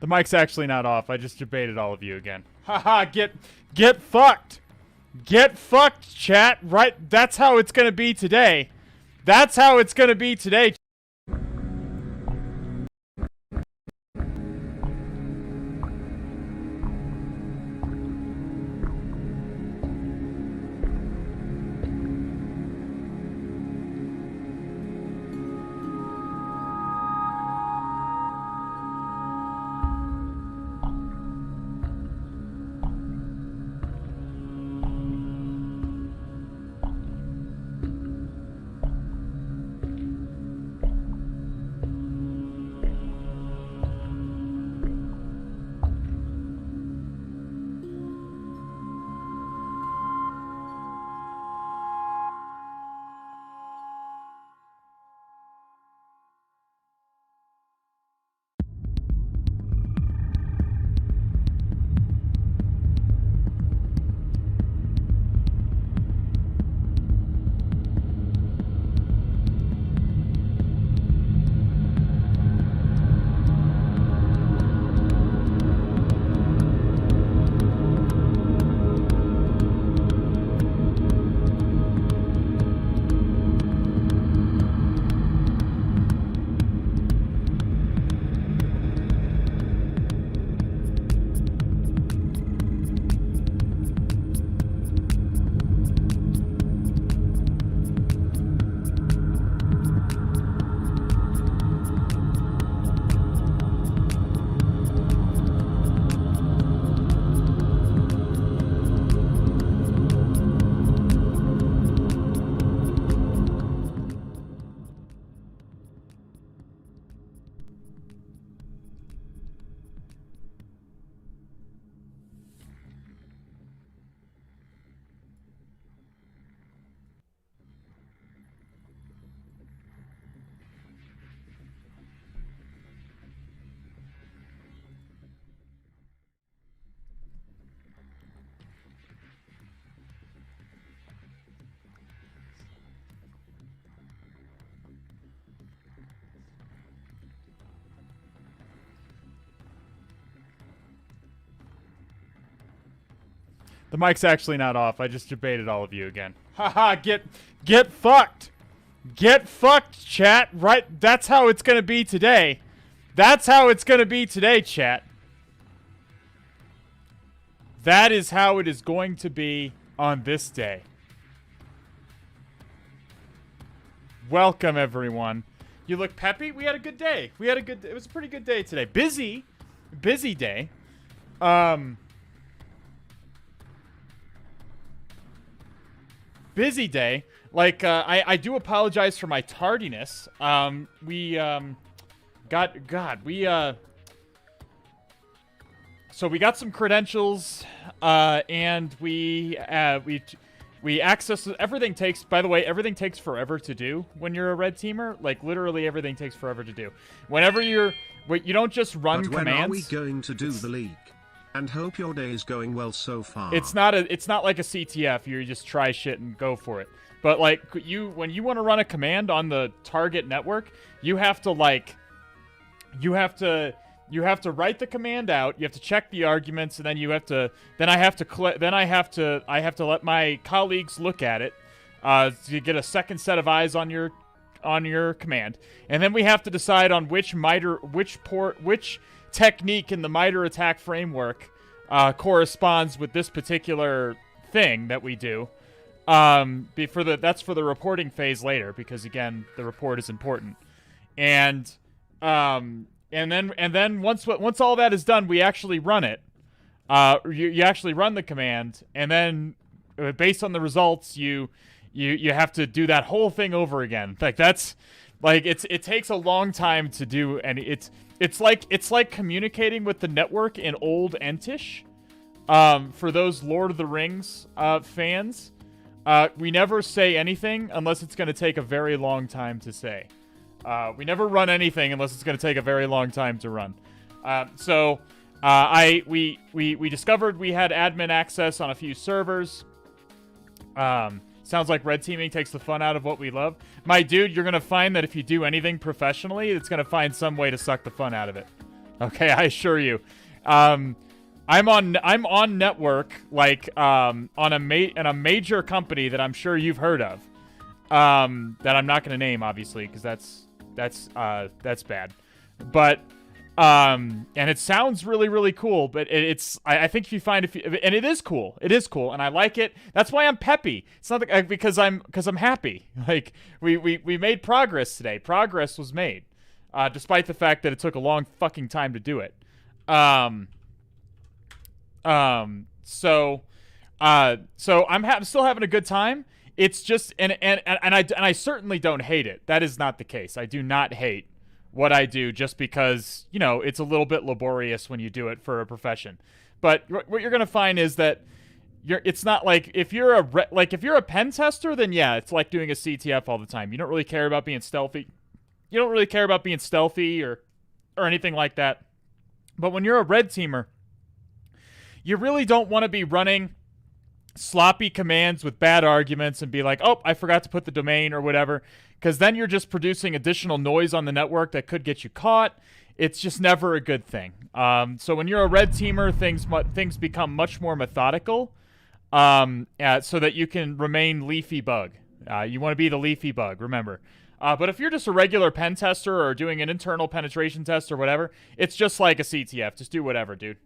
The mic's actually not off. I just debated all of you again. Haha, get fucked. Get fucked, chat. Right, that's how it's gonna be today. That's how it's gonna be today. The mic's actually not off. I just debated all of you again. Haha, get fucked. Get fucked, chat. Right, that's how it's gonna be today. That's how it's gonna be today, chat. That is how it is going to be on this day. Welcome, everyone. You look peppy. We had a good day. It was a pretty good day today. Busy day. Busy day. Like, I do apologize for my tardiness. So we got some credentials, and we access, everything takes, by the way, everything takes forever to do when you're a red teamer. Like, literally everything takes forever to do. Whenever you don't just run but commands. When are we going to do the league? And hope your day is going well so far. It's not like a CTF. You just try shit and go for it. But like when you want to run a command on the target network, you have to write the command out. You have to check the arguments, and then I have to let my colleagues look at it to get a second set of eyes on your command, and then we have to decide on which technique in the miter attack framework corresponds with this particular thing that we do. That's for the reporting phase later, because again, the report is important. And then once all that is done, we actually run it. You actually run the command, and then based on the results, you have to do that whole thing over again. Like it takes a long time to do, and it's like communicating with the network in old Entish. For those Lord of the Rings fans, we never say anything unless it's going to take a very long time to say. We never run anything unless it's going to take a very long time to run. We discovered we had admin access on a few servers. Sounds like red teaming takes the fun out of what we love. My dude, you're going to find that if you do anything professionally, it's going to find some way to suck the fun out of it. Okay, I assure you. I'm on network, like in a major company that I'm sure you've heard of. That I'm not going to name, obviously, because that's bad. But and it sounds really, really cool, but I think if you find and it is cool, and I like it. That's why I'm peppy. It's not because I'm happy. Like we made progress today. Progress was made, despite the fact that it took a long fucking time to do it. So I'm still having a good time. It's just and I certainly don't hate it. That is not the case. I do not hate what I do just because, it's a little bit laborious when you do it for a profession. But what you're going to find is that it's not like if you're a pen tester, then yeah, it's like doing a CTF all the time. You don't really care about being stealthy. You don't really care about being stealthy or anything like that. But when you're a red teamer, you really don't want to be running sloppy commands with bad arguments and be like, oh, I forgot to put the domain or whatever, because then you're just producing additional noise on the network that could get you caught. It's just never a good thing. So when you're a red teamer, things become much more methodical, so that you can remain leafy bug. You want to be the leafy bug, remember. But if you're just a regular pen tester or doing an internal penetration test or whatever, it's just like a CTF. Just do whatever, dude.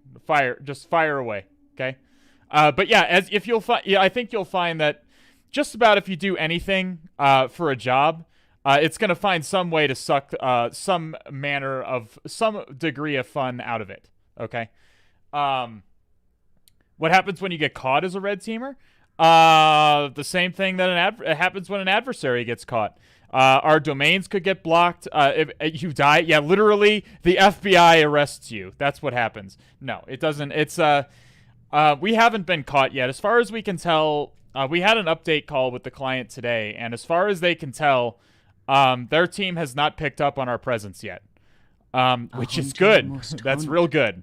Just fire away, okay? But yeah, I think you'll find that just about if you do anything for a job, it's going to find some way to suck some degree of fun out of it. Okay. What happens when you get caught as a red teamer? The same thing that happens when an adversary gets caught. Our domains could get blocked. If you die, yeah, literally, the FBI arrests you. That's what happens. No, it doesn't. It's we haven't been caught yet. As far as we can tell, we had an update call with the client today, and as far as they can tell, their team has not picked up on our presence yet, which is good. That's real good.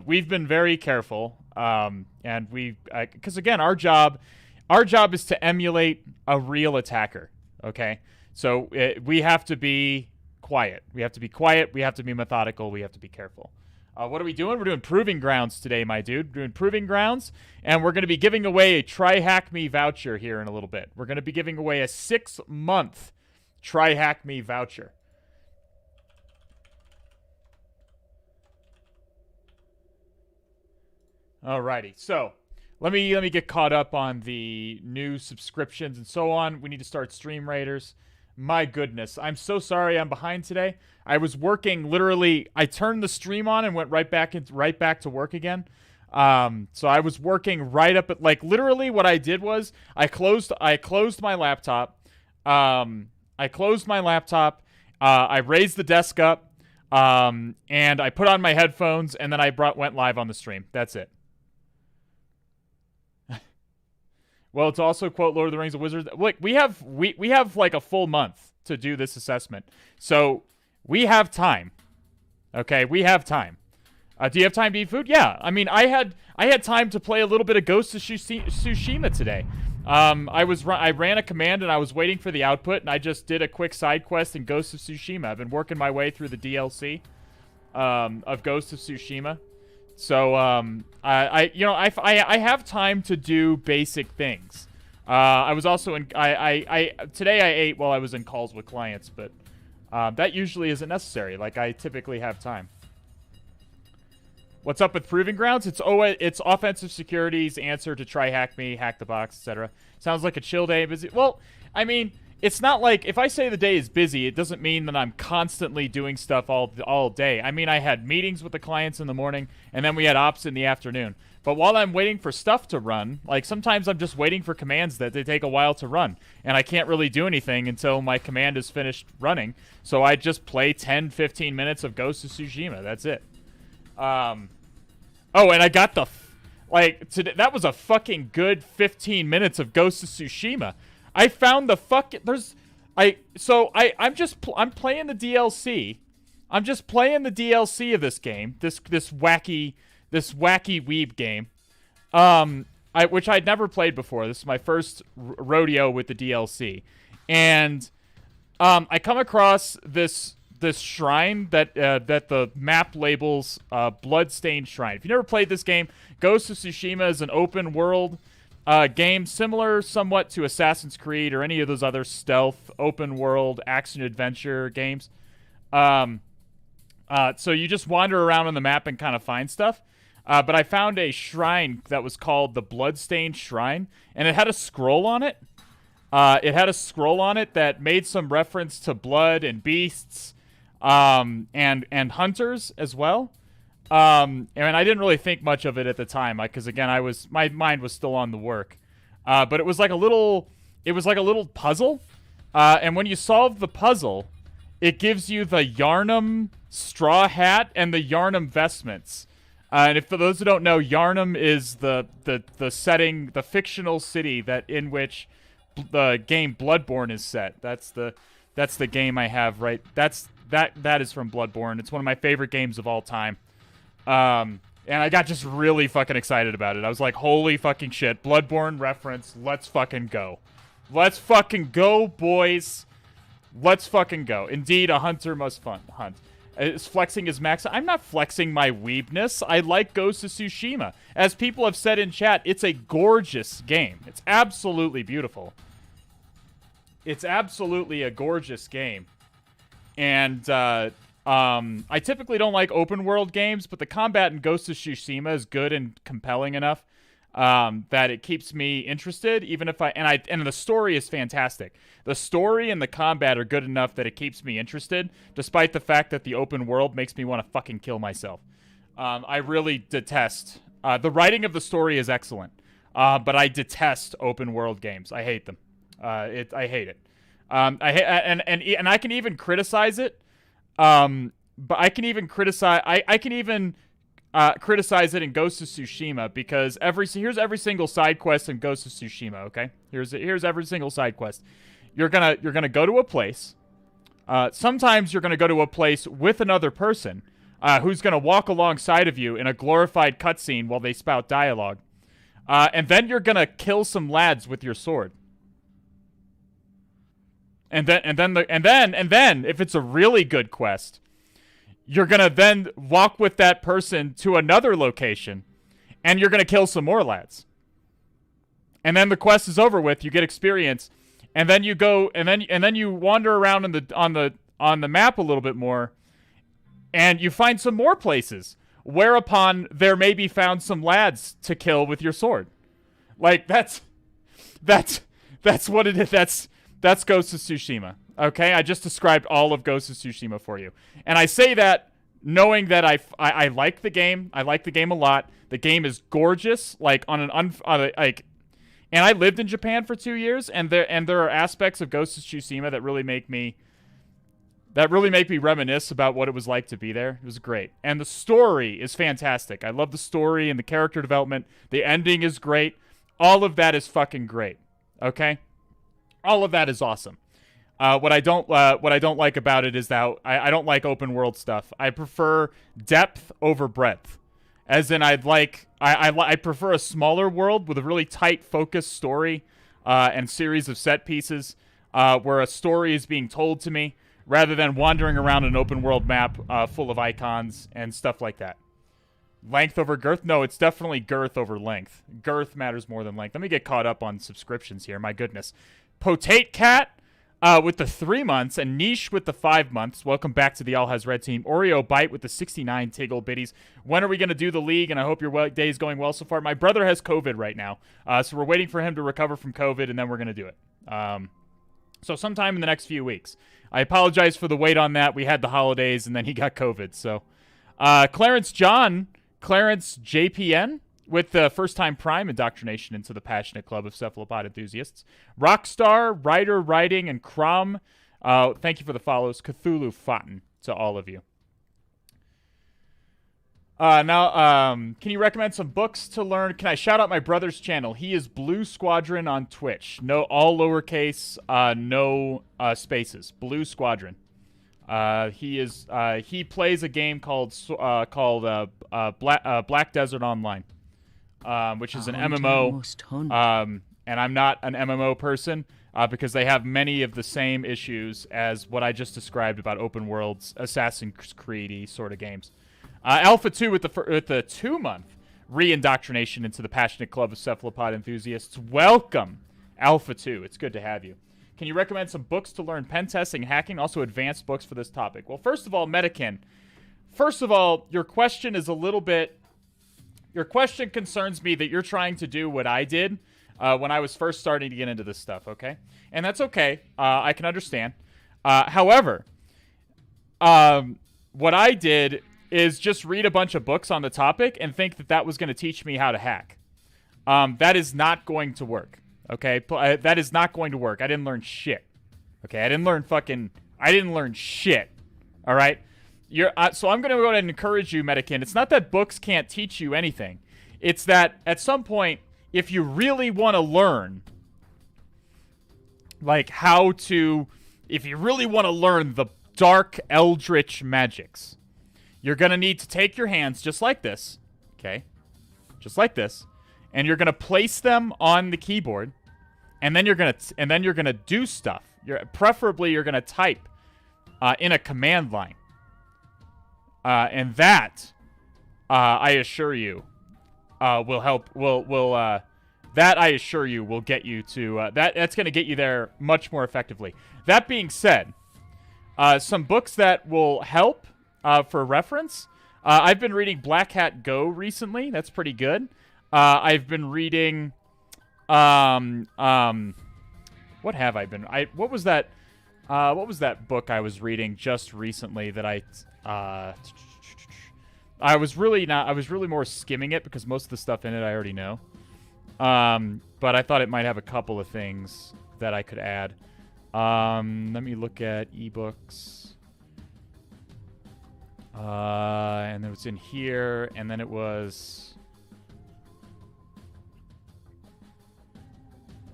We've been very careful, and because again, our job is to emulate a real attacker. Okay, so we have to be quiet. We have to be quiet. We have to be methodical. We have to be careful. What are we doing? We're doing Proving Grounds today, my dude. We're doing Proving Grounds, and we're going to be giving away a Try Hack Me voucher here in a little bit. We're going to be giving away a 6-month Try Hack Me voucher. Alrighty, so let me get caught up on the new subscriptions and so on. We need to start Stream Raiders. My goodness, I'm so sorry I'm behind today. I was working literally. I turned the stream on and went right back to work again. So I was working right up at literally what I did was I closed my laptop. I raised the desk up, and I put on my headphones, and then I went live on the stream. That's it. Well, it's also quote Lord of the Rings of Wizards. Look, we have like a full month to do this assessment, so we have time. Okay, we have time. Do you have time to eat food? Yeah, I mean, I had time to play a little bit of Ghost of Tsushima today. I ran a command and I was waiting for the output, and I just did a quick side quest in Ghost of Tsushima. I've been working my way through the DLC of Ghost of Tsushima. So I have time to do basic things. I was also today I ate while I was in calls with clients, but that usually isn't necessary. Like, I typically have time. What's up with Proving Grounds? It's offensive security's answer to Try Hack Me, Hack the Box, etc. Sounds like a chill day. Busy. Well, I mean, it's not like if I say the day is busy, it doesn't mean that I'm constantly doing stuff all day. I mean, I had meetings with the clients in the morning, and then we had ops in the afternoon. But while I'm waiting for stuff to run, like sometimes I'm just waiting for commands that they take a while to run, and I can't really do anything until my command is finished running. So I just play 10, 15 minutes of Ghost of Tsushima. That's it. Oh, and I got that was a fucking good 15 minutes of Ghost of Tsushima. I found the I'm playing the DLC. I'm just playing the DLC of this game. This wacky weeb game. Which I'd never played before. This is my first rodeo with the DLC. And I come across this this shrine that that the map labels Bloodstained Shrine. If you never played this game, Ghost of Tsushima is an open world game similar somewhat to Assassin's Creed or any of those other stealth open world action adventure games. So you just wander around on the map and kind of find stuff. But I found a shrine that was called the Bloodstained Shrine, and it had a scroll on it. It had a scroll on it that made some reference to blood and beasts, and hunters as well. And I didn't really think much of it at the time, because again, my mind was still on the work. But it was like a little puzzle. And when you solve the puzzle, it gives you the Yharnam straw hat and the Yharnam vestments. And if for those who don't know, Yharnam is the setting, the fictional city that in which the game Bloodborne is set. That's the game I have, right? That is from Bloodborne. It's one of my favorite games of all time. And I got just really fucking excited about it. I was like, holy fucking shit, Bloodborne reference, let's fucking go. Let's fucking go, boys. Let's fucking go. Indeed, a hunter must hunt. Is flexing his max? I'm not flexing my weebness. I like Ghost of Tsushima. As people have said in chat, it's a gorgeous game. It's absolutely beautiful. It's absolutely a gorgeous game. And I typically don't like open world games, but the combat in Ghost of Tsushima is good and compelling enough that it keeps me interested, even if and the story is fantastic. The story and the combat are good enough that it keeps me interested, despite the fact that the open world makes me want to fucking kill myself. I really detest the writing of the story is excellent, but I detest open world games. I hate them. I hate it. And I can even criticize it. But I can even criticize. I can even criticize it in Ghost of Tsushima, because here's every single side quest in Ghost of Tsushima. Okay, here's every single side quest. You're gonna go to a place. Sometimes you're gonna go to a place with another person who's gonna walk alongside of you in a glorified cutscene while they spout dialogue, and then you're gonna kill some lads with your sword. And then if it's a really good quest, you're gonna then walk with that person to another location, and you're gonna kill some more lads. And then the quest is over with. You get experience, and then you go, and then you wander around on the map a little bit more, and you find some more places. Whereupon there may be found some lads to kill with your sword. Like that's what it is. That's Ghost of Tsushima. Okay, I just described all of Ghost of Tsushima for you, and I say that knowing that I like the game. I like the game a lot. The game is gorgeous. Like and I lived in Japan for 2 years, and there are aspects of Ghost of Tsushima that really make me reminisce about what it was like to be there. It was great, and the story is fantastic. I love the story and the character development. The ending is great. All of that is fucking great. Okay. All of that is awesome. What I don't like about it is that I don't like open world stuff. I prefer depth over breadth. As in, I prefer a smaller world with a really tight, focused story and series of set pieces where a story is being told to me, rather than wandering around an open world map full of icons and stuff like that. Length over girth? No, it's definitely girth over length. Girth matters more than length. Let me get caught up on subscriptions here. My goodness. Potate Cat with the 3 months, and Niche with the 5 months. Welcome back to the All Has Red team. Oreo Bite with the 69 Tiggle Biddies. When are we going to do the league? And I hope your day is going well so far. My brother has COVID right now, so we're waiting for him to recover from COVID, and then we're going to do it. So sometime in the next few weeks. I apologize for the wait on that. We had the holidays, and then he got COVID. So Clarence JPN with the first-time Prime indoctrination into the passionate club of cephalopod enthusiasts. Rockstar, Writer, Writing, and Crom. Thank you for the follows. Cthulhu Fountain to all of you. Now, can you recommend some books to learn? Can I shout out my brother's channel? He is Blue Squadron on Twitch. No, all lowercase, no spaces. Blue Squadron. He plays a game called Black Desert Online, which is an MMO. And I'm not an MMO person. because they have many of the same issues as what I just described about open worlds, Assassin's Creed-y sort of games. Alpha 2 with the 2-month re-indoctrination into the passionate club of cephalopod enthusiasts. Welcome, Alpha 2. It's good to have you. Can you recommend some books to learn pen testing and hacking? Also advanced books for this topic. Well, first of all, Metakin. First of all, your question is a little bit... Your question concerns me that you're trying to do what I did when I was first starting to get into this stuff, okay? And that's okay. I can understand. However, what I did is just read a bunch of books on the topic and think that that was going to teach me how to hack. That is not going to work, okay? That is not going to work. I didn't learn shit, okay? I didn't learn shit, all right? So I'm going to go ahead and encourage you, Metakin. It's not that books can't teach you anything. It's that at some point, if you really want to learn, like if you really want to learn the dark Eldritch magics, you're going to need to take your hands just like this, okay? Just like this. And you're going to place them on the keyboard, and then you're going to do stuff. Preferably you're going to type in a command line. And that, I assure you, will help. That I assure you will get you to that's going to get you there much more effectively. That being said, some books that will help for reference. I've been reading Black Hat Go recently. That's pretty good. I've been reading. What have I been? What was that? What was that book I was reading just recently that I was really more skimming it because most of the stuff in it I already know. But I thought it might have a couple of things that I could add. Let me look at ebooks. And it was in here, and then it was...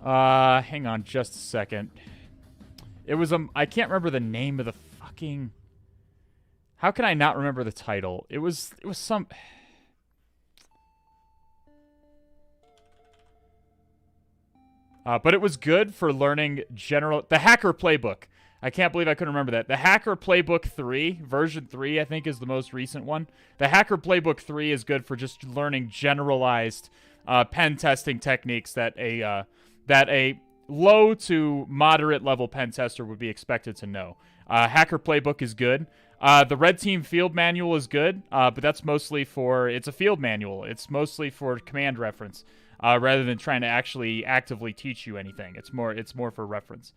hang on just a second. It was, I can't remember the name of the fucking... How can I not remember the title? It was some... but it was good for learning general... The Hacker Playbook. I can't believe I couldn't remember that. The Hacker Playbook 3, version 3, I think is the most recent one. The Hacker Playbook 3 is good for just learning generalized pen testing techniques that a low to moderate level pen tester would be expected to know. Hacker Playbook is good. The Red Team Field Manual is good, but that's mostly for... It's a field manual. It's mostly for command reference, rather than trying to actually actively teach you anything. It's more for reference.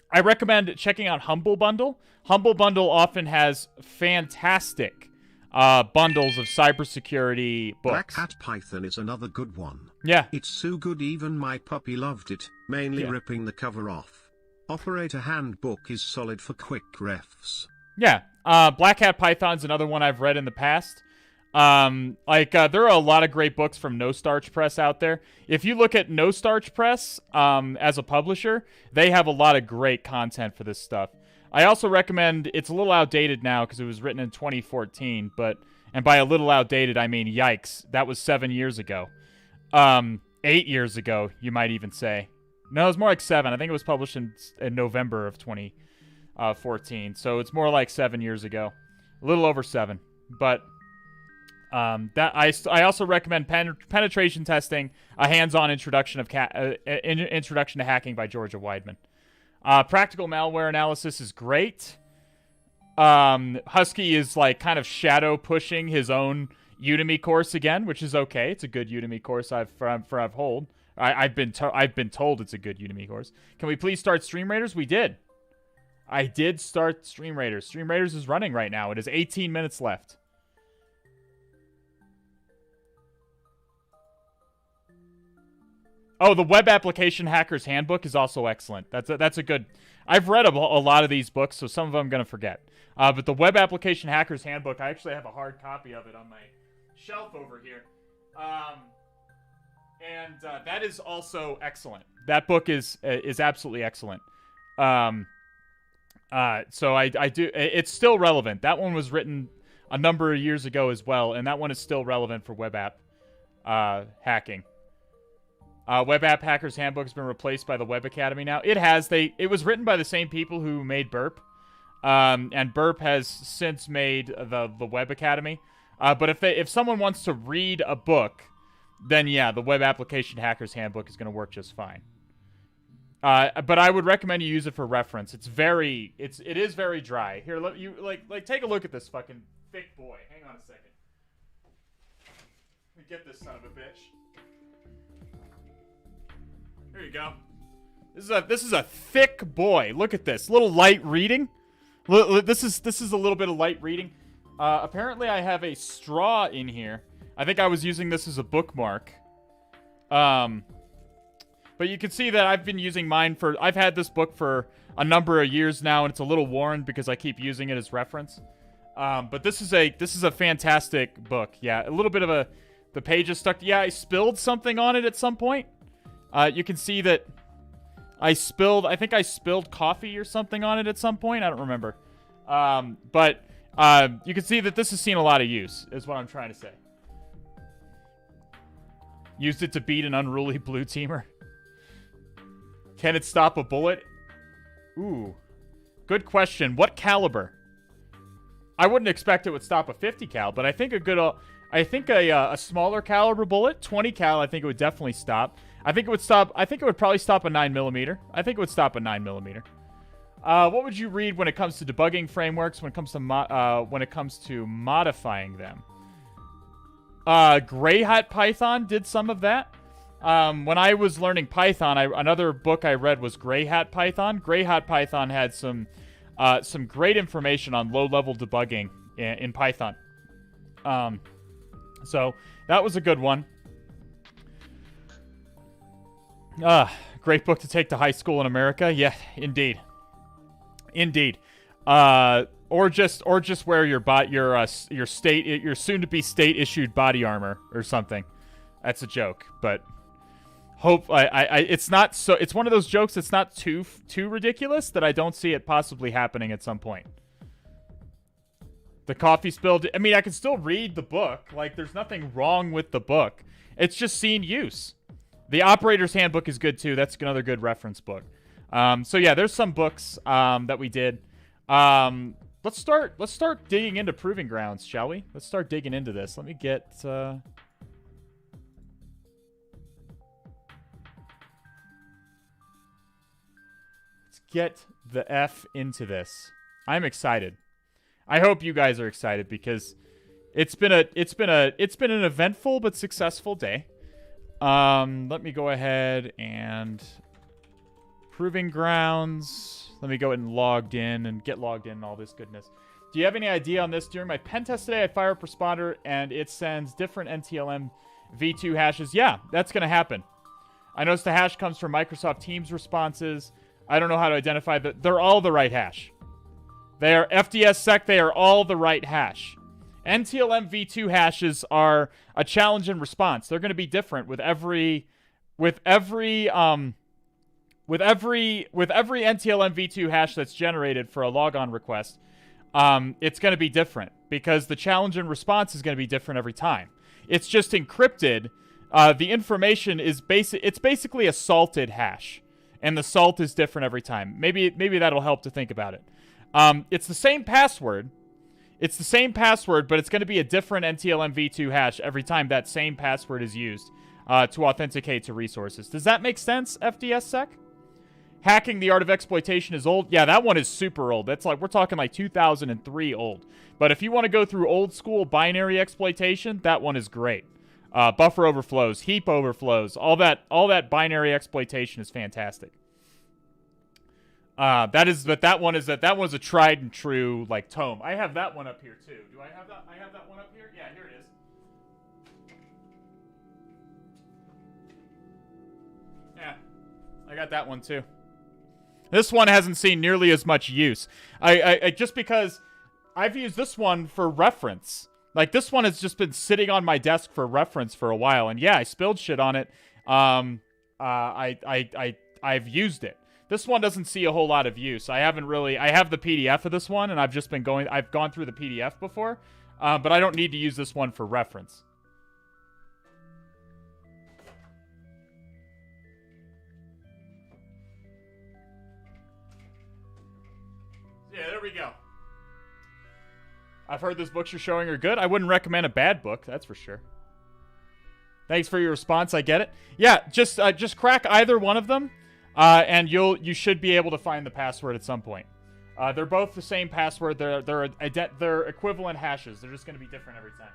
I recommend checking out Humble Bundle. Humble Bundle often has fantastic bundles of cybersecurity books. Black Hat Python is another good one. Yeah. It's so good even my puppy loved it, mainly ripping the cover off. Operator Handbook is solid for quick refs. Yeah. Black Hat Python's another one I've read in the past. There are a lot of great books from No Starch Press out there. If you look at No Starch Press as a publisher, they have a lot of great content for this stuff. I also recommend, it's a little outdated now because it was written in 2014, and by a little outdated, I mean, yikes, that was 7 years ago. 8 years ago, you might even say. No, it was more like 7. I think it was published in November of 2014, so it's more like 7 years ago. A little over 7, but... I also recommend penetration testing, a hands-on introduction introduction to hacking by Georgia Weidman. Practical malware analysis is great. Husky is like kind of shadow pushing his own Udemy course again, which is okay. It's a good Udemy course. I've been told it's a good Udemy course. Can we please start Stream Raiders? We did. I did start Stream Raiders. Stream Raiders is running right now. It is 18 minutes left. Oh, the Web Application Hacker's Handbook is also excellent. That's a good... I've read a lot of these books, so some of them I'm going to forget. But the Web Application Hacker's Handbook, I actually have a hard copy of it on my shelf over here. And that is also excellent. That book is absolutely excellent. So I do... It's still relevant. That one was written a number of years ago as well, and that one is still relevant for web app hacking. Web App Hacker's Handbook has been replaced by the Web Academy now. It has. It was written by the same people who made Burp. And Burp has since made the Web Academy. But if someone wants to read a book, then yeah, the Web Application Hacker's Handbook is going to work just fine. But I would recommend you use it for reference. It is very dry. Here, let you take a look at this fucking thick boy. Hang on a second. Let me get this son of a bitch. Here you go. This is a thick boy. Look at this. Little light reading. This is a little bit of light reading. Apparently I have a straw in here. I think I was using this as a bookmark. But you can see that I've been using mine I've had this book for a number of years now, and it's a little worn because I keep using it as reference. But this is a fantastic book. Yeah, a little bit of the page is stuck. Yeah, I spilled something on it at some point. You can see that I think I spilled coffee or something on it at some point. I don't remember. But you can see that this has seen a lot of use, is what I'm trying to say. Used it to beat an unruly blue teamer. Can it stop a bullet? Ooh. Good question. What caliber? I wouldn't expect it would stop a 50 cal, but I think a smaller caliber bullet, 20 cal, I think it would definitely stop. I think it would probably stop a 9mm. I think it would stop a 9mm. What would you read when it comes to debugging frameworks, when it comes to modifying them? Grey Hat Python did some of that. When I was learning Python, another book I read was Grey Hat Python. Grey Hat Python had some great information on low-level debugging in Python. So that was a good one. Great book to take to high school in America. Yeah, indeed. Or just wear your soon-to-be state-issued body armor or something. That's a joke, but it's not so. It's one of those jokes that's not too ridiculous that I don't see it possibly happening at some point. The coffee spilled. I mean, I can still read the book. Like, there's nothing wrong with the book. It's just seen use. The Operator's Handbook is good too. That's another good reference book. So yeah, there's some books that we did. Let's start digging into Proving Grounds, shall we? Let's start digging into this. Let me get let's get the F into this. I'm excited. I hope you guys are excited because it's been an eventful but successful day. Let me go ahead and Proving Grounds. Let me go ahead and logged in and get logged in and all this goodness. Do you have any idea on this? During my pen test today, I fire up Responder and it sends different NTLM v2 hashes. Yeah, that's going to happen. I noticed the hash comes from Microsoft Teams responses. I don't know how to identify that. They're all the right hash. They are FDS-sec. They are all the right hash. NTLM v2 hashes are a challenge and response. They're going to be different with every NTLM v2 hash that's generated for a logon request. It's going to be different because the challenge and response is going to be different every time. It's just encrypted. The information is it's basically a salted hash, and the salt is different every time. Maybe that'll help to think about it. It's the same password. It's the same password, but it's going to be a different NTLM v2 hash every time that same password is used to authenticate to resources. Does that make sense, FDS-sec? Hacking the Art of Exploitation is old. Yeah, that one is super old. That's like, we're talking like 2003 old. But if you want to go through old school binary exploitation, that one is great. Buffer overflows, heap overflows, all that binary exploitation is fantastic. That one's a tried and true like tome. I have that one up here too. Do I have that? I have that one up here. Yeah, here it is. Yeah, I got that one too. This one hasn't seen nearly as much use. I just because I've used this one for reference. Like, this one has just been sitting on my desk for reference for a while, and yeah, I spilled shit on it. I've used it. This one doesn't see a whole lot of use. I have the PDF of this one, and I've gone through the PDF before, but I don't need to use this one for reference. we go. I've heard those books you're showing are good. I wouldn't recommend a bad book, that's for sure. Thanks for your response. I get it. Yeah, just crack either one of them, and you should be able to find the password at some point. They're both the same password. They're equivalent hashes. They're just going to be different every time.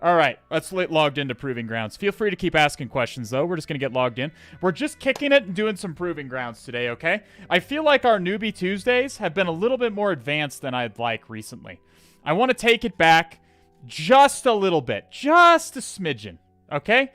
All right, let's get logged into Proving Grounds. Feel free to keep asking questions, though. We're just going to get logged in. We're just kicking it and doing some Proving Grounds today, okay? I feel like our Newbie Tuesdays have been a little bit more advanced than I'd like recently. I want to take it back just a little bit. Just a smidgen, okay?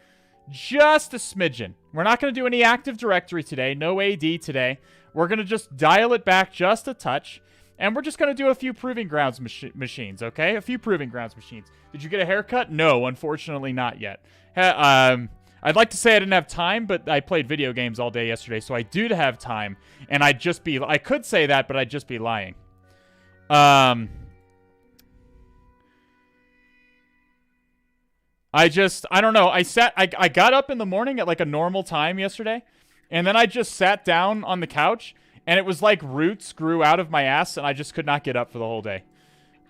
Just a smidgen. We're not going to do any Active Directory today. No AD today. We're going to just dial it back just a touch. And we're just going to do a few Proving Grounds machines, okay? A few Proving Grounds machines. Did you get a haircut? No, unfortunately not yet. I'd like to say I didn't have time, but I played video games all day yesterday, so I do have time. And I could say that, but I'd just be lying. I don't know. I got up in the morning at like a normal time yesterday, and then I just sat down on the couch, and it was like roots grew out of my ass, and I just could not get up for the whole day.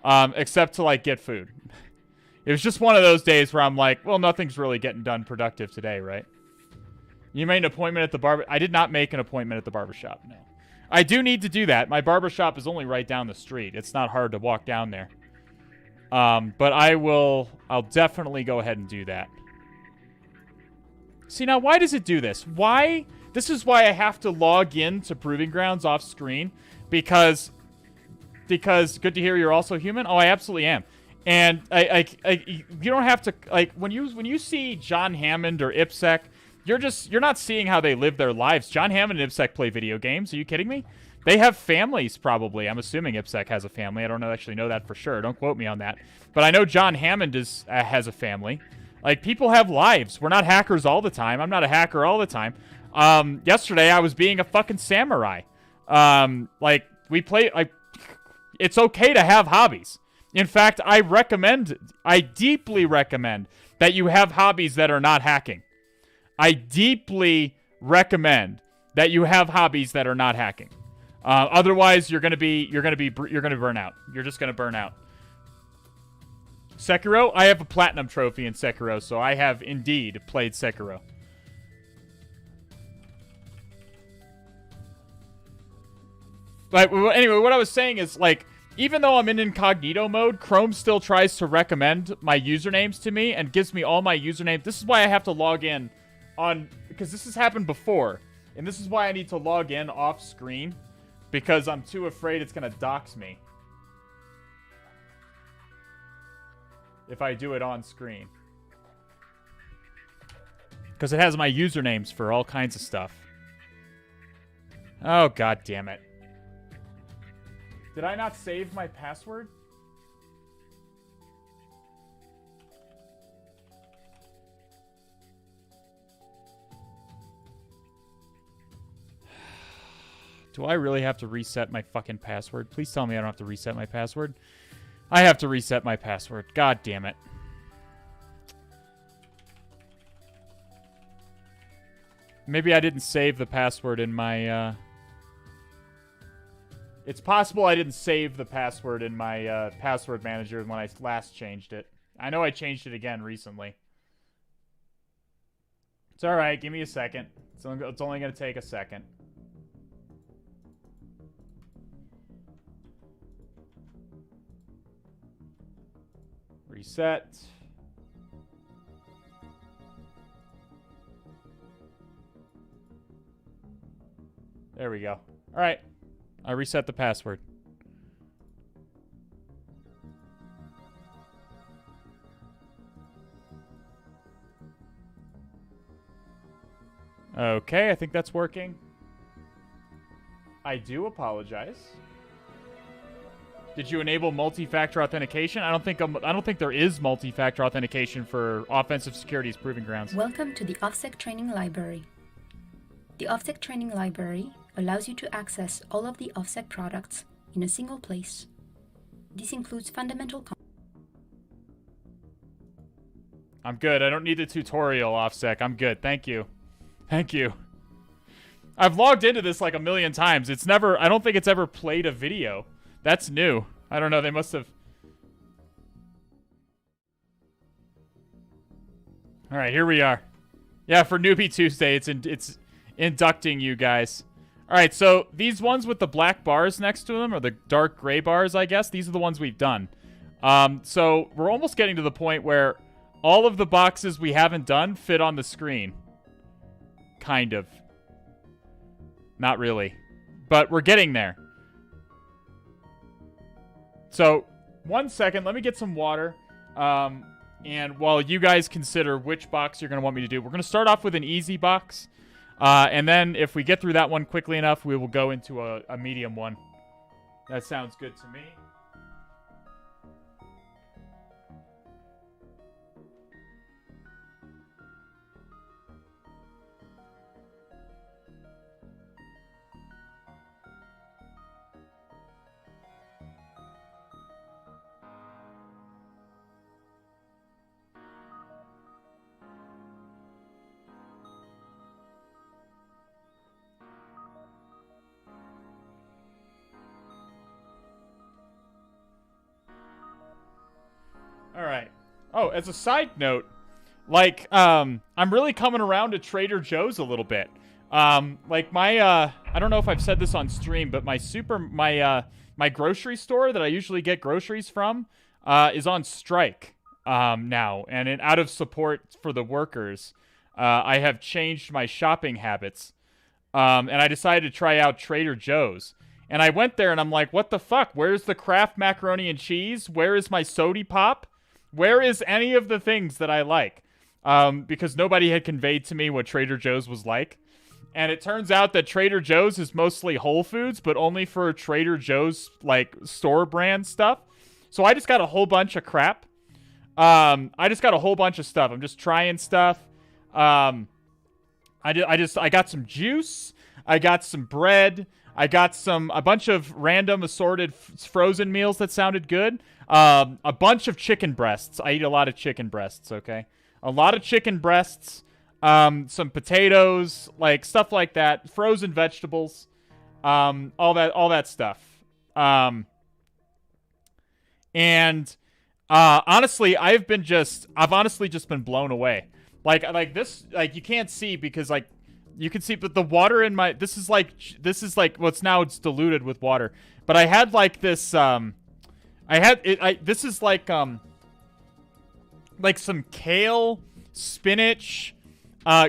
Except to, like, get food. It was just one of those days where I'm like, well, nothing's really getting done productive today, right? You made an appointment at the barber... I did not make an appointment at the barbershop, no. I do need to do that. My barbershop is only right down the street. It's not hard to walk down there. But I'll definitely go ahead and do that. See, now, why does it do this? Why... This is why I have to log in to Proving Grounds off screen, because good to hear you're also human. Oh, I absolutely am. And you don't have to, like, when you see John Hammond or IPSEC, you're not seeing how they live their lives. John Hammond and IPSEC play video games. Are you kidding me? They have families, probably. I'm assuming IPSEC has a family. I don't actually know that for sure. Don't quote me on that. But I know John Hammond has a family. Like, people have lives. We're not hackers all the time. I'm not a hacker all the time. Yesterday I was being a fucking samurai. It's okay to have hobbies. In fact, I deeply recommend that you have hobbies that are not hacking. I deeply recommend that you have hobbies that are not hacking. Otherwise you're gonna burn out. You're just gonna burn out. Sekiro, I have a platinum trophy in Sekiro, so I have indeed played Sekiro. But anyway, what I was saying is, like, even though I'm in incognito mode, Chrome still tries to recommend my usernames to me and gives me all my usernames. This is why I have to log in because this has happened before. And this is why I need to log in off screen, because I'm too afraid it's going to dox me if I do it on screen. Because it has my usernames for all kinds of stuff. Oh, god damn it. Did I not save my password? Do I really have to reset my fucking password? Please tell me I don't have to reset my password. I have to reset my password. God damn it. Maybe I didn't save the password in my, It's possible I didn't save the password in my password manager when I last changed it. I know I changed it again recently. It's alright, give me a second. It's only going to take a second. Reset. There we go. Alright. I reset the password. Okay, I think that's working. I do apologize. Did you enable multi-factor authentication? I don't think there is multi-factor authentication for offensive security's Proving Grounds. Welcome to the OffSec Training Library. The OffSec Training Library allows you to access all of the OffSec products in a single place. This includes fundamental... I'm good. I don't need the tutorial, OffSec. I'm good. Thank you. Thank you. I've logged into this like a million times. It's never, I don't think it's ever played a video. That's new. I don't know, they must have. All right, here we are. Yeah, for Newbie Tuesday, it's inducting you guys. All right, so these ones with the black bars next to them, or the dark gray bars, I guess, these are the ones we've done. So we're almost getting to the point where all of the boxes we haven't done fit on the screen. Kind of. Not really. But we're getting there. So, 1 second, let me get some water. And while you guys consider which box you're going to want me to do, we're going to start off with an easy box. And then if we get through that one quickly enough, we will go into a medium one. That sounds good to me. All right. Oh, as a side note, like, I'm really coming around to Trader Joe's a little bit. Like my, I don't know if I've said this on stream, but my grocery store that I usually get groceries from, is on strike, now. And out of support for the workers, I have changed my shopping habits. And I decided to try out Trader Joe's. And I went there and I'm like, what the fuck? Where's the Kraft macaroni and cheese? Where is my Sody Pop? Where is any of the things that I like? Because nobody had conveyed to me what Trader Joe's was like. And it turns out that Trader Joe's is mostly Whole Foods, but only for Trader Joe's, like, store brand stuff. So I just got a whole bunch of crap. I just got a whole bunch of stuff. I'm just trying stuff. I got some juice. I got some bread. I got a bunch of random assorted frozen meals that sounded good. A bunch of chicken breasts. I eat a lot of chicken breasts, okay? A lot of chicken breasts. Some potatoes, like stuff like that. Frozen vegetables. All that stuff. Honestly, I've honestly just been blown away. Like this, like you can't see because like, you can see, but the water in my, this is like, what's now it's diluted with water. But I had like this, this is like some kale, spinach,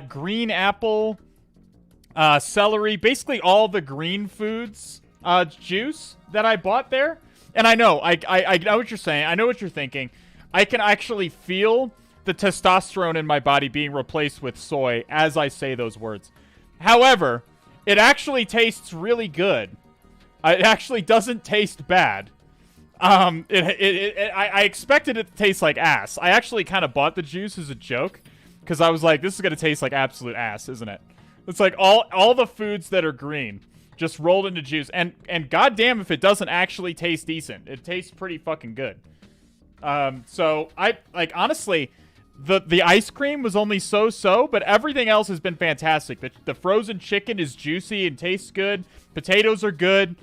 green apple, celery, basically all the green foods, juice that I bought there. And I know, I know what you're saying. I know what you're thinking. I can actually feel the testosterone in my body being replaced with soy as I say those words. However, it actually tastes really good. It actually doesn't taste bad. I expected it to taste like ass. I actually kind of bought the juice as a joke because I was like, this is going to taste like absolute ass, isn't it? It's like all the foods that are green just rolled into juice. And goddamn if it doesn't actually taste decent. It tastes pretty fucking good. So I like honestly, the ice cream was only so-so, but everything else has been fantastic. The frozen chicken is juicy and tastes good. Potatoes are good.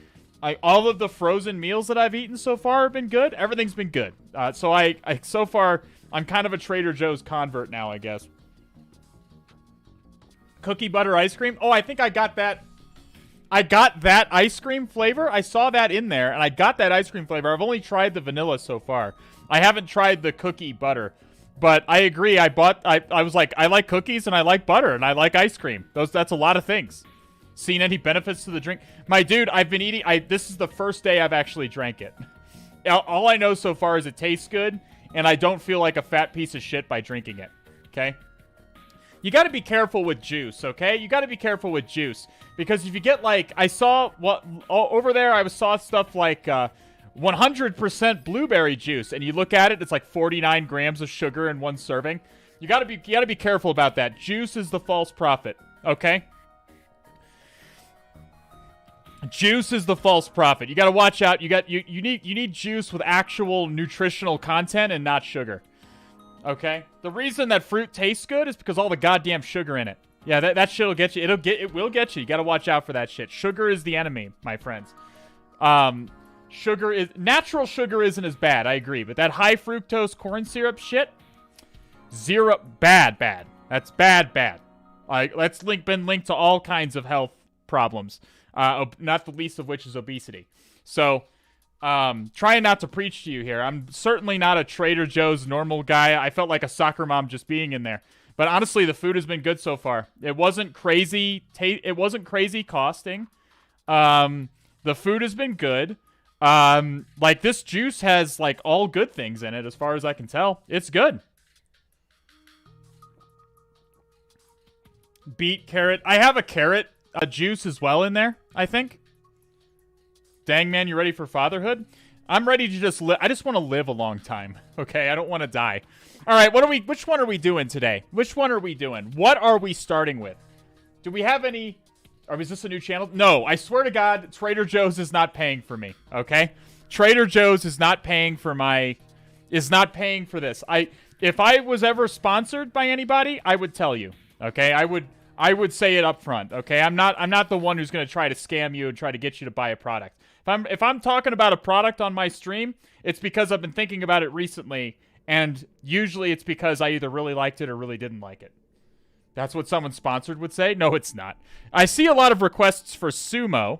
All of the frozen meals that I've eaten so far have been good. Everything's been good. So far, I'm kind of a Trader Joe's convert now, I guess. Cookie butter ice cream. Oh, I think I got that. I got that ice cream flavor. I saw that in there, and I got that ice cream flavor. I've only tried the vanilla so far. I haven't tried the cookie butter. But I agree. I was like, I like cookies and I like butter and I like ice cream. That's a lot of things. Seen any benefits to the drink? My dude, I've been eating. This is the first day I've actually drank it. All I know so far is it tastes good and I don't feel like a fat piece of shit by drinking it. Okay? You got to be careful with juice, okay? You got to be careful with juice because if you get like, I saw over there. I saw stuff like 100% blueberry juice, and you look at it, it's like 49 grams of sugar in one serving. You gotta be careful about that. Juice is the false prophet, okay? Juice is the false prophet. You gotta watch out. You need juice with actual nutritional content and not sugar. Okay? The reason that fruit tastes good is because all the goddamn sugar in it. Yeah, that shit'll get you. It will get you. You gotta watch out for that shit. Sugar is the enemy, my friends. Natural sugar isn't as bad, I agree, but that high fructose corn syrup shit, bad. That's bad. Like, let's been linked to all kinds of health problems, not the least of which is obesity. So, trying not to preach to you here. I'm certainly not a Trader Joe's normal guy. I felt like a soccer mom just being in there. But honestly, the food has been good so far. It wasn't crazy. It wasn't crazy costing. The food has been good. Like, this juice has, like, all good things in it as far as I can tell. It's good. Beet, carrot. I have a carrot juice as well in there, I think. Dang, man, you ready for fatherhood? I'm ready to just live. I just want to live a long time, okay? I don't want to die. All right, which one are we doing today? Which one are we doing? What are we starting with? Do we have any... Or is this a new channel? No, I swear to God, Trader Joe's is not paying for me, okay? Trader Joe's is not paying for this. If I was ever sponsored by anybody, I would tell you, okay? I would say it up front, okay? I'm not the one who's going to try to scam you and try to get you to buy a product. If I'm talking about a product on my stream, it's because I've been thinking about it recently, and usually it's because I either really liked it or really didn't like it. That's what someone sponsored would say? No, it's not. I see a lot of requests for Sumo.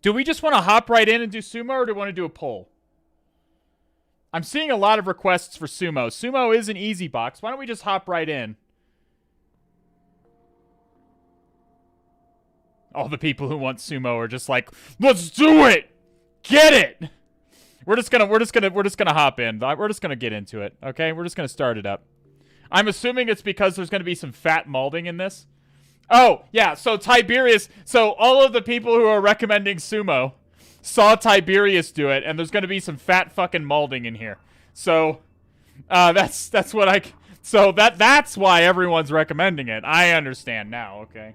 Do we just want to hop right in and do Sumo, or do we want to do a poll? I'm seeing a lot of requests for Sumo. Sumo is an easy box. Why don't we just hop right in? All the people who want Sumo are just like, let's do it! Get it! We're just gonna hop in. We're just gonna get into it, okay? We're just gonna start it up. I'm assuming it's because there's gonna be some fat malding in this. Oh, yeah, so Tiberius, so all of the people who are recommending Sumo saw Tiberius do it, and there's gonna be some fat fucking malding in here. So, that's why everyone's recommending it. I understand now, okay?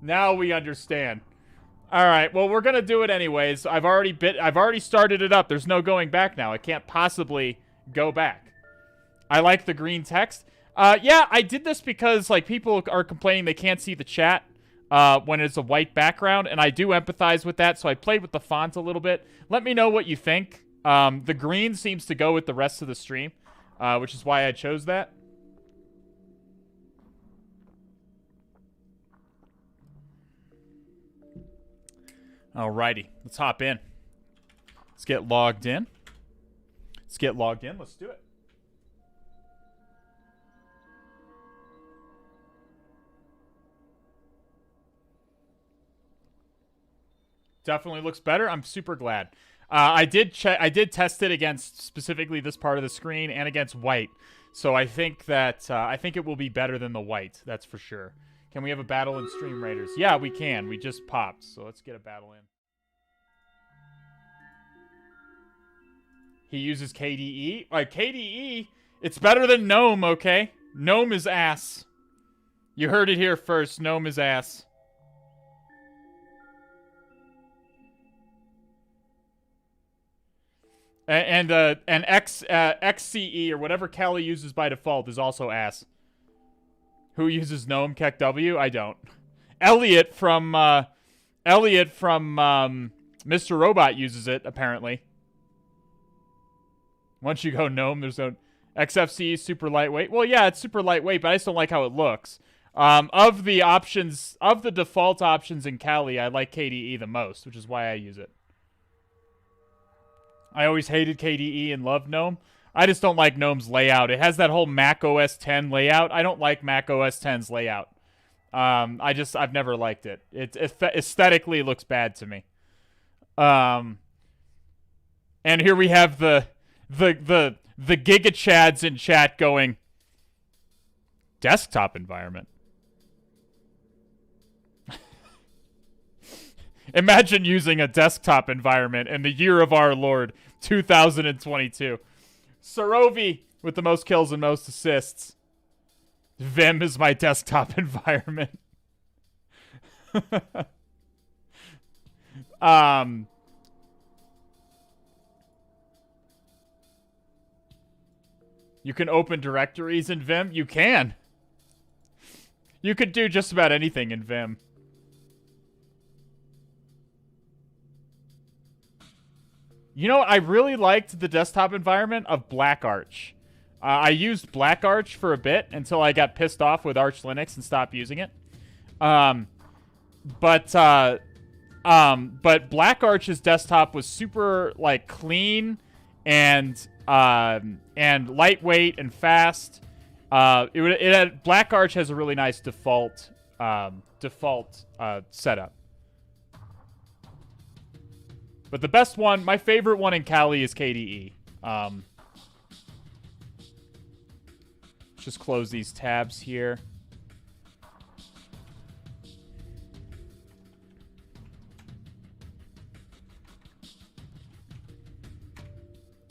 Now we understand. All right, well, we're going to do it anyways. I've already started it up. There's no going back now. I can't possibly go back. I like the green text. Yeah, I did this because, like, people are complaining they can't see the chat when it's a white background, and I do empathize with that, so I played with the font a little bit. Let me know what you think. The green seems to go with the rest of the stream, which is why I chose that. Alrighty, let's hop in. Let's get logged in. Let's do it. Definitely looks better. I'm super glad. I did test it against specifically this part of the screen and against white. So I think that it will be better than the white. That's for sure. Can we have a battle in Stream Raiders? Yeah, we can. We just popped, so let's get a battle in. He uses KDE. Like, KDE, it's better than Gnome, okay? Gnome is ass. You heard it here first. Gnome is ass. And XCE, or whatever Callie uses by default, is also ass. Who uses Gnome KEKW? I don't. Elliot from Mr. Robot uses it, apparently. Once you go Gnome, there's no... XFCE is super lightweight. Well, yeah, it's super lightweight, but I just don't like how it looks. Of the options, of the default options in Kali, I like KDE the most, which is why I use it. I always hated KDE and loved Gnome. I just don't like Gnome's layout. It has that whole Mac OS X layout. I don't like Mac OS X's layout. I've never liked it. It aesthetically looks bad to me. And here we have the Giga Chads in chat going, desktop environment. Imagine using a desktop environment in the year of our Lord, 2022. Sarovi with the most kills and most assists. Vim is my desktop environment. You can open directories in Vim? You can. You could do just about anything in Vim. You know, I really liked the desktop environment of Black Arch. I used Black Arch for a bit until I got pissed off with Arch Linux and stopped using it. But Black Arch's desktop was super like clean and lightweight and fast. Black Arch has a really nice default setup. But the best one, my favorite one in Kali is KDE. Let's just close these tabs here.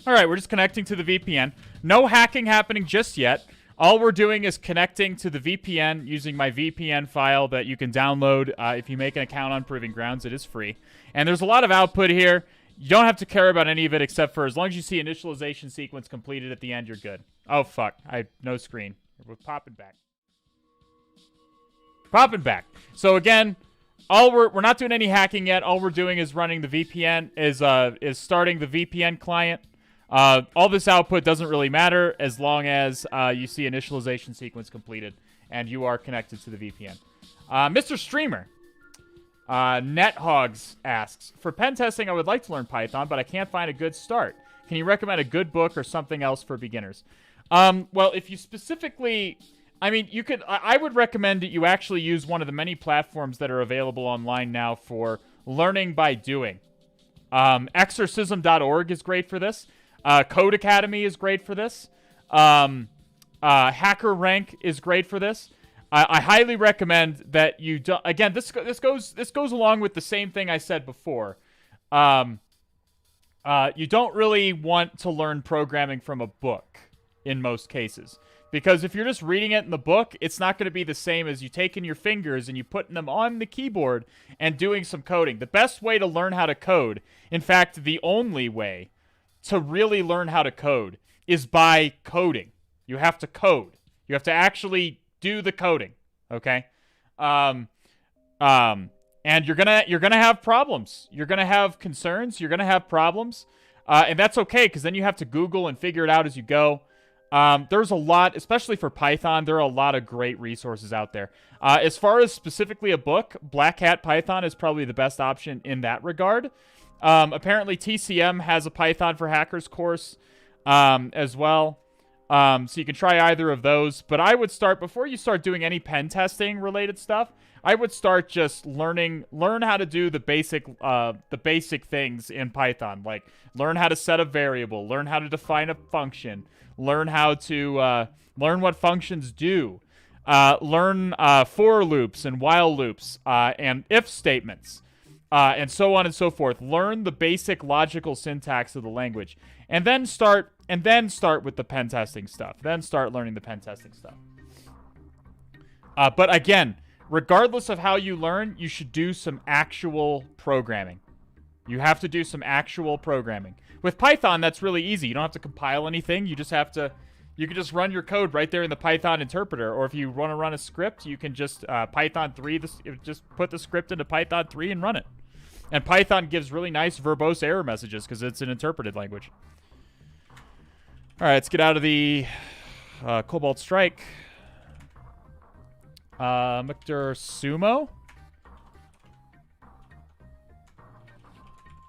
All right, we're just connecting to the VPN. No hacking happening just yet. All we're doing is connecting to the VPN using my VPN file that you can download if you make an account on Proving Grounds. It is free. And there's a lot of output here. You don't have to care about any of it except for as long as you see initialization sequence completed at the end, you're good. Oh, fuck. No screen. We're popping back. Popping back. So, again, we're not doing any hacking yet. All we're doing is running the VPN, is starting the VPN client. All this output doesn't really matter as long as you see initialization sequence completed and you are connected to the VPN. Mr. Streamer, NetHogs asks, for pen testing, I would like to learn Python, but I can't find a good start. Can you recommend a good book or something else for beginners? Well, if you specifically, I mean, I would recommend that you actually use one of the many platforms that are available online now for learning by doing. Exorcism.org is great for this. Code Academy is great for this. Hacker Rank is great for this. I highly recommend that you do. Again, this goes along with the same thing I said before. You don't really want to learn programming from a book in most cases, because if you're just reading it in the book, it's not going to be the same as you taking your fingers and you putting them on the keyboard and doing some coding. The best way to learn how to code, in fact, the only way to really learn how to code, is by coding. You have to code. You have to actually do the coding, okay? And you're gonna have problems. You're gonna have concerns. You're gonna have problems, and that's okay, because then you have to Google and figure it out as you go. There's a lot, especially for Python. There are a lot of great resources out there. As far as specifically a book, Black Hat Python is probably the best option in that regard. Apparently TCM has a Python for Hackers course as well. So you can try either of those. But I would start, before you start doing any pen testing related stuff, I would start just learn how to do the basic things in Python. Like learn how to set a variable, learn how to define a function, learn how to learn what functions do, learn for loops and while loops and if statements. And so on and so forth. Learn the basic logical syntax of the language, and then start with the pen testing stuff. Then start learning the pen testing stuff. But again, regardless of how you learn, you should do some actual programming. You have to do some actual programming. With Python, that's really easy. You don't have to compile anything. You can just run your code right there in the Python interpreter. Or if you want to run a script, you can just Python 3, just put the script into Python 3 and run it. And Python gives really nice verbose error messages because it's an interpreted language. All right, let's get out of the Cobalt Strike. Mr. Sumo.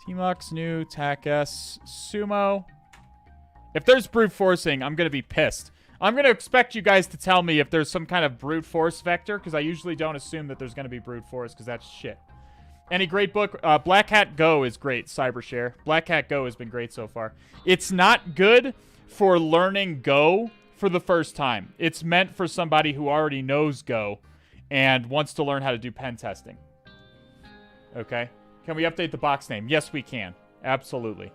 Tmux, new, TAC S, Sumo. If there's brute forcing, I'm going to be pissed. I'm going to expect you guys to tell me if there's some kind of brute force vector, because I usually don't assume that there's going to be brute force, because that's shit. Any great book? Black Hat Go is great, Cybershare. Black Hat Go has been great so far. It's not good for learning Go for the first time. It's meant for somebody who already knows Go and wants to learn how to do pen testing. Okay? Can we update the box name? Yes, we can. Absolutely.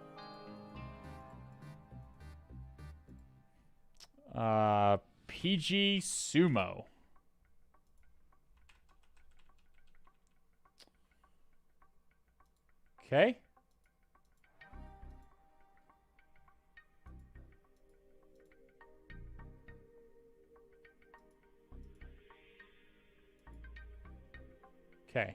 PG Sumo. Okay. Okay.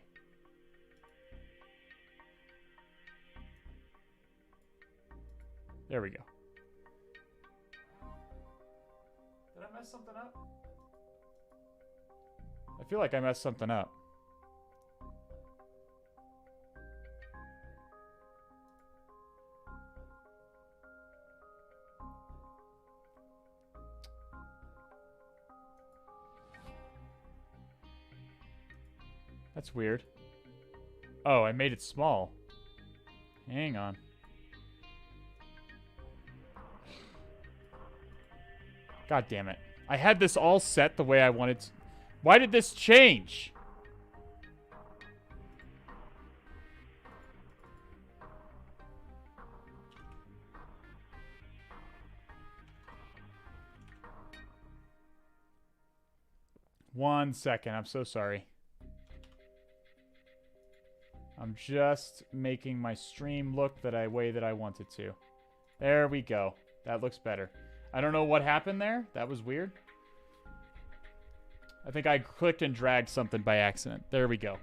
There we go. Did I mess something up? I feel like I messed something up. That's weird. Oh, I made it small. Hang on. God damn it. I had this all set the way I wanted to. Why did this change? One second. I'm so sorry. I'm just making my stream look the way that I want it to. There we go. That looks better. I don't know what happened there. That was weird. I think I clicked and dragged something by accident. There we go.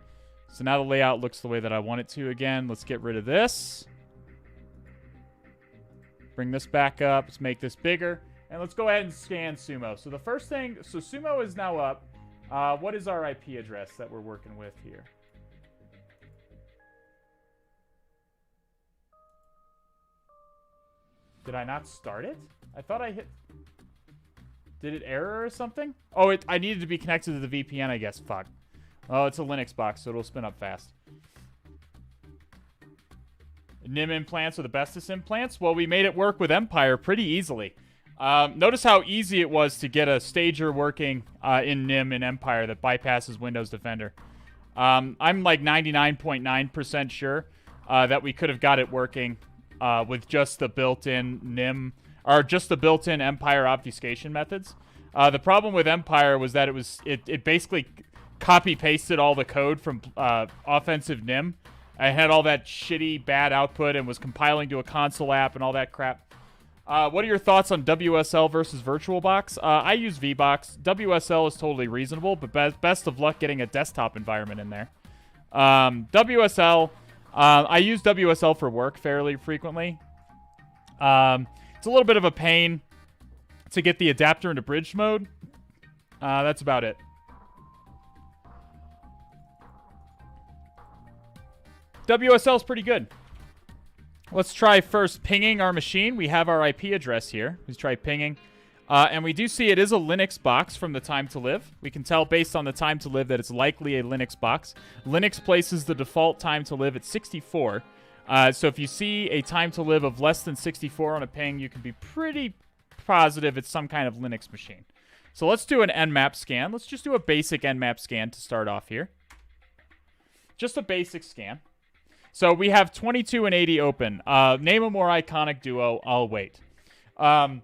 So now the layout looks the way that I want it to again. Let's get rid of this. Bring this back up. Let's make this bigger. And let's go ahead and scan Sumo. So the first thing, so Sumo is now up. What is our IP address that we're working with here? Did I not start it? I thought I hit... Did it error or something? Oh, I needed to be connected to the VPN, I guess. Fuck. Oh, it's a Linux box, so it'll spin up fast. NIM implants are the bestest implants? Well, we made it work with Empire pretty easily. Notice how easy it was to get a stager working in NIM in Empire that bypasses Windows Defender. I'm like 99.9% sure that we could have got it working with just the built-in NIM, or just the built-in Empire obfuscation methods. The problem with Empire was that it basically copy-pasted all the code from offensive NIM. I had all that shitty, bad output and was compiling to a console app and all that crap. What are your thoughts on WSL versus VirtualBox? I use VBox. WSL is totally reasonable, but best of luck getting a desktop environment in there. WSL, I use WSL for work fairly frequently. It's a little bit of a pain to get the adapter into bridge mode. That's about it. WSL is pretty good. Let's try first pinging our machine. We have our IP address here. Let's try pinging. And we do see it is a Linux box from the time to live. We can tell based on the time to live that it's likely a Linux box. Linux places the default time to live at 64. So if you see a time to live of less than 64 on a ping, you can be pretty positive it's some kind of Linux machine. So let's do an Nmap scan. Let's just do a basic Nmap scan to start off here. Just a basic scan. So we have 22 and 80 open. Name a more iconic duo. I'll wait. Now,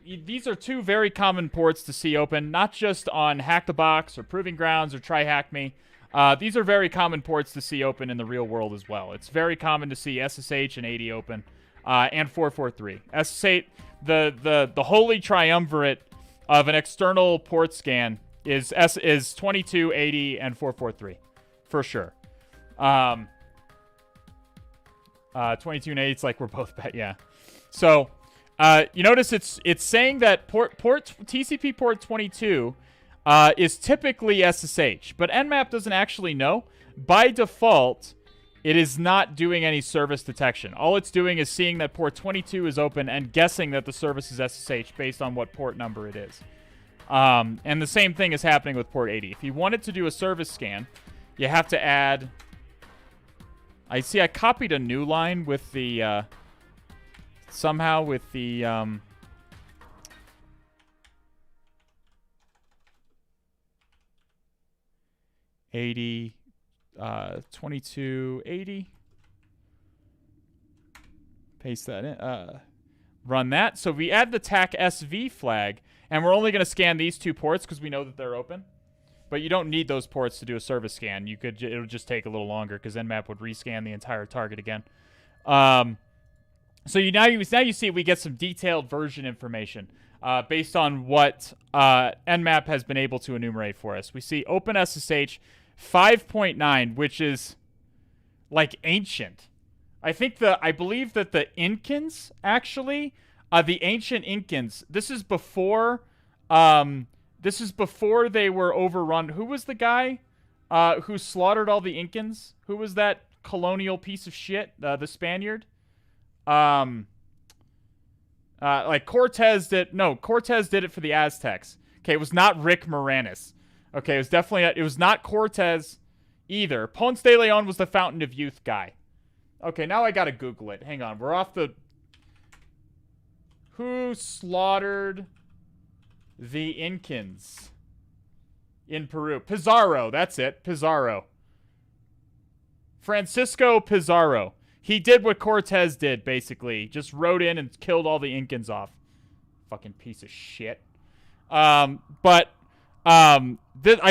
these are two very common ports to see open, not just on Hack the Box or Proving Grounds or Try Hack Me. These are very common ports to see open in the real world as well. It's very common to see SSH and 80 open, and 443. SSH, the holy triumvirate of an external port scan is 22, 80, and 443, for sure. 22 and 8, it's like we're both bet, yeah. So, you notice it's saying that TCP port 22 is typically SSH, but Nmap doesn't actually know. By default, it is not doing any service detection. All it's doing is seeing that port 22 is open and guessing that the service is SSH based on what port number it is. And the same thing is happening with port 80. If you wanted to do a service scan, you have to add... I see I copied a new line with the, somehow with the, 80, 22, 80. Paste that in, run that. So we add the TAC SV flag, and we're only going to scan these two ports because we know that they're open. But you don't need those ports to do a service scan. It'll just take a little longer because Nmap would rescan the entire target again. So now you see we get some detailed version information based on what Nmap has been able to enumerate for us. We see open SSH, 5.9, which is like ancient. I believe that the Incans actually, the ancient Incans. This is before they were overrun. Who was the guy who slaughtered all the Incans? Who was that colonial piece of shit? The Spaniard. Like Cortez did. No, Cortez did it for the Aztecs. Okay, it was not Rick Moranis. Okay, it was definitely it was not Cortez either. Ponce de Leon was the Fountain of Youth guy. Okay, now I gotta Google it. Hang on, we're off the... Who slaughtered the Incans in Peru? Pizarro, that's it. Pizarro. Francisco Pizarro. He did what Cortez did, basically. Just rode in and killed all the Incans off. Fucking piece of shit. I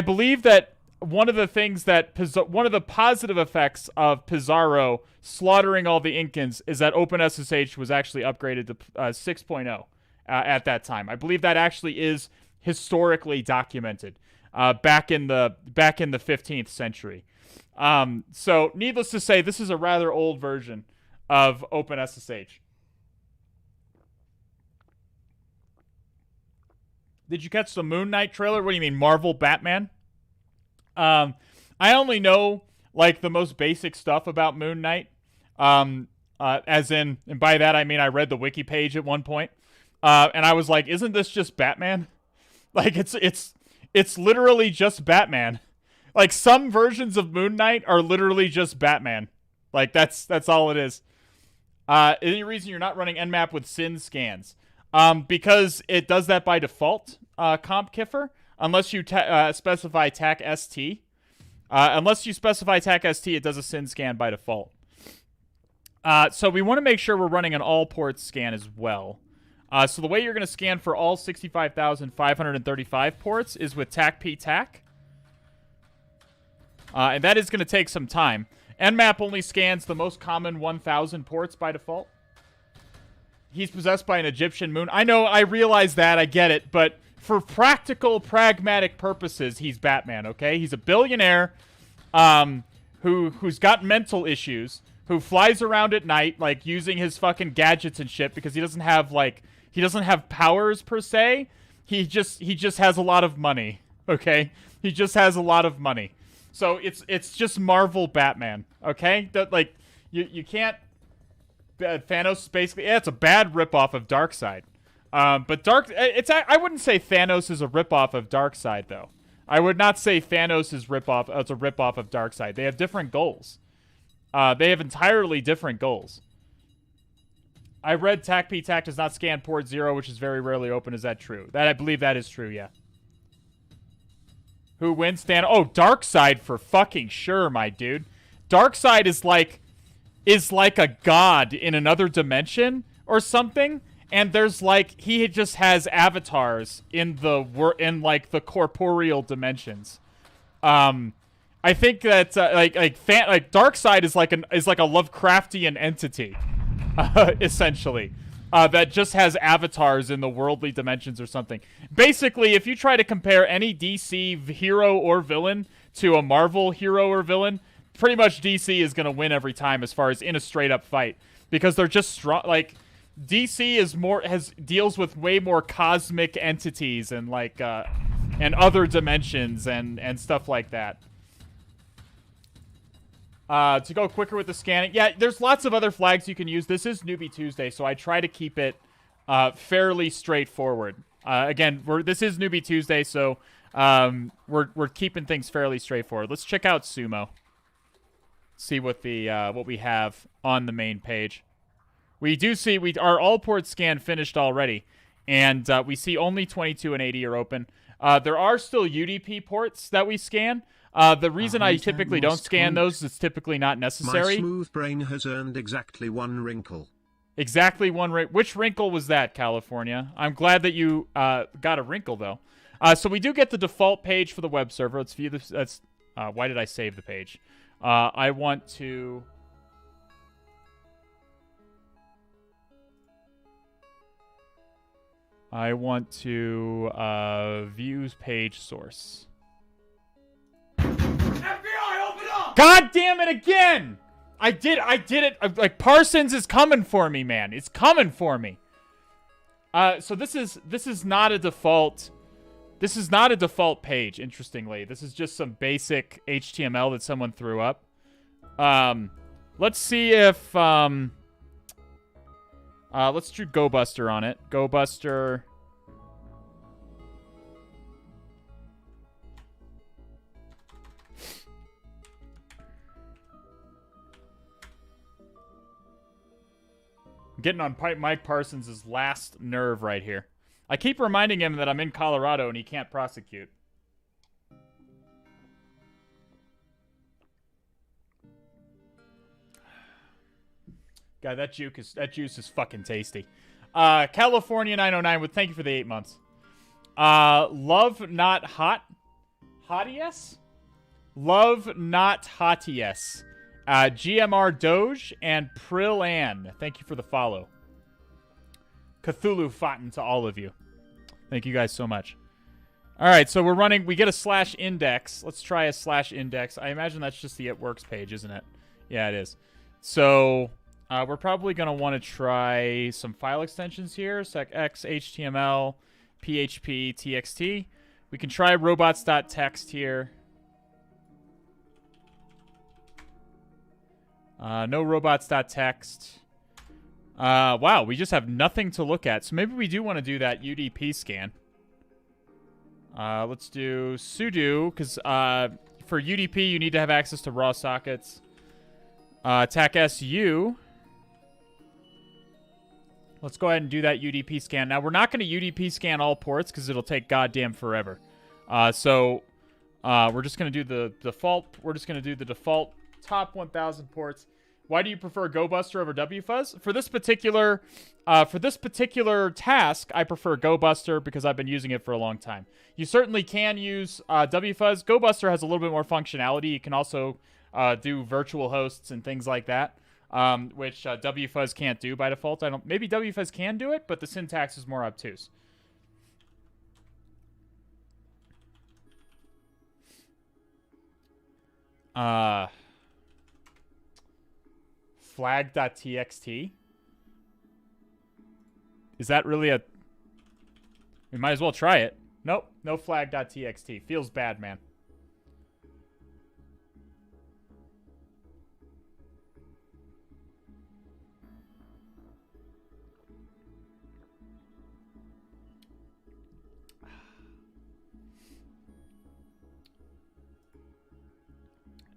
believe that one of the things that one of the positive effects of Pizarro slaughtering all the Incans is that OpenSSH was actually upgraded to 6.0 at that time. I believe that actually is historically documented back in the 15th century. So needless to say, this is a rather old version of OpenSSH. Did you catch the Moon Knight trailer? What do you mean, Marvel Batman? I only know, like, the most basic stuff about Moon Knight. As in, and by that I mean I read the wiki page at one point. And I was like, isn't this just Batman? Like, it's literally just Batman. Like, some versions of Moon Knight are literally just Batman. Like, that's all it is. Any reason you're not running Nmap with SYN scans? Because it does that by default, Comp Kiffer, unless you specify TAC ST. Unless you specify TAC ST, it does a SYN scan by default. So we want to make sure we're running an all ports scan as well. So the way you're going to scan for all 65,535 ports is with TAC-P-TAC. And that is going to take some time. Nmap only scans the most common 1,000 ports by default. He's possessed by an Egyptian moon. I know, I realize that, I get it, but for practical, pragmatic purposes, he's Batman, okay? He's a billionaire who's got mental issues, who flies around at night, like, using his fucking gadgets and shit, because he doesn't have, like, he doesn't have powers, per se. He just has a lot of money, okay? He just has a lot of money. So it's just Marvel Batman, okay? That, like, you can't... Thanos is basically... Yeah, it's a bad ripoff of Darkseid. But I wouldn't say Thanos is a ripoff of Darkseid, though. I would not say Thanos is it's a ripoff of Darkseid. They have different goals. They have entirely different goals. I read TAC-P-TAC does not scan port 0, which is very rarely open. Is that true? I believe that is true, yeah. Who wins? Oh, Darkseid for fucking sure, my dude. Darkseid is like a god in another dimension or something, and there's like he just has avatars in the corporeal dimensions. I think that Darkseid is like a Lovecraftian entity, essentially, that just has avatars in the worldly dimensions or something. Basically, if you try to compare any DC hero or villain to a Marvel hero or villain, pretty much DC is going to win every time as far as in a straight up fight, because they're just strong. Like, DC deals with way more cosmic entities and and other dimensions and stuff like that. To go quicker with the scanning, yeah, there's lots of other flags you can use. This is Newbie Tuesday, so I try to keep it fairly straightforward. Again, this is Newbie Tuesday, so we're keeping things fairly straightforward. Let's check out Sumo. See what we have on the main page. We do see our all port scan finished already, and we see only 22 and 80 are open. There are still UDP ports that we scan. The reason I typically don't scan those is typically not necessary. My smooth brain has earned exactly one wrinkle. Exactly one wrinkle. Which wrinkle was that, California? I'm glad that you got a wrinkle, though. So we do get the default page for the web server. Let's view this. Why did I save the page? I want to... views page source. FBI! God damn it again! I did it. Like, Parsons is coming for me, man. It's coming for me. So this is not a default. This is not a default page, interestingly. This is just some basic HTML that someone threw up. Let's see if, let's do GoBuster on it. GoBuster. I'm getting on Mike Parsons' last nerve right here. I keep reminding him that I'm in Colorado and he can't prosecute. God, that juice is fucking tasty. California 909 with thank you for the 8 months. Love not hot. Hottiest? Love not hottiest. GMR Doge and Prill Ann. Thank you for the follow. Cthulhu Fountain to all of you. Thank you guys so much. All right, so we get a /index. Let's try a /index. I imagine that's just the It Works page, isn't it? Yeah, it is. So we're probably going to want to try some file extensions here. SecX, HTML, PHP, TXT. We can try robots.txt here. No robots.txt. Wow, we just have nothing to look at. So maybe we do want to do that UDP scan. Let's do sudo, because for UDP, you need to have access to raw sockets. TAC-SU. Let's go ahead and do that UDP scan. Now, we're not going to UDP scan all ports, because it'll take goddamn forever. So we're just going to do the default. We're just going to do the default top 1,000 ports. Why do you prefer GoBuster over WFuzz? For this particular task, I prefer GoBuster because I've been using it for a long time. You certainly can use WFuzz. GoBuster has a little bit more functionality. You can also do virtual hosts and things like that, which WFuzz can't do by default. Maybe WFuzz can do it, but the syntax is more obtuse. Flag.txt. Is that really a... We might as well try it. Nope. No flag.txt. Feels bad, man.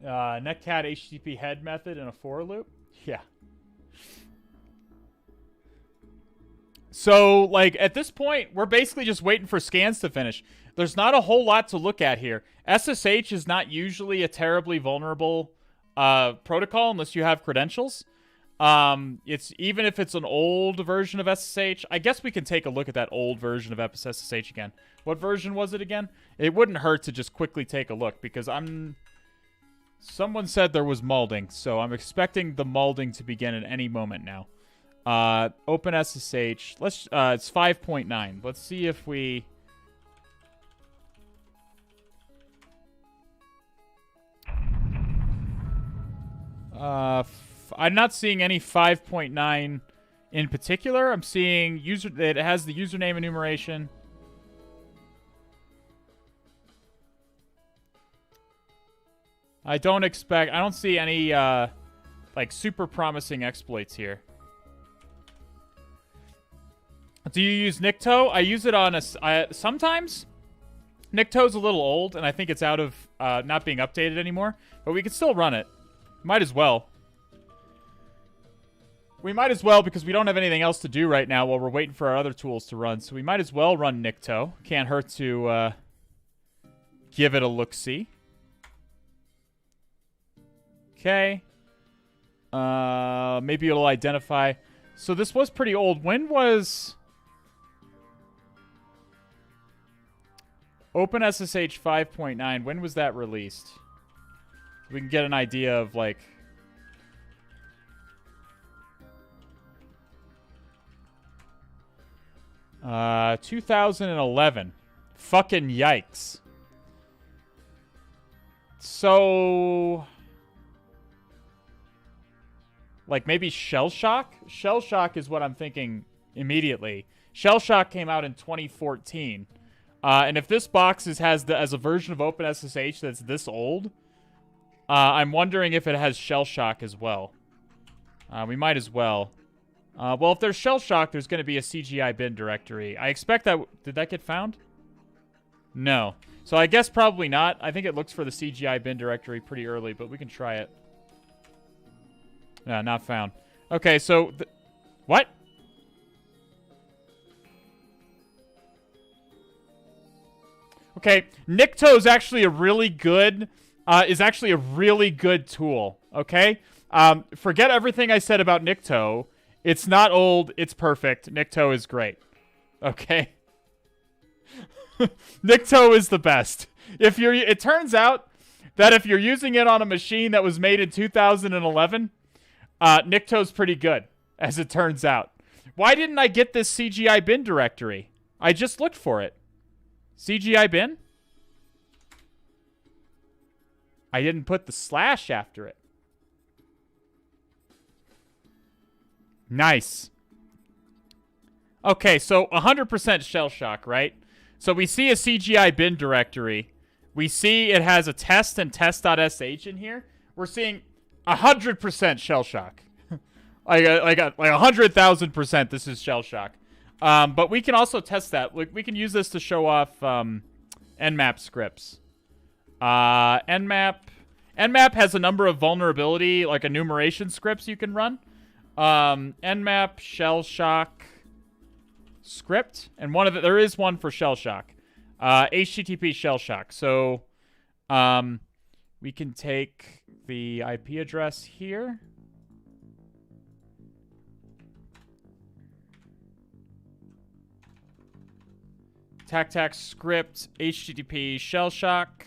Netcat HTTP head method in a for loop. Yeah. So, like, at this point, we're basically just waiting for scans to finish. There's not a whole lot to look at here. SSH is not usually a terribly vulnerable protocol unless you have credentials. It's even if it's an old version of SSH. I guess we can take a look at that old version of SSH again. What version was it again? It wouldn't hurt to just quickly take a look because someone said there was malding, so I'm expecting the malding to begin at any moment now. OpenSSH. It's 5.9. Let's see if we... I'm not seeing any 5.9 in particular. I'm seeing it has the username enumeration. I don't see any, like, super promising exploits here. Do you use Nikto? I use it on sometimes. Nikto's a little old, and I think it's out of, not being updated anymore. But we can still run it. Might as well. We might as well because we don't have anything else to do right now while we're waiting for our other tools to run. So we might as well run Nikto. Can't hurt to, give it a look-see. Okay. Maybe it'll identify. So this was pretty old. When was OpenSSH 5.9? When was that released? So we can get an idea of, like... Uh, 2011. Fucking yikes. So... Like maybe Shell Shock? Shell Shock is what I'm thinking immediately. Shell Shock came out in 2014. And if this box has as a version of OpenSSH that's this old, I'm wondering if it has Shell Shock as well. We might as well. Well, if there's Shell Shock, there's going to be a CGI bin directory. I expect that... Did that get found? No. So I guess probably not. I think it looks for the CGI bin directory pretty early, but we can try it. No, not found. Okay, so... What? Okay, Nikto is actually a really good... tool, okay? Forget everything I said about Nikto. It's not old. It's perfect. Nikto is great. Okay? Nikto is the best. It turns out that if you're using it on a machine that was made in 2011, Nikto's pretty good, as it turns out. Why didn't I get this CGI bin directory? I just looked for it. CGI bin? I didn't put the slash after it. Nice. Okay, so 100% shell shock, right? So we see a CGI bin directory. We see it has a test and test.sh in here. We're seeing 100% shell shock. like 100,000% this is shell shock. But we can also test that. We can use this to show off Nmap scripts. Nmap has a number of vulnerability, like enumeration scripts you can run. Nmap shell shock script, and there is one for shell shock. HTTP shell shock. So we can take the IP address here. Tac script HTTP shell shock.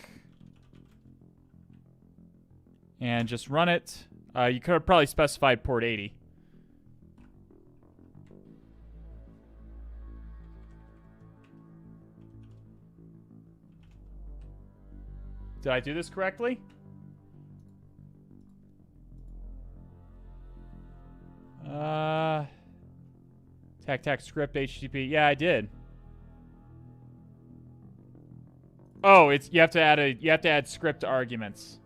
And just run it. You could have probably specified port 80. Did I do this correctly? Tac script HTTP. Yeah, I did. Oh, you have to add script arguments.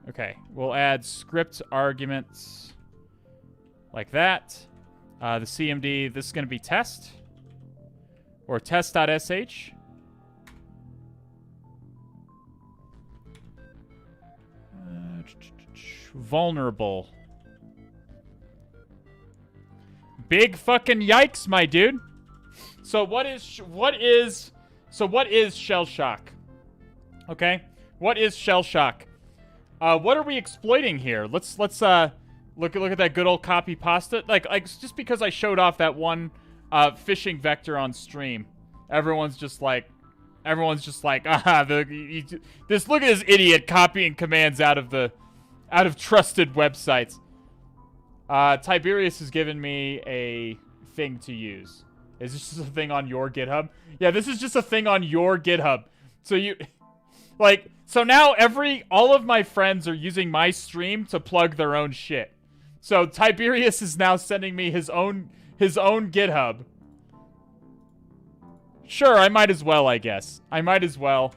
Okay, we'll add script arguments like that. The CMD, this is going to be test or test.sh. Vulnerable. Big fucking yikes, my dude. So what is shell shock? Okay, what is shell shock? What are we exploiting here? Let's look at that good old copy pasta. Like just because I showed off that one phishing vector on stream, everyone's just like, look at this idiot copying commands out of trusted websites. Tiberius has given me a thing to use. Is this just a thing on your GitHub? Yeah, this is just a thing on your GitHub. So so now all of my friends are using my stream to plug their own shit. So Tiberius is now sending me his own GitHub. Sure, I might as well, I guess. I might as well.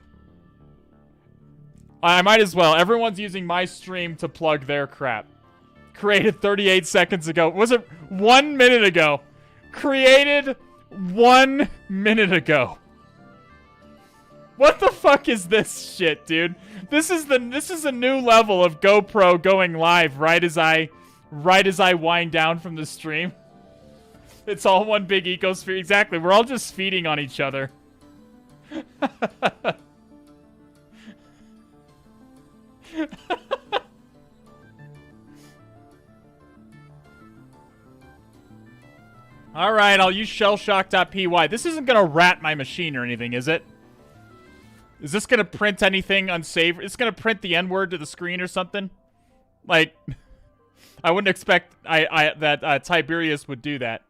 Everyone's using my stream to plug their crap. Created 38 seconds ago. Was it 1 minute ago? Created 1 minute ago. What the fuck is this shit, dude? This is a new level of GoPro going live right as I wind down from the stream. It's all one big ecosphere. Exactly. We're all just feeding on each other. Alright, I'll use shellshock.py. This isn't gonna rat my machine or anything, is it? Is this gonna print anything unsavory? It's gonna print the N-word to the screen or something? Like, I wouldn't expect that Tiberius would do that.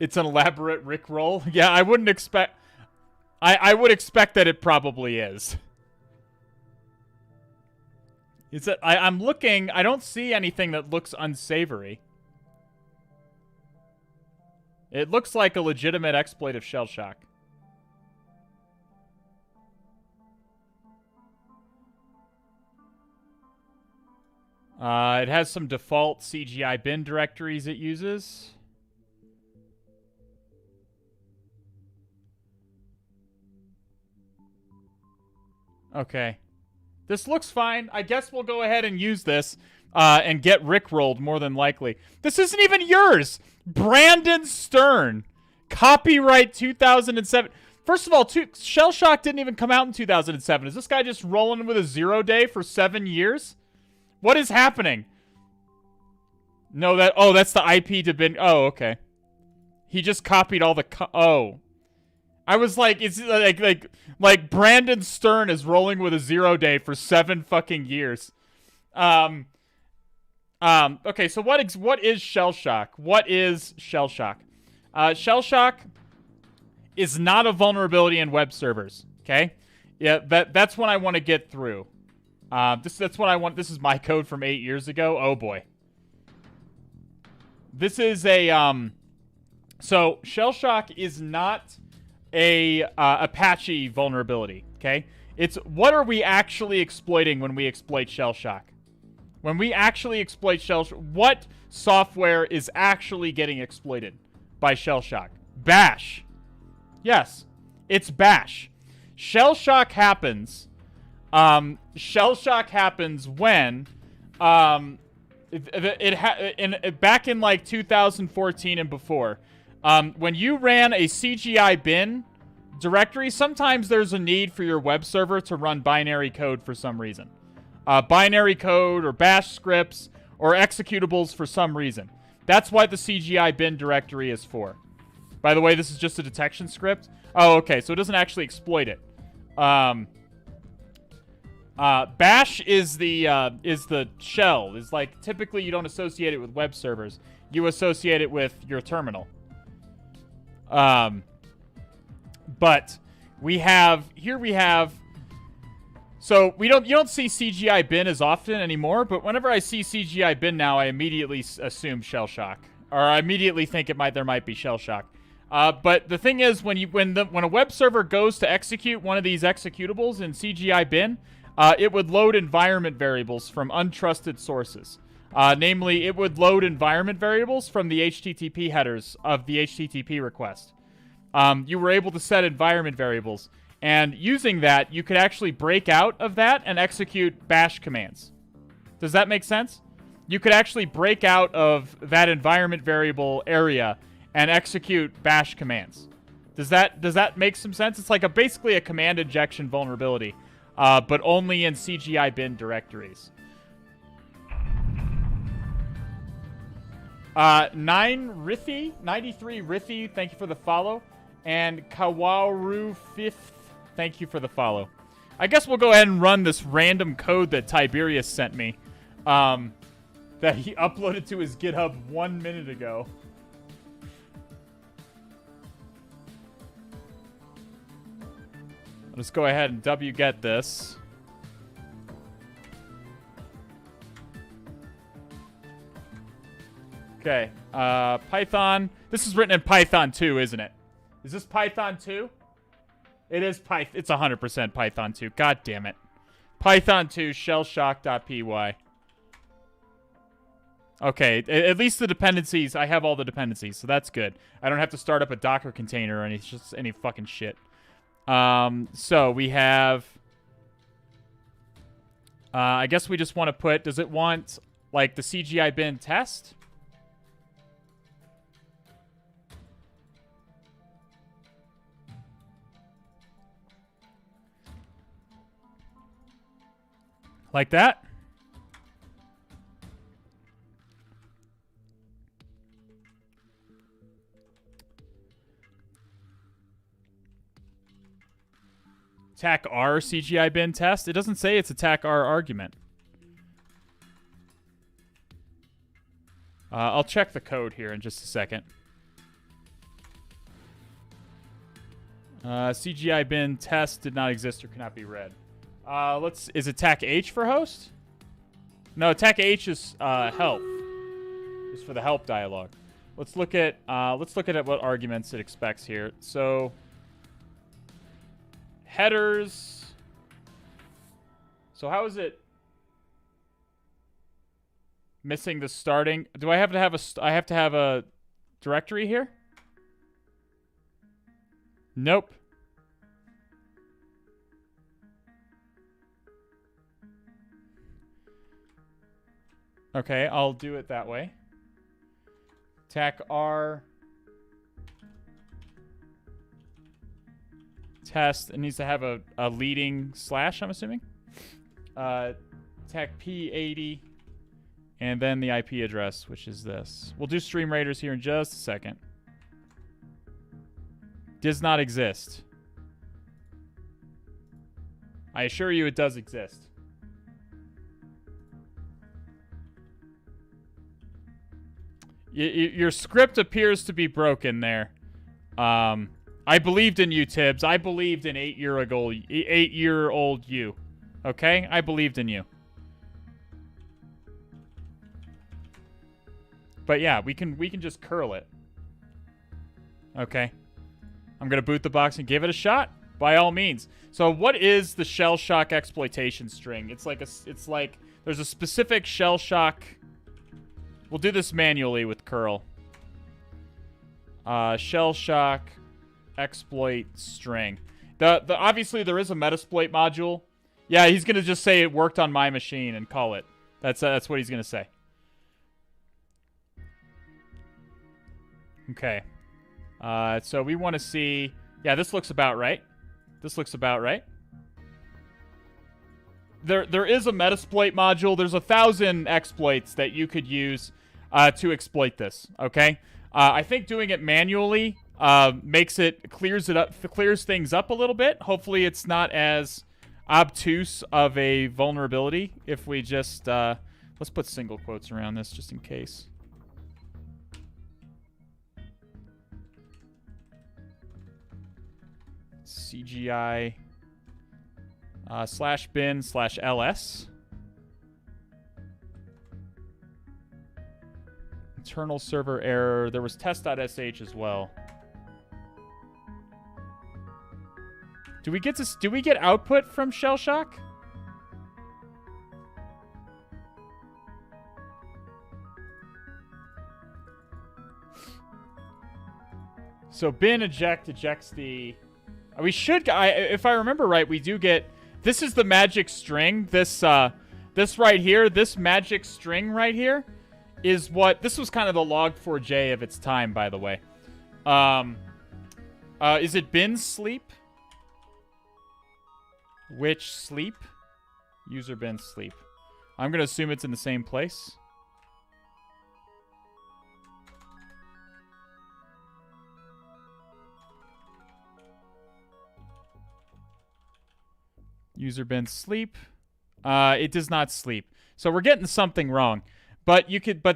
It's an elaborate Rickroll. Yeah, I wouldn't expect... I would expect that it probably is. Is it? I'm looking. I don't see anything that looks unsavory. It looks like a legitimate exploit of shell shock. It has some default CGI bin directories it uses. Okay. This looks fine. I guess we'll go ahead and use this and get rickrolled more than likely. This isn't even yours! Brandon Stern. Copyright 2007. First of all, Shell Shock didn't even come out in 2007. Is this guy just rolling with a 0 day for 7 years? What is happening? No, that's the IP to bin. Oh, okay. He just copied all the oh. I was like, it's like Brandon Stern is rolling with a 0 day for 7 fucking years. Okay, so what is Shell Shock? What is Shell Shock? Shell Shock is not a vulnerability in web servers. Okay, yeah, that's what I want to get through. That's what I want. This is my code from 8 years ago. Oh boy. This is a So Shell Shock is not a Apache vulnerability. Okay, it's what are we actually exploiting when we exploit Shell Shock? When we actually exploit Shell Shock, what software is actually getting exploited by Shell Shock? Bash. Yes, it's Bash. Shell Shock happens. Shell Shock happens when back in like 2014 and before, when you ran a CGI bin directory, sometimes there's a need for your web server to run binary code for some reason. Binary code or bash scripts or executables for some reason. That's what the CGI bin directory is for. By the way, this is just a detection script. Oh, okay, so it doesn't actually exploit it. Bash is the shell. Is like typically you don't associate it with web servers. You associate it with your terminal. But we have so you don't see CGI bin as often anymore, but whenever I see CGI bin now, I immediately assume Shell Shock, or I immediately think there might be Shell Shock. But the thing is, when a web server goes to execute one of these executables in CGI bin, it would load environment variables from untrusted sources. Namely, it would load environment variables from the HTTP headers of the HTTP request. You were able to set environment variables. And using that, you could actually break out of that and execute bash commands. Does that make sense? You could actually break out of that environment variable area and execute bash commands. Does that make some sense? It's like basically a command injection vulnerability, but only in CGI bin directories. 93 Rithi, thank you for the follow. And Kawaru 5th, thank you for the follow. I guess we'll go ahead and run this random code that Tiberius sent me, that he uploaded to his GitHub 1 minute ago. Let's go ahead and wget this. Okay, Python. This is written in Python 2, isn't it? Is this Python 2? It is Python. It's 100% Python 2. God damn it. Python 2 shellshock.py. Okay, at least the dependencies, I have all the dependencies, so that's good. I don't have to start up a Docker container or any fucking shit. So we have, I guess we just want to put, does it want, like, the CGI bin test? Like that? Attack R CGI bin test? It doesn't say it's attack R argument. I'll check the code here in just a second. CGI bin test did not exist or cannot be read. Is it TAC H for host? No, TAC H is help. It's for the help dialogue. Let's look at what arguments it expects here. So headers. So how is it missing the starting? Do I have to have a directory here? Nope. Okay, I'll do it that way. TAC R test. It needs to have a leading slash, I'm assuming. TAC P80. And then the IP address, which is this. We'll do stream raiders here in just a second. Does not exist. I assure you it does exist. Your script appears to be broken there. I believed in you, Tibbs. I believed in 8-year-old you. Okay? I believed in you. But yeah, we can just curl it. Okay. I'm gonna boot the box and give it a shot. By all means. So what is the shell shock exploitation string? It's like there's a specific shell shock. We'll do this manually with curl. Shell shock exploit string. Obviously there is a Metasploit module. Yeah, he's gonna just say it worked on my machine and call it. That's what he's gonna say. Okay. So we want to see... Yeah, this looks about right. This looks about right. There is a Metasploit module. There's 1,000 exploits that you could use to exploit this, okay? I think doing it manually clears things up a little bit. Hopefully it's not as obtuse of a vulnerability if we just... let's put single quotes around this just in case. CGI /bin/ls. Internal server error. There was test.sh as well. Do we get output from shell shock? So bin ejects the... We should... if I remember right, we do get... This is the magic string. This right here, this magic string right here is what... This was kind of the log4j of its time, by the way. Is it bin sleep? Which sleep? User bin sleep. I'm going to assume it's in the same place. User bin sleep. It does not sleep. So we're getting something wrong. But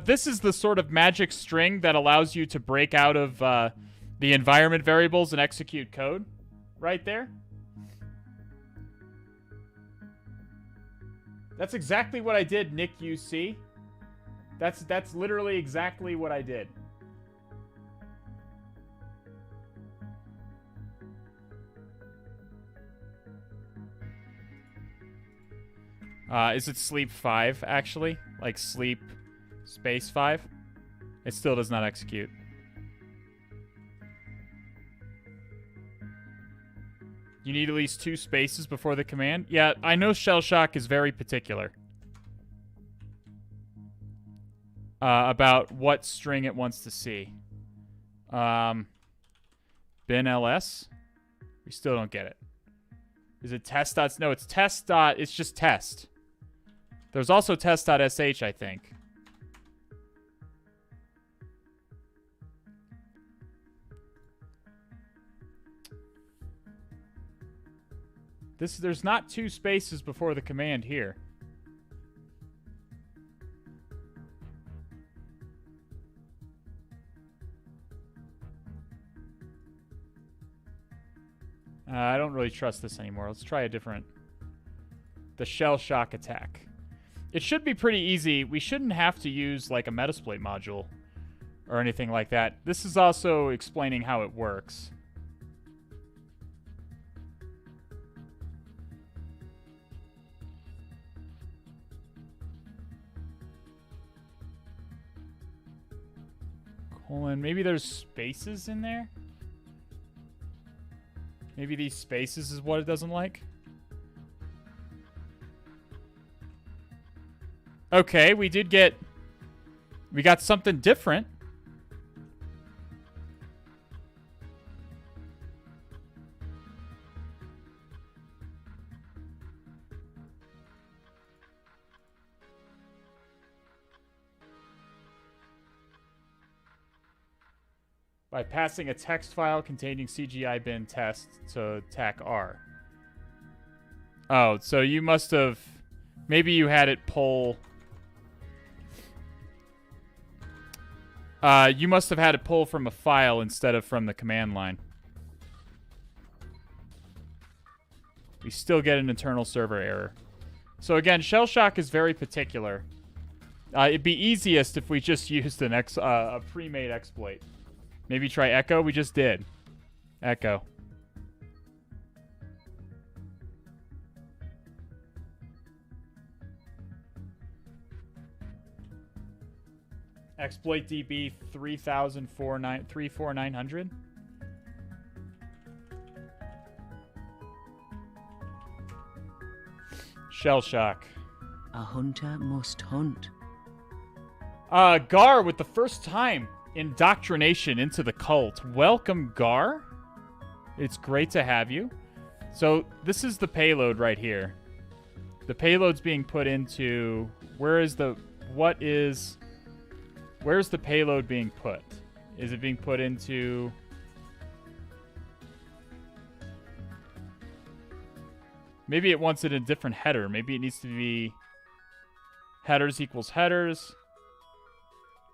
this is the sort of magic string that allows you to break out of the environment variables and execute code. Right there. That's exactly what I did, Nick UC. That's literally exactly what I did. Is it sleep 5, actually? Like sleep space 5? It still does not execute. You need at least 2 spaces before the command? Yeah, I know shell shock is very particular. About what string it wants to see. Bin ls? We still don't get it. Is it test dots? No, it's test dot. It's just test. There's also test.sh, I think. There's not 2 spaces before the command here. really trust this anymore. Let's try a different... The shell shock attack. It should be pretty easy. We shouldn't have to use like a Metasploit module or anything like that. This is also explaining how it works. Colon. Maybe there's spaces in there? Maybe these spaces is what it doesn't like? Okay, we got something different. By passing a text file containing CGI bin test to TAC R. Oh, so you must have... Maybe you had it pull... you must have had it pull from a file instead of from the command line. We still get an internal server error. So again, shell shock is very particular. It'd be easiest if we just used a pre-made exploit. Maybe try Echo. We just did. Echo. Exploit DB 34900. Shell shock. A hunter must hunt. Gar with the first time indoctrination into the cult. Welcome, Gar. It's great to have you. So this is the payload right here. The payload's being put into... Where's the payload being put? Is it being put into... Maybe it wants it in a different header. Maybe it needs to be headers equals headers.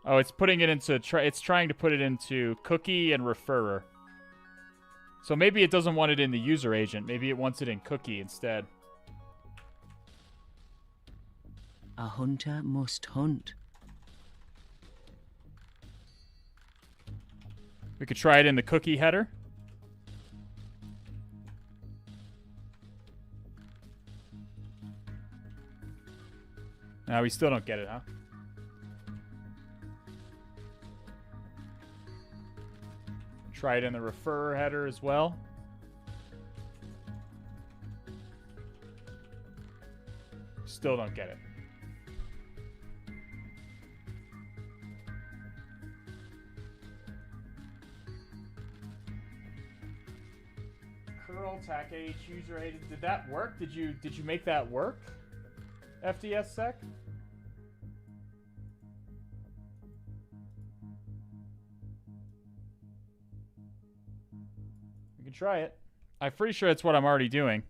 Oh, it's putting it into... it's trying to put it into cookie and referrer. So maybe it doesn't want it in the user agent. Maybe it wants it in cookie instead. A hunter must hunt. We could try it in the cookie header. No, we still don't get it, huh? Try it in the referrer header as well. Still don't get it. Curl TAC H user agent. Did that work? Did you make that work? FDSSec? We can try it. I'm pretty sure it's what I'm already doing.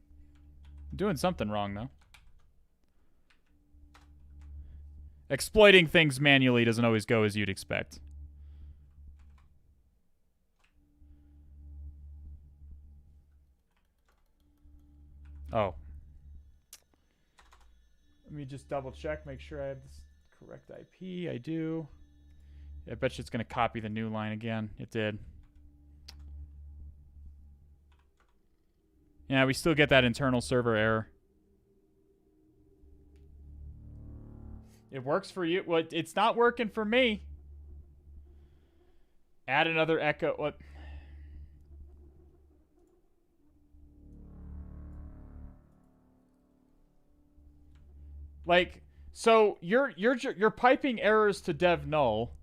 I'm doing something wrong, though. Exploiting things manually doesn't always go as you'd expect. Oh. Let me just double check, make sure I have this correct IP. I do. Yeah, I bet you it's going to copy the new line again. It did. Yeah, we still get that internal server error. It works for you. Well, it's not working for me. Add another echo. What? Like, so you're piping errors to dev null.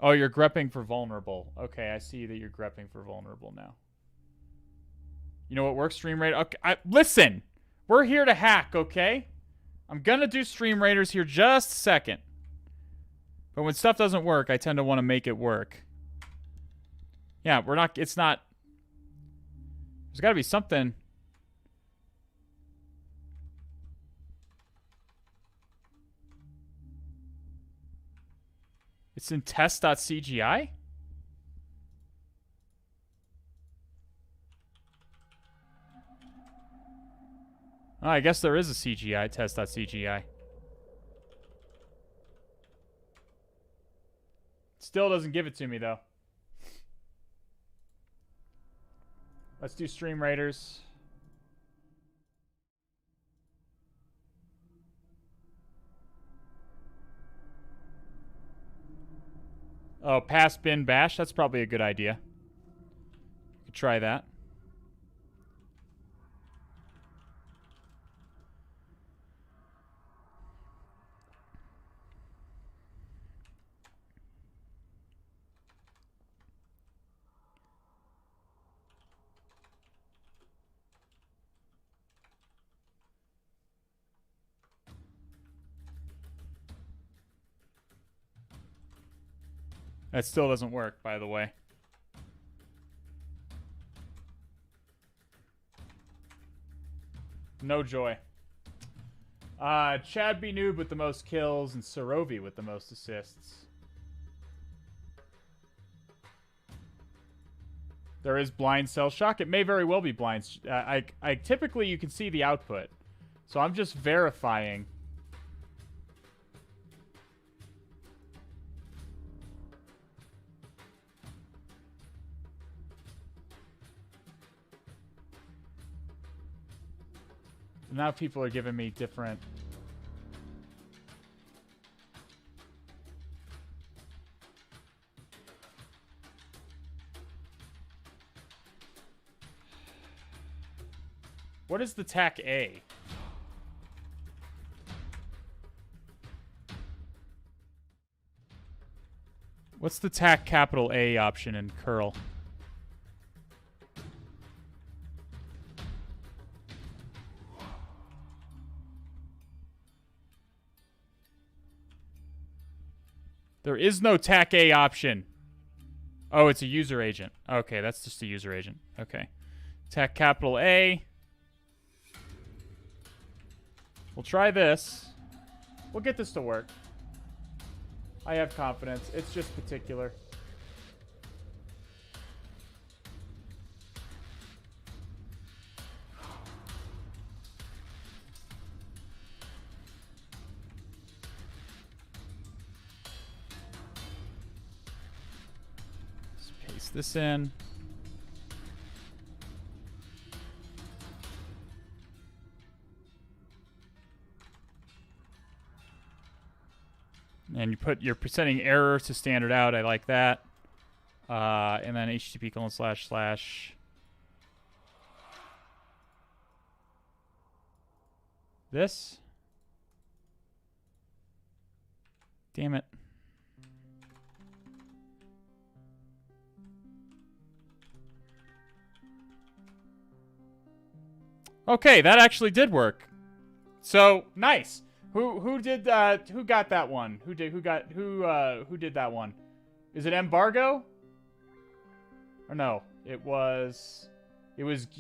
Oh, you're grepping for vulnerable. Okay, I see that you're grepping for vulnerable now. You know what works, Stream Raider? Okay, listen, we're here to hack, okay? I'm gonna do Stream Raiders here just a second. But when stuff doesn't work, I tend to want to make it work. Yeah, it's not... There's gotta be something... It's in test.cgi? Oh, I guess there is a CGI, test.cgi. Still doesn't give it to me, though. Let's do Stream Raiders. Oh, pass bin bash. That's probably a good idea. Could try that. That still doesn't work, by the way. No joy. Chad B. Noob with the most kills and Sarovi with the most assists. There is blind cell shock. It may very well be blind. I typically you can see the output, so I'm just verifying. Now people are giving me different... What is the TAC A? What's the TAC capital A option in curl? There is no TAC A option. Oh, it's a user agent. Okay, that's just a user agent. Okay. TAC capital A. We'll try this. We'll get this to work. I have confidence. It's just particular. This in. And you're setting error to standard out. I like that. And then http:// this. Damn it. Okay, that actually did work. So nice. Who did who got that one? Who did that one? Is it Embargo? Or no, it was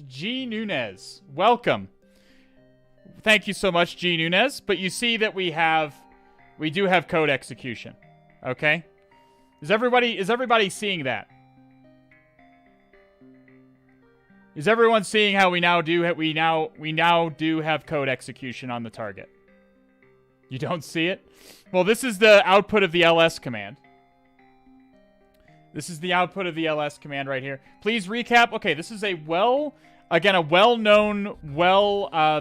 G Nunez. Welcome. Thank you so much, G Nunez. But you see that we do have code execution. Okay? Is everybody seeing that? Is everyone seeing how we now do have code execution on the target? You don't see it? Well, this is the output of the ls command. This is the output of the ls command right here. Please recap. Okay, this is a well-known,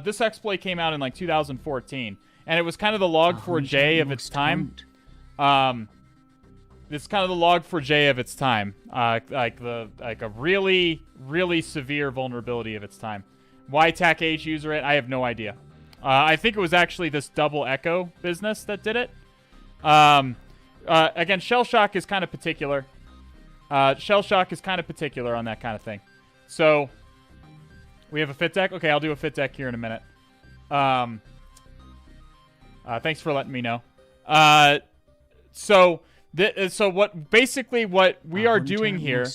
this exploit came out in like 2014, and it was kind of the log4j of its time. It's kind of the log4j of its time, like a really, really severe vulnerability of its time. Why TAC-H user it? I have no idea. I think it was actually this double echo business that did it. Again, shell shock is kind of particular. Shell shock is kind of particular on that kind of thing. So we have a fit deck. Okay, I'll do a fit deck here in a minute. Thanks for letting me know. So what we are doing here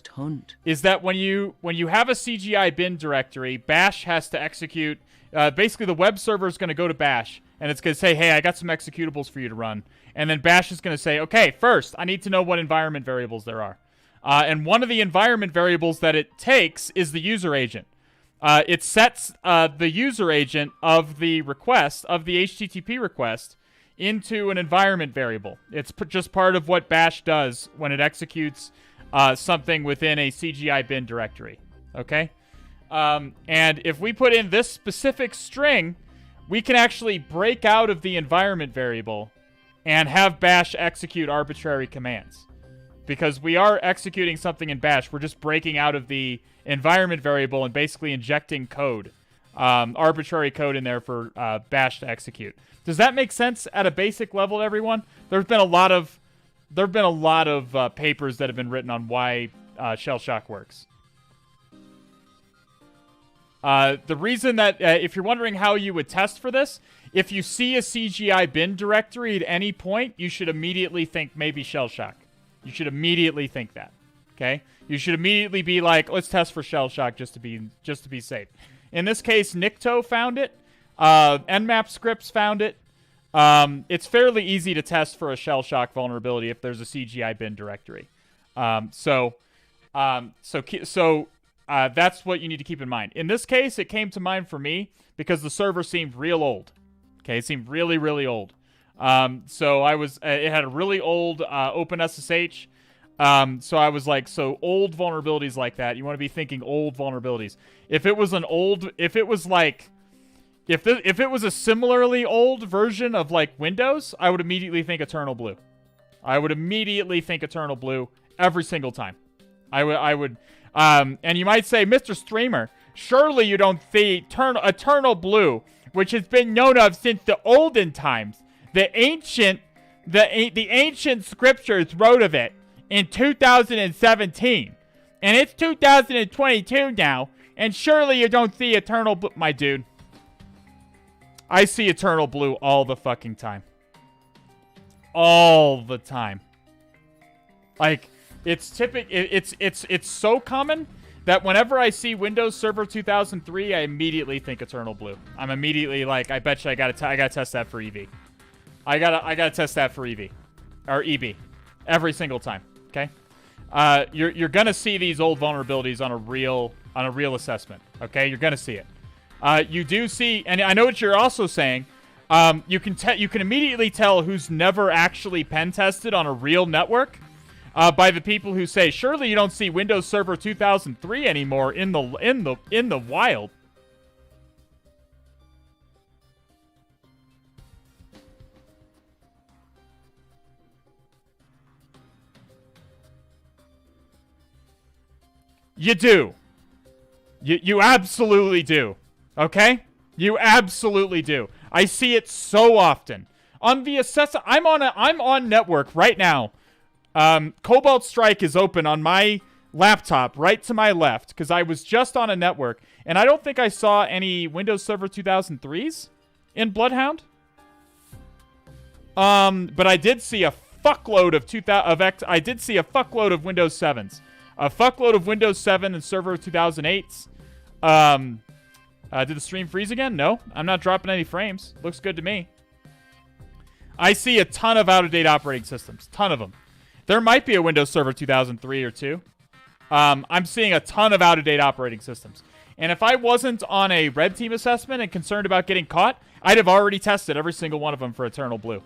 is that when you have a CGI bin directory, bash has to execute. Basically, the web server is going to go to bash, and it's going to say, hey, I got some executables for you to run. And then bash is going to say, okay, first, I need to know what environment variables there are. And one of the environment variables that it takes is the user agent. it sets the user agent of the request, of the HTTP request, into an environment variable. It's just part of what bash does when it executes something within a CGI bin directory. Okay? And if we put in this specific string, we can actually break out of the environment variable and have bash execute arbitrary commands. Because we are executing something in bash, we're just breaking out of the environment variable and basically injecting code, arbitrary code in there for bash to execute. Does that make sense at a basic level to everyone? There've been a lot of papers that have been written on why shell shock works. The reason that, if you're wondering how you would test for this, if you see a CGI bin directory at any point, you should immediately think maybe shell shock. You should immediately think that. Okay? You should immediately be like, let's test for shell shock just to be safe. In this case, Nikto found it. Nmap scripts found it. It's fairly easy to test for a shell shock vulnerability if there's a CGI bin directory. So that's what you need to keep in mind. In this case, it came to mind for me because the server seemed real old. Okay, it seemed really, really old. So it had a really old OpenSSH. So I was like, so old vulnerabilities like that, you want to be thinking old vulnerabilities. If it was a similarly old version of like Windows, I would immediately think Eternal Blue. I would immediately think Eternal Blue every single time. I would, and you might say, Mr. Streamer, surely you don't see Eternal Blue, which has been known of since the olden times. The ancient scriptures wrote of it in 2017, and it's 2022 now, and surely you don't see Eternal Blue, my dude. I see Eternal Blue all the fucking time. All the time. Like, it's so common that whenever I see Windows Server 2003, I immediately think Eternal Blue. I'm immediately like, I bet you I gotta test that for EV. I gotta test that for EV. Or EB. Every single time. Okay? You're gonna see these old vulnerabilities on a real assessment. Okay? You're gonna see it. You do see, and I know what you're also saying. You can immediately tell who's never actually pen tested on a real network by the people who say, surely you don't see Windows Server 2003 anymore in the wild. You do. You absolutely do. Okay? You absolutely do. I see it so often. On the I'm on network right now. Cobalt Strike is open on my laptop right to my left because I was just on a network, and I don't think I saw any Windows Server 2003s in Bloodhound. But I did see a fuckload of I did see a fuckload of Windows 7s. A fuckload of Windows 7 and Server 2008s. Did the stream freeze again? No, I'm not dropping any frames. Looks good to me. I see a ton of out-of-date operating systems. Ton of them. There might be a Windows Server 2003 or 2. I'm seeing a ton of out-of-date operating systems. And if I wasn't on a red team assessment and concerned about getting caught, I'd have already tested every single one of them for Eternal Blue.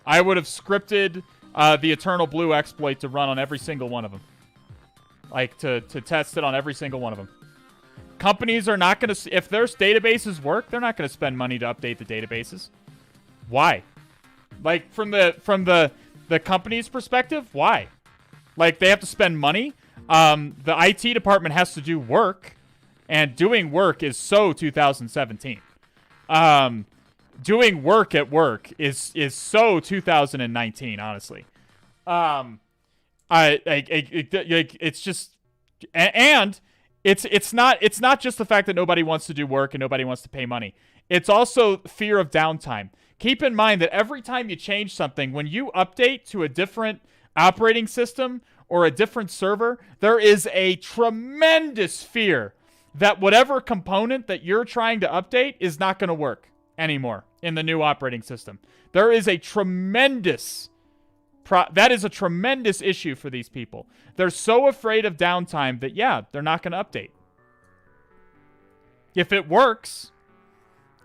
I would have scripted the Eternal Blue exploit to run on every single one of them. Like, to test it on every single one of them. Companies are not going to... If their databases work, they're not going to spend money to update the databases. Why? Like, from the company's perspective, why? Like, they have to spend money. The IT department has to do work. And doing work is so 2017. Doing work at work is so 2019, honestly. It's just... And... It's not just the fact that nobody wants to do work and nobody wants to pay money. It's also fear of downtime. Keep in mind that every time you change something, when you update to a different operating system or a different server, there is a tremendous fear that whatever component that you're trying to update is not going to work anymore in the new operating system. There is a tremendous... that is a tremendous issue for these people. They're so afraid of downtime that, yeah, they're not going to update. if it works,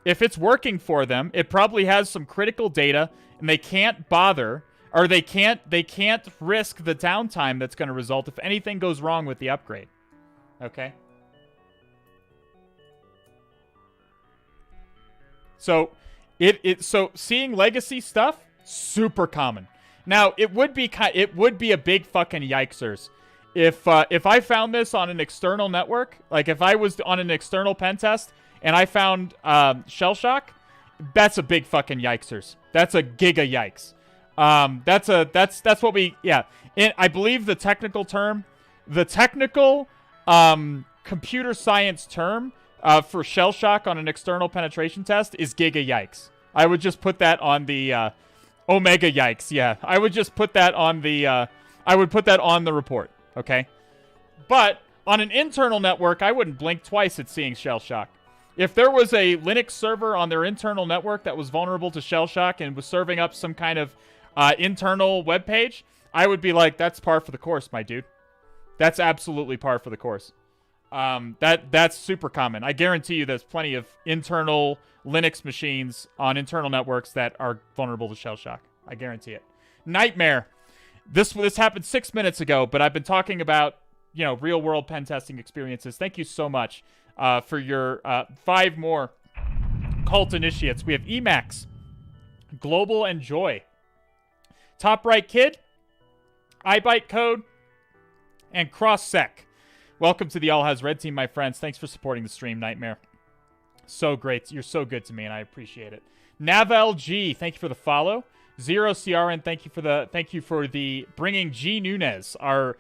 if it's working for them, it probably has some critical data, and they can't bother, or they can't risk the downtime that's going to result if anything goes wrong with the upgrade. Okay? So, so seeing legacy stuff, super common. Now, it would be a big fucking yikesers if I found this on an external network, like if I was on an external pen test and I found shell shock, that's a big fucking yikesers. That's a giga yikes. That's what we, yeah. I believe the technical computer science term for shell shock on an external penetration test is giga yikes. I would just put that on the omega yikes. Yeah, I would just put that on the I would put that on the report. Okay, but on an internal network, I wouldn't blink twice at seeing shell shock. If there was a Linux server on their internal network that was vulnerable to shell shock and was serving up some kind of internal web page, I would be like, that's par for the course, my dude. That's absolutely par for the course. That's super common. I guarantee you there's plenty of internal Linux machines on internal networks that are vulnerable to shell shock. I guarantee it. Nightmare. This happened 6 minutes ago, but I've been talking about, real world pen testing experiences. Thank you so much for your 5 more cult initiates. We have Emacs, Global and Joy, Top Right Kid, iBite Code, and CrossSec. Welcome to the All Has Red team, my friends. Thanks for supporting the stream, Nightmare. So great. You're so good to me, and I appreciate it. Navel G, thank you for the follow. Zero CRN, thank you for the bringing G Nunez, our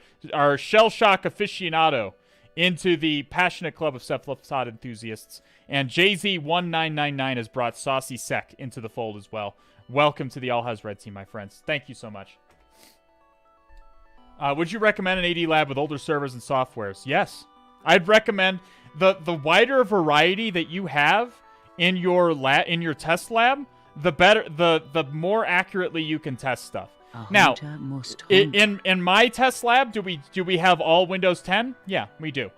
shell shock aficionado, into the passionate club of cephalopod enthusiasts. And JZ1999 has brought Saucy Sec into the fold as well. Welcome to the All Has Red team, my friends. Thank you so much. Would you recommend an AD lab with older servers and softwares? Yes. I'd recommend the wider variety that you have in your test lab, the better, the more accurately you can test stuff. Now, in my test lab, do we have all Windows 10? Yeah, we do.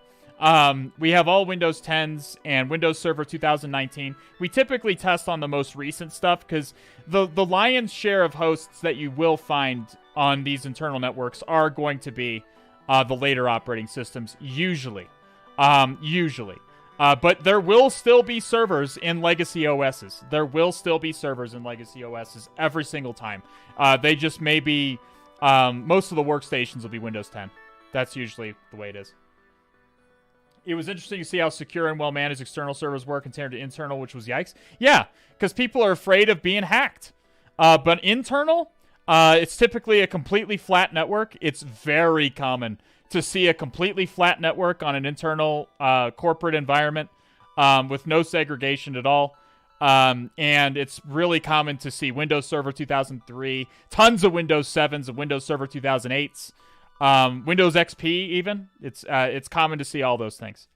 We have all Windows 10s and Windows Server 2019. We typically test on the most recent stuff because the lion's share of hosts that you will find on these internal networks are going to be the later operating systems, usually. But there will still be servers in legacy OSs. There will still be servers in legacy OSs every single time. They just may be... most of the workstations will be Windows 10. That's usually the way it is. It was interesting to see how secure and well-managed external servers were compared to internal, which was yikes. Yeah, because people are afraid of being hacked. But internal, it's typically a completely flat network. It's very common to see a completely flat network on an internal corporate environment with no segregation at all. And it's really common to see Windows Server 2003, tons of Windows 7s and Windows Server 2008s. Windows XP even. It's common to see all those things.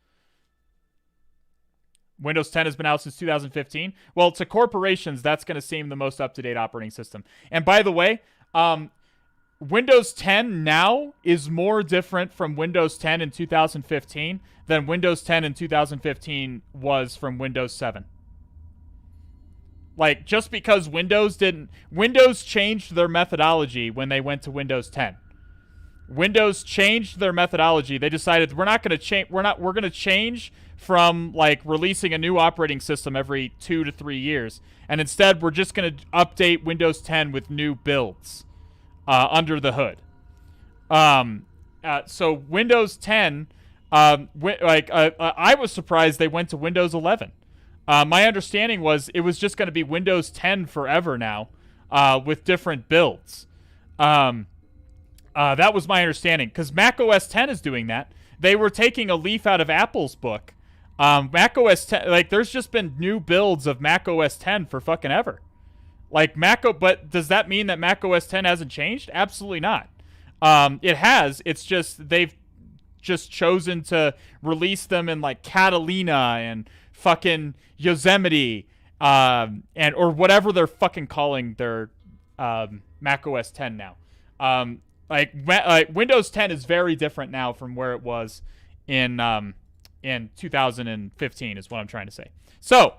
Windows 10 has been out since 2015. Well, to corporations, that's going to seem the most up-to-date operating system. And by the way, Windows 10 now is more different from Windows 10 in 2015 than Windows 10 in 2015 was from Windows 7. Like, just because Windows changed their methodology when they went to Windows 10. Windows changed their methodology. They decided we're going to change from like releasing a new operating system every 2 to 3 years, and instead we're just going to update Windows 10 with new builds under the hood. So Windows 10, I was surprised they went to Windows 11. My understanding was it was just going to be Windows 10 forever now, with different builds. That was my understanding, because Mac OS 10 is doing that. They were taking a leaf out of Apple's book. Mac OS 10, like, there's just been new builds of Mac OS 10 for fucking ever. Like, but does that mean that Mac OS 10 hasn't changed? Absolutely not. It has. It's just, they've just chosen to release them in, like, Catalina and fucking Yosemite, or whatever they're fucking calling their Mac OS 10 now. Like Windows 10 is very different now from where it was in in 2015 is what I'm trying to say. So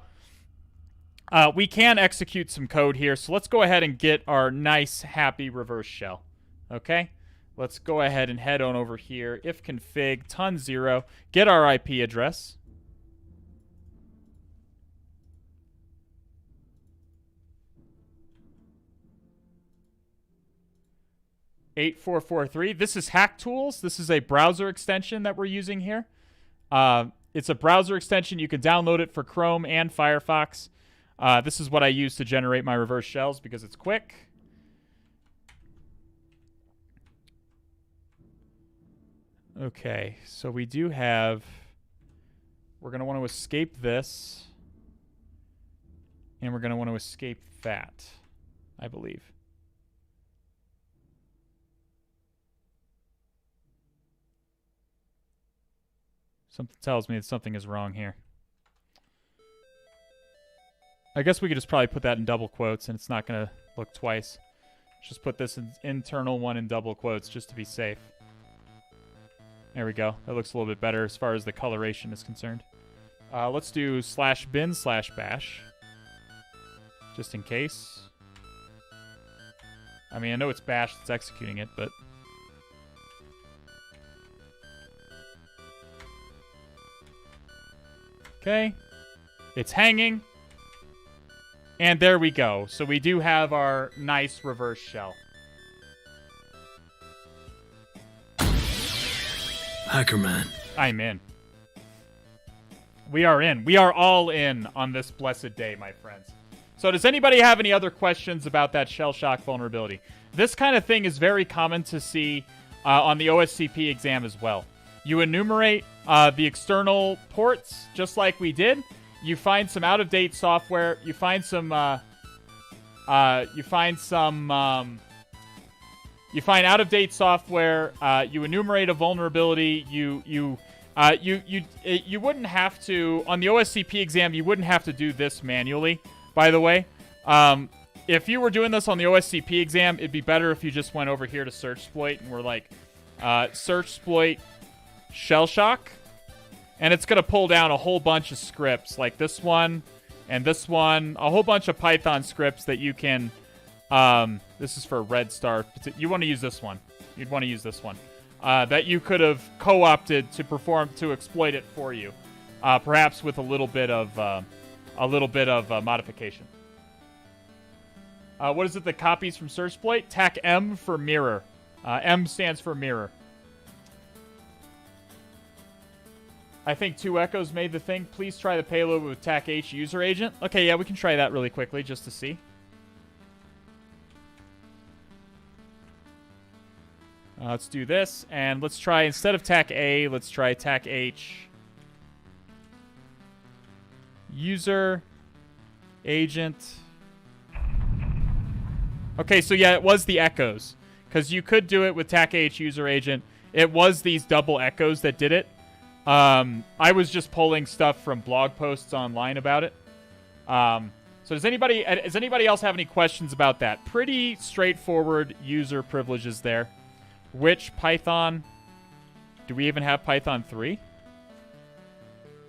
we can execute some code here. So let's go ahead and get our nice, happy reverse shell. Okay? Let's go ahead and head on over here. If config ton 0, get our IP address. .8443. This is Hack Tools. This is a browser extension that we're using here. It's a browser extension. You can download it for Chrome and Firefox. This is what I use to generate my reverse shells because it's quick. Okay, so we do have... We're going to want to escape this. And we're going to want to escape that, I believe. Something tells me that something is wrong here. I guess we could just probably put that in double quotes and it's not going to look twice. Just put this internal one in double quotes just to be safe. There we go. That looks a little bit better as far as the coloration is concerned. Let's do /bin/bash. Just in case. I mean, I know it's bash that's executing it, but... Okay, it's hanging, and there we go. So we do have our nice reverse shell. Hackerman. I'm in. We are in. We are all in on this blessed day, my friends. So does anybody have any other questions about that shell shock vulnerability? This kind of thing is very common to see on the OSCP exam as well. You enumerate the external ports, just like we did. You find some out-of-date software. You find some. You find out-of-date software. You enumerate a vulnerability. You wouldn't have to on the OSCP exam. You wouldn't have to do this manually. By the way, if you were doing this on the OSCP exam, it'd be better if you just went over here to search exploit and were like, search exploit. Shell shock, and it's going to pull down a whole bunch of scripts like this one and this one, a whole bunch of Python scripts that you can this is for Red Star. You want to use this one. You'd want to use this one that you could have co-opted to exploit it for you, perhaps with a little bit of modification. What is it that copies from search exploit? TAC M for mirror. M stands for mirror. I think 2 echoes made the thing. Please try the payload with TAC H user agent. Okay, yeah, we can try that really quickly just to see. Let's do this, and let's try, instead of TAC A, let's try TAC H. User agent. Okay, so yeah, it was the echoes. Because you could do it with TAC H user agent. It was these double echoes that did it. I was just pulling stuff from blog posts online about it. So does anybody else have any questions about that? Pretty straightforward user privileges there. Which Python? Do we even have Python 3?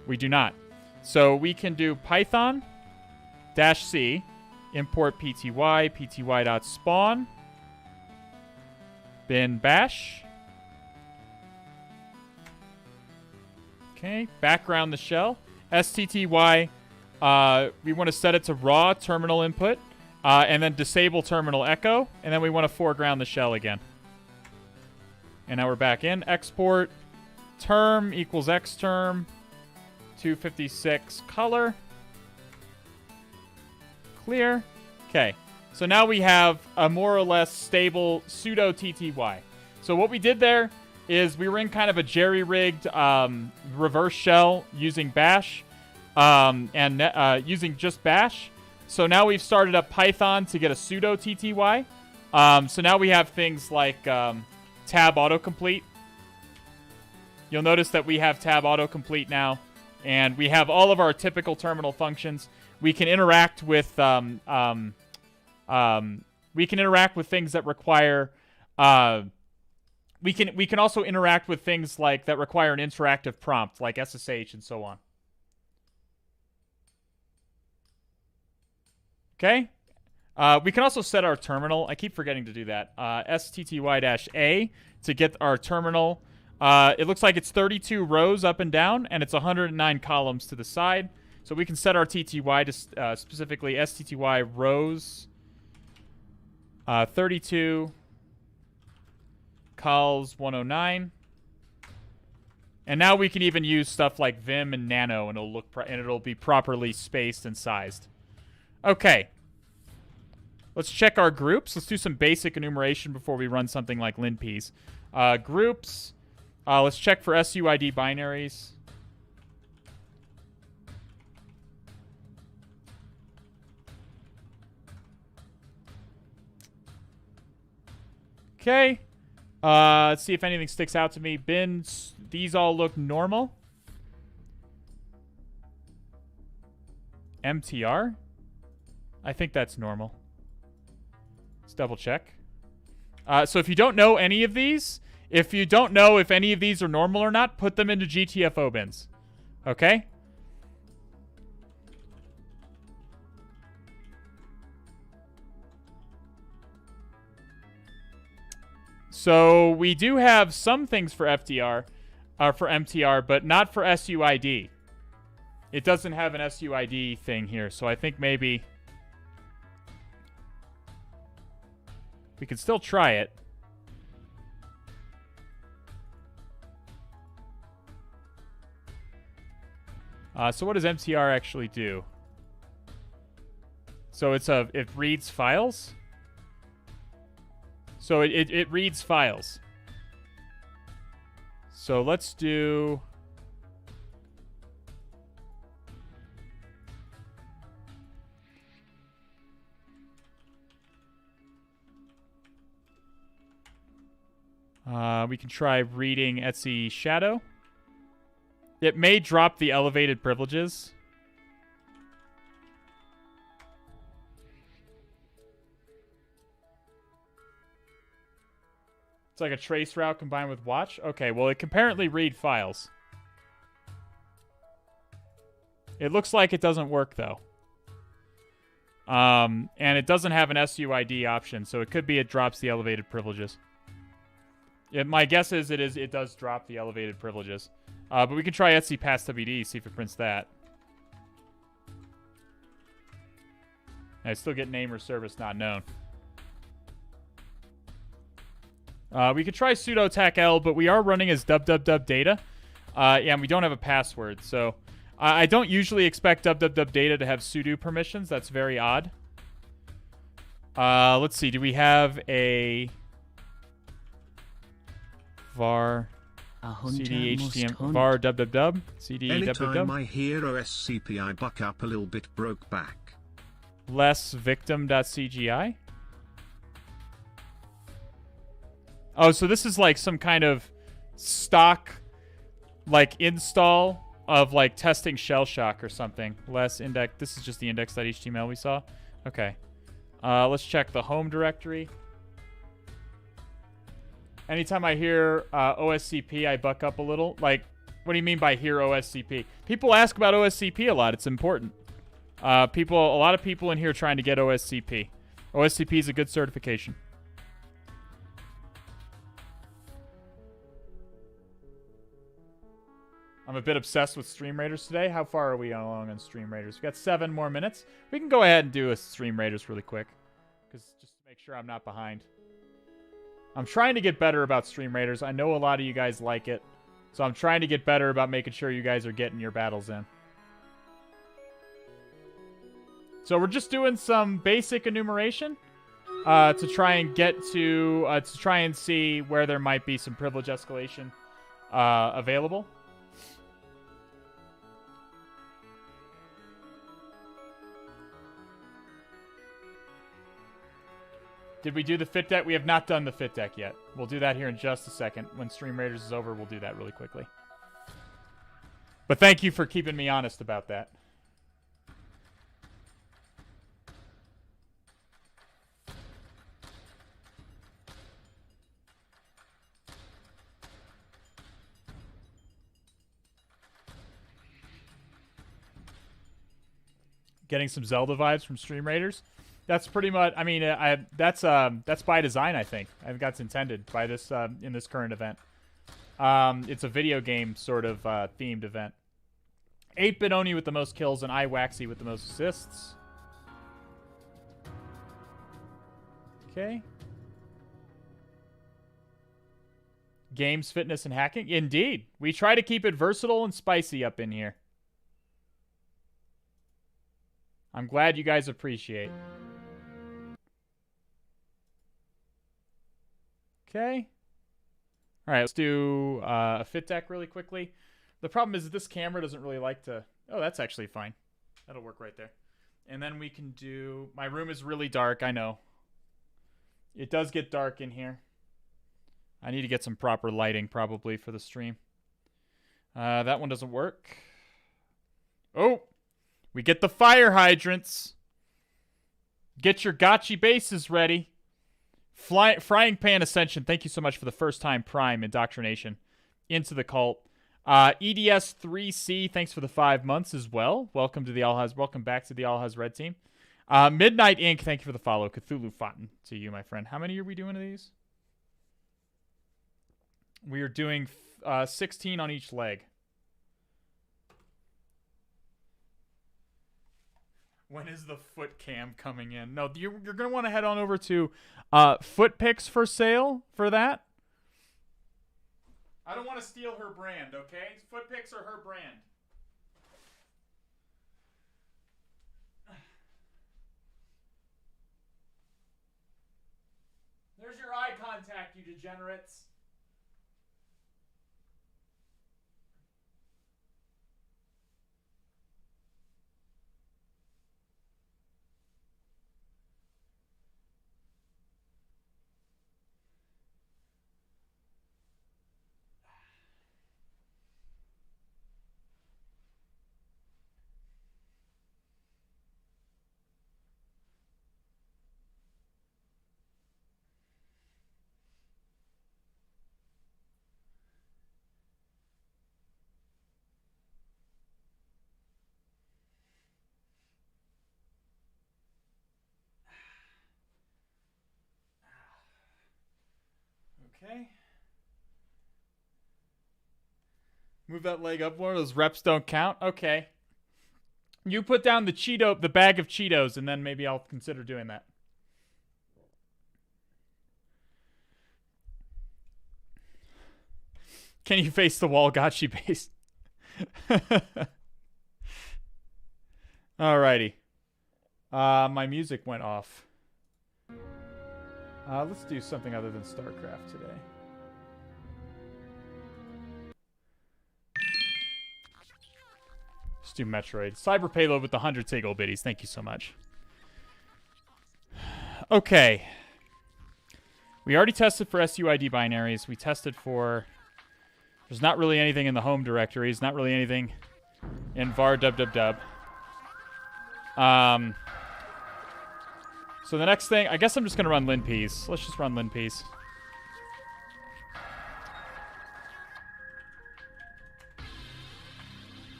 We do not. So we can do Python -c import pty pty.spawn bin bash. Okay, background the shell. STTY, we want to set it to raw terminal input, and then disable terminal echo, and then we want to foreground the shell again. And now we're back in. Export term equals xterm 256 color. Clear. Okay, so now we have a more or less stable pseudo TTY. So what we did there is we were in kind of a jerry-rigged reverse shell using bash and using just bash. So now we've started up Python to get a pseudo TTY. So now we have things like tab autocomplete. You'll notice that we have tab autocomplete now, and we have all of our typical terminal functions. We can interact with things that require we can also interact with things like that require an interactive prompt, like SSH and so on. Okay. We can also set our terminal. I keep forgetting to do that. STTY-A to get our terminal. It looks like it's 32 rows up and down, and it's 109 columns to the side. So we can set our TTY to specifically STTY rows 32 cols 109. And now we can even use stuff like Vim and Nano, and it'll be properly spaced and sized. Okay. Let's check our groups. Let's do some basic enumeration before we run something like linps. Groups. Let's check for SUID binaries. Okay. Let's see if anything sticks out to me. Bins. These all look normal. MTR. I think that's normal. Let's double check. So if you don't know any of these, if you don't know if any of these are normal or not, put them into GTFO bins. Okay? So we do have some things for FDR, for MTR, but not for SUID. It doesn't have an SUID thing here, so I think maybe we can still try it. So what does MTR actually do? So it reads files. So it reads files. So let's do... we can try reading Etsy Shadow. It may drop the elevated privileges. It's like a trace route combined with watch. Okay, well, it can apparently read files. It looks like it doesn't work, though. And it doesn't have an SUID option, so it could be it drops the elevated privileges. My guess is it does drop the elevated privileges. But we can try Etsy pass WD, see if it prints that. I still get name or service not known. We could try sudo tacl, but we are running as www data. And we don't have a password, so I don't usually expect www data to have sudo permissions. That's very odd. Let's see. Do we have a var cd htm var www cd Anytime I hear OSCP, I buck up a little bit, broke back. Less victim.cgi. Oh, so this is like some kind of stock like install of like testing shell shock or something. Less index. This is just the index.html we saw. Okay. Let's check the home directory. Anytime I hear OSCP, I buck up a little. Like, what do you mean by hear OSCP? People ask about OSCP a lot. It's important. A lot of people in here trying to get OSCP. OSCP is a good certification. I'm a bit obsessed with Stream Raiders today. How far are we along on Stream Raiders? We got 7 more minutes. We can go ahead and do a Stream Raiders really quick, because just to make sure I'm not behind. I'm trying to get better about Stream Raiders. I know a lot of you guys like it, so I'm trying to get better about making sure you guys are getting your battles in. So we're just doing some basic enumeration to try and get to try and see where there might be some privilege escalation available. Did we do the fit deck? We have not done the fit deck yet. We'll do that here in just a second. When Stream Raiders is over, we'll do that really quickly. But thank you for keeping me honest about that. Getting some Zelda vibes from Stream Raiders. That's pretty much. I mean, that's by design. I think that's intended by this in this current event. It's a video game sort of themed event. 8-bit Oni with the most kills and iWaxy with the most assists. Okay. Games, fitness, and hacking. Indeed. We try to keep it versatile and spicy up in here. I'm glad you guys appreciate. Okay. All right, let's do a fit deck really quickly. The problem is that this camera doesn't really like to... Oh, that's actually fine. That'll work right there. And then we can do... My room is really dark, I know. It does get dark in here. I need to get some proper lighting probably for the stream. That one doesn't work. Oh! We get the fire hydrants. Get your gotchi bases ready. Frying Pan Ascension, thank you so much for the first time Prime Indoctrination into the cult. EDS3C, thanks for the 5 months as well. Welcome back to the Alhaz Red Team. Midnight Inc., thank you for the follow. Cthulhu Fountain to you, my friend. How many are we doing of these? We are doing 16 on each leg. When is the foot cam coming in? No, you're going to want to head on over to Foot Picks for sale for that. I don't want to steal her brand, okay? Foot Picks are her brand. There's your eye contact, you degenerates. Okay. Move that leg up more. Those reps don't count. Okay. You put down the bag of Cheetos, and then maybe I'll consider doing that. Can you face the wall, gotchi base? Alrighty. My music went off. Let's do something other than StarCraft today. Let's do Metroid. Cyber Payload with the 100 Tiggle biddies. Thank you so much. Okay. We already tested for SUID binaries. We tested for... There's not really anything in the home directories. Not really anything in var dub. So the next thing, I guess I'm just going to run linpiece. Let's just run linpiece.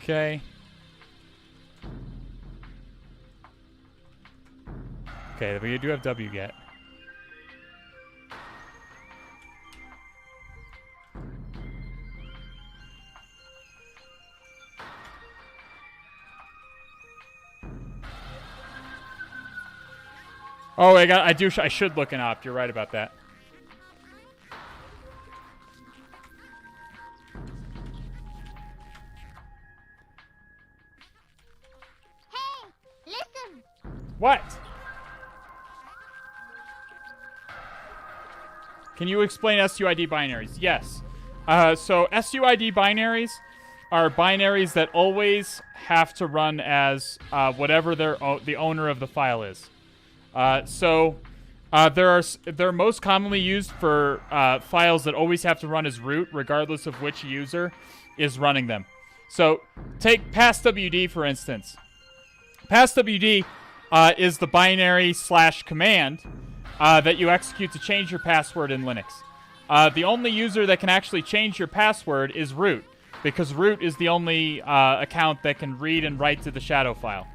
Okay. Okay, we do have wget. Oh, I should look an opt. You're right about that. Hey, listen. What? Can you explain SUID binaries? Yes. So SUID binaries are binaries that always have to run as whatever the owner of the file is. They're most commonly used for files that always have to run as root, regardless of which user is running them. So take passwd for instance. Passwd is the binary / command that you execute to change your password in Linux. The only user that can actually change your password is root, because root is the only account that can read and write to the shadow file.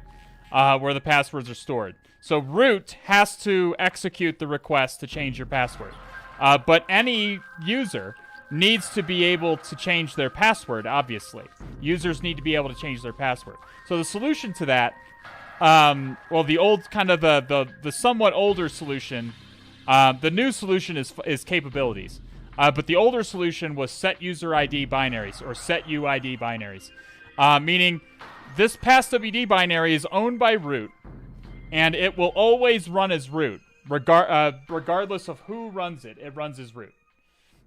where the passwords are stored. So root has to execute the request to change your password. But any user needs to be able to change their password, obviously. Users need to be able to change their password. So the solution to that, well, the old kind of the somewhat older solution, the new solution is capabilities. But the older solution was set user ID binaries, or set UID binaries. Meaning this passwd binary is owned by root, and it will always run as root, regardless of who runs it. It runs as root.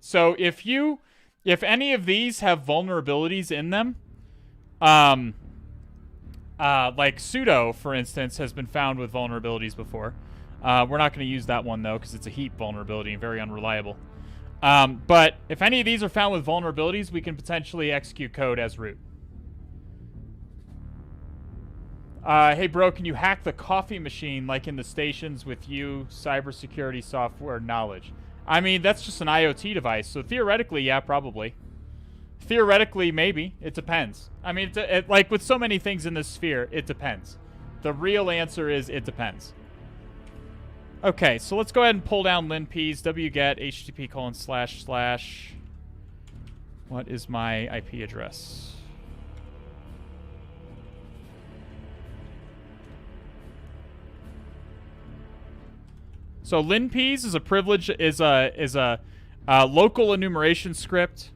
So if any of these have vulnerabilities in them, like sudo, for instance, has been found with vulnerabilities before. We're not going to use that one, though, because it's a heap vulnerability and very unreliable. But if any of these are found with vulnerabilities, we can potentially execute code as root. Hey, bro, can you hack the coffee machine like in the stations with you cybersecurity software knowledge? I mean, that's just an IoT device, so theoretically, yeah, probably. Theoretically, maybe. It depends. I mean, like with so many things in this sphere, it depends. The real answer is it depends. Okay, so let's go ahead and pull down linps, wget http:// what is my IP address? So linps is a privilege, is a local enumeration script.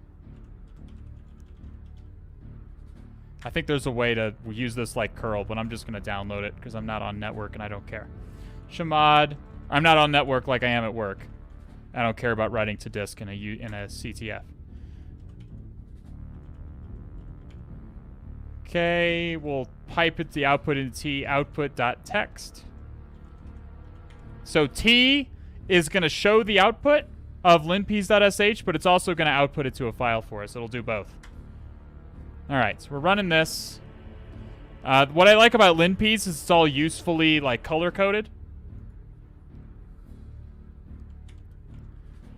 I think there's a way to use this like curl, but I'm just going to download it because I'm not on network and I don't care. Chmod. I'm not on network like I am at work. I don't care about writing to disk in a CTF. Okay, we'll pipe it the output into t output.text. So T is going to show the output of linps.sh, but it's also going to output it to a file for us. It'll do both. All right, so we're running this. What I like about linps is it's all usefully like color-coded.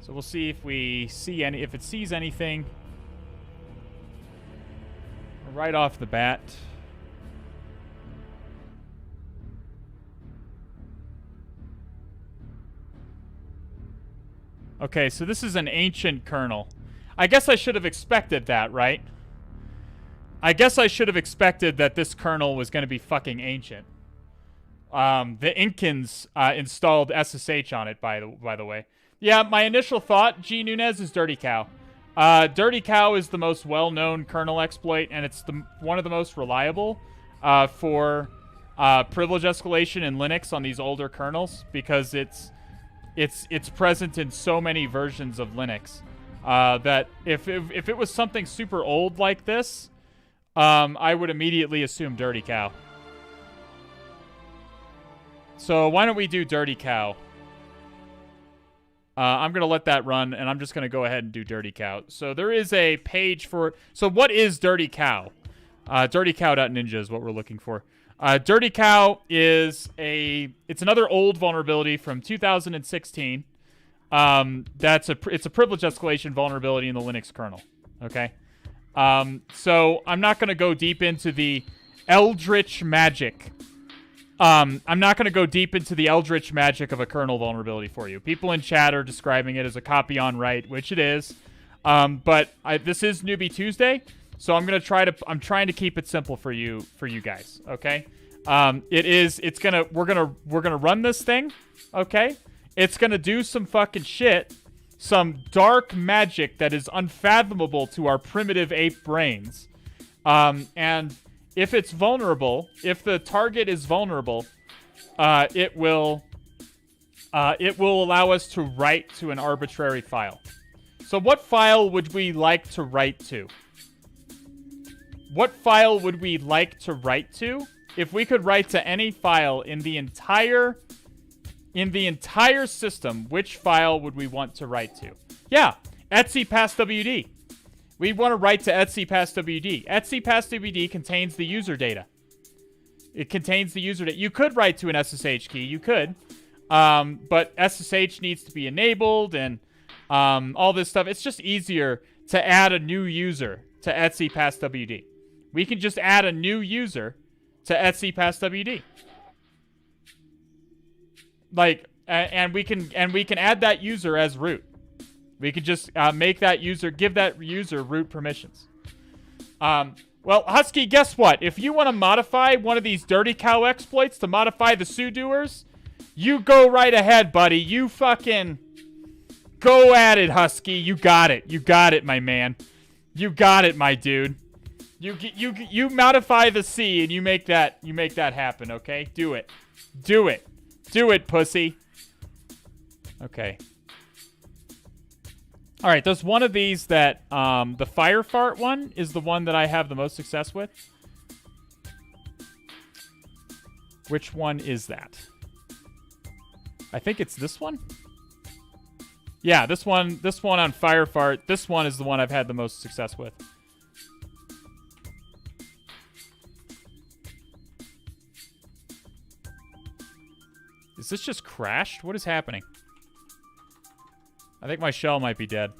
So we'll see if we see if it sees anything right off the bat. Okay, so this is an ancient kernel. I guess I should have expected that, right? I guess I should have expected that this kernel was going to be fucking ancient. The Incans installed SSH on it, by the way. Yeah, my initial thought, G. Nunez, is Dirty Cow. Dirty Cow is the most well-known kernel exploit, and it's one of the most reliable for privilege escalation in Linux on these older kernels, because it's present in so many versions of Linux that if it was something super old like this, I would immediately assume Dirty Cow. So why don't we do Dirty Cow? I'm going to let that run, and I'm just going to go ahead and do Dirty Cow. So there is a page for... So what is Dirty Cow? DirtyCow.ninja is what we're looking for. Dirty Cow is it's another old vulnerability from 2016. It's a privilege escalation vulnerability in the Linux kernel. Okay? So I'm not going to go deep into the Eldritch magic. I'm not going to go deep into the Eldritch magic of a kernel vulnerability for you. People in chat are describing it as a copy on write, which it is. But this is Newbie Tuesday, so I'm trying to keep it simple for you guys. Okay? We're gonna run this thing. Okay? It's gonna do some fucking shit, some dark magic that is unfathomable to our primitive ape brains, and if it's vulnerable, if the target is vulnerable, it will allow us to write to an arbitrary file. So what file would we like to write to? What file would we like to write to? If we could write to any file in the entire system, which file would we want to write to? Yeah, etc passwd. We want to write to etc passwd. etc passwd contains the user data. It contains the user data. You could write to an SSH key. You could. But SSH needs to be enabled and all this stuff. It's just easier to add a new user to etc passwd. We can just add a new user to Etsy Pass WD. Like, and we can add that user as root. We could just make that user, give that user root permissions. Well, Husky, guess what? If you want to modify one of these Dirty Cow exploits to modify the sudoers, you go right ahead, buddy. You fucking go at it, Husky. You got it. You got it, my man. You got it, my dude. You modify the C and you make that happen, okay? Do it. Do it. Do it, pussy. Okay. All right, there's one of these that the fire fart one is the one that I have the most success with. Which one is that? I think it's this one. Yeah, this one on fire fart. This one is the one I've had the most success with. Is this just crashed? What is happening? I think my shell might be dead.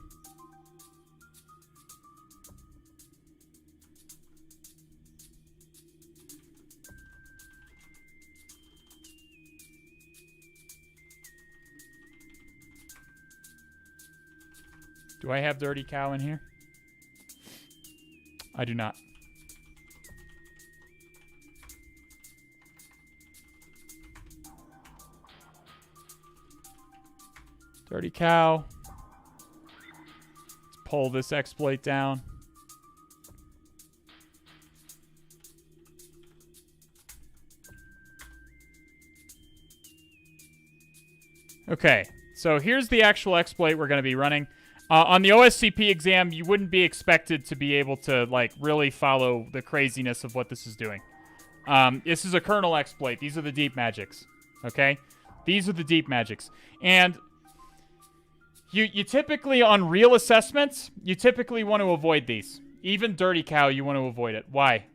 Do I have Dirty Cow in here? I do not. Dirty Cow. Let's pull this exploit down. Okay, so here's the actual exploit we're going to be running. On the OSCP exam, you wouldn't be expected to be able to, like, really follow the craziness of what this is doing. This is a kernel exploit. These are the deep magics, okay? These are the deep magics. And you typically, on real assessments, you typically want to avoid these. Even Dirty Cow, you want to avoid it. Why?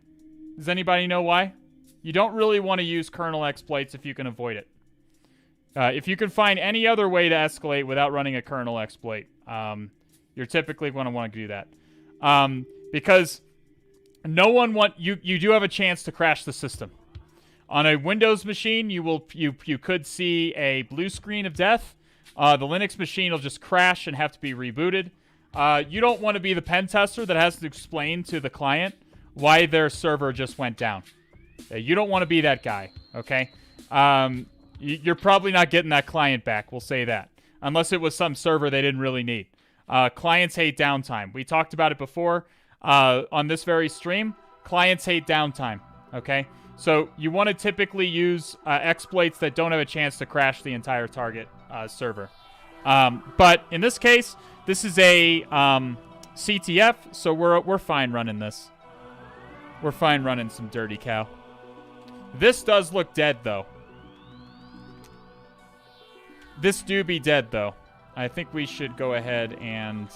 Does anybody know why? You don't really want to use kernel exploits if you can avoid it. If you can find any other way to escalate without running a kernel exploit, you're typically going to want to do that. Because no one you do have a chance to crash the system. On a Windows machine, you could see a blue screen of death. The Linux machine will just crash and have to be rebooted. You don't want to be the pen tester that has to explain to the client why their server just went down. You don't want to be that guy, okay? You're probably not getting that client back, we'll say that. Unless it was some server they didn't really need. Clients hate downtime. We talked about it before on this very stream. Clients hate downtime, okay? So you want to typically use exploits that don't have a chance to crash the entire target server. But in this case, this is a CTF, so we're fine running this. We're fine running some Dirty Cow. This does look dead, though. This do be dead, though. I think we should go ahead and...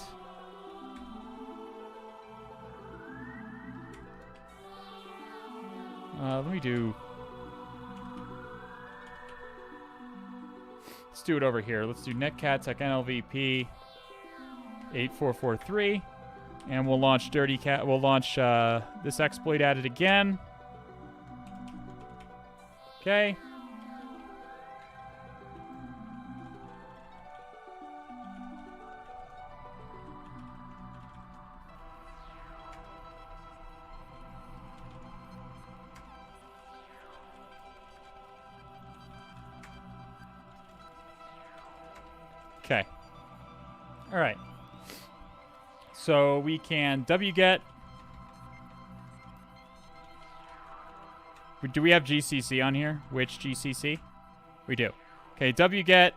let me do... Let's do it over here. Let's do netcat tech NLVP 8443. And we'll launch Dirty Cat. We'll launch this exploit at it again. Okay. Okay. All right. So we can wget. Do we have GCC on here? Which GCC? We do. Okay, wget.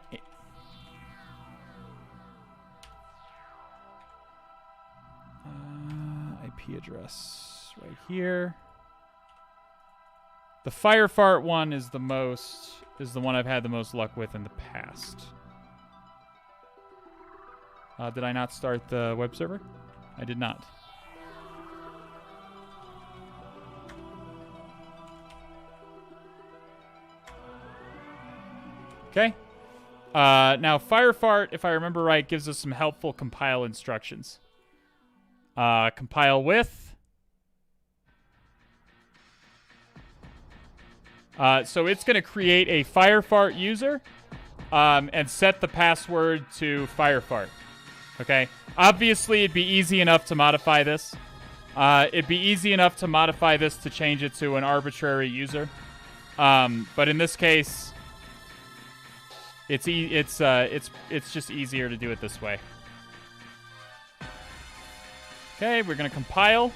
IP address right here. The Firefart one is the one I've had the most luck with in the past. Did I not start the web server? I did not. Okay. Now, Firefart, if I remember right, gives us some helpful compile instructions. Compile with... So it's going to create a Firefart user and set the password to Firefart. Okay? Obviously, it'd be easy enough to modify this. It'd be easy enough to modify this to change it to an arbitrary user. But in this case, it's just easier to do it this way. Okay, we're going to compile.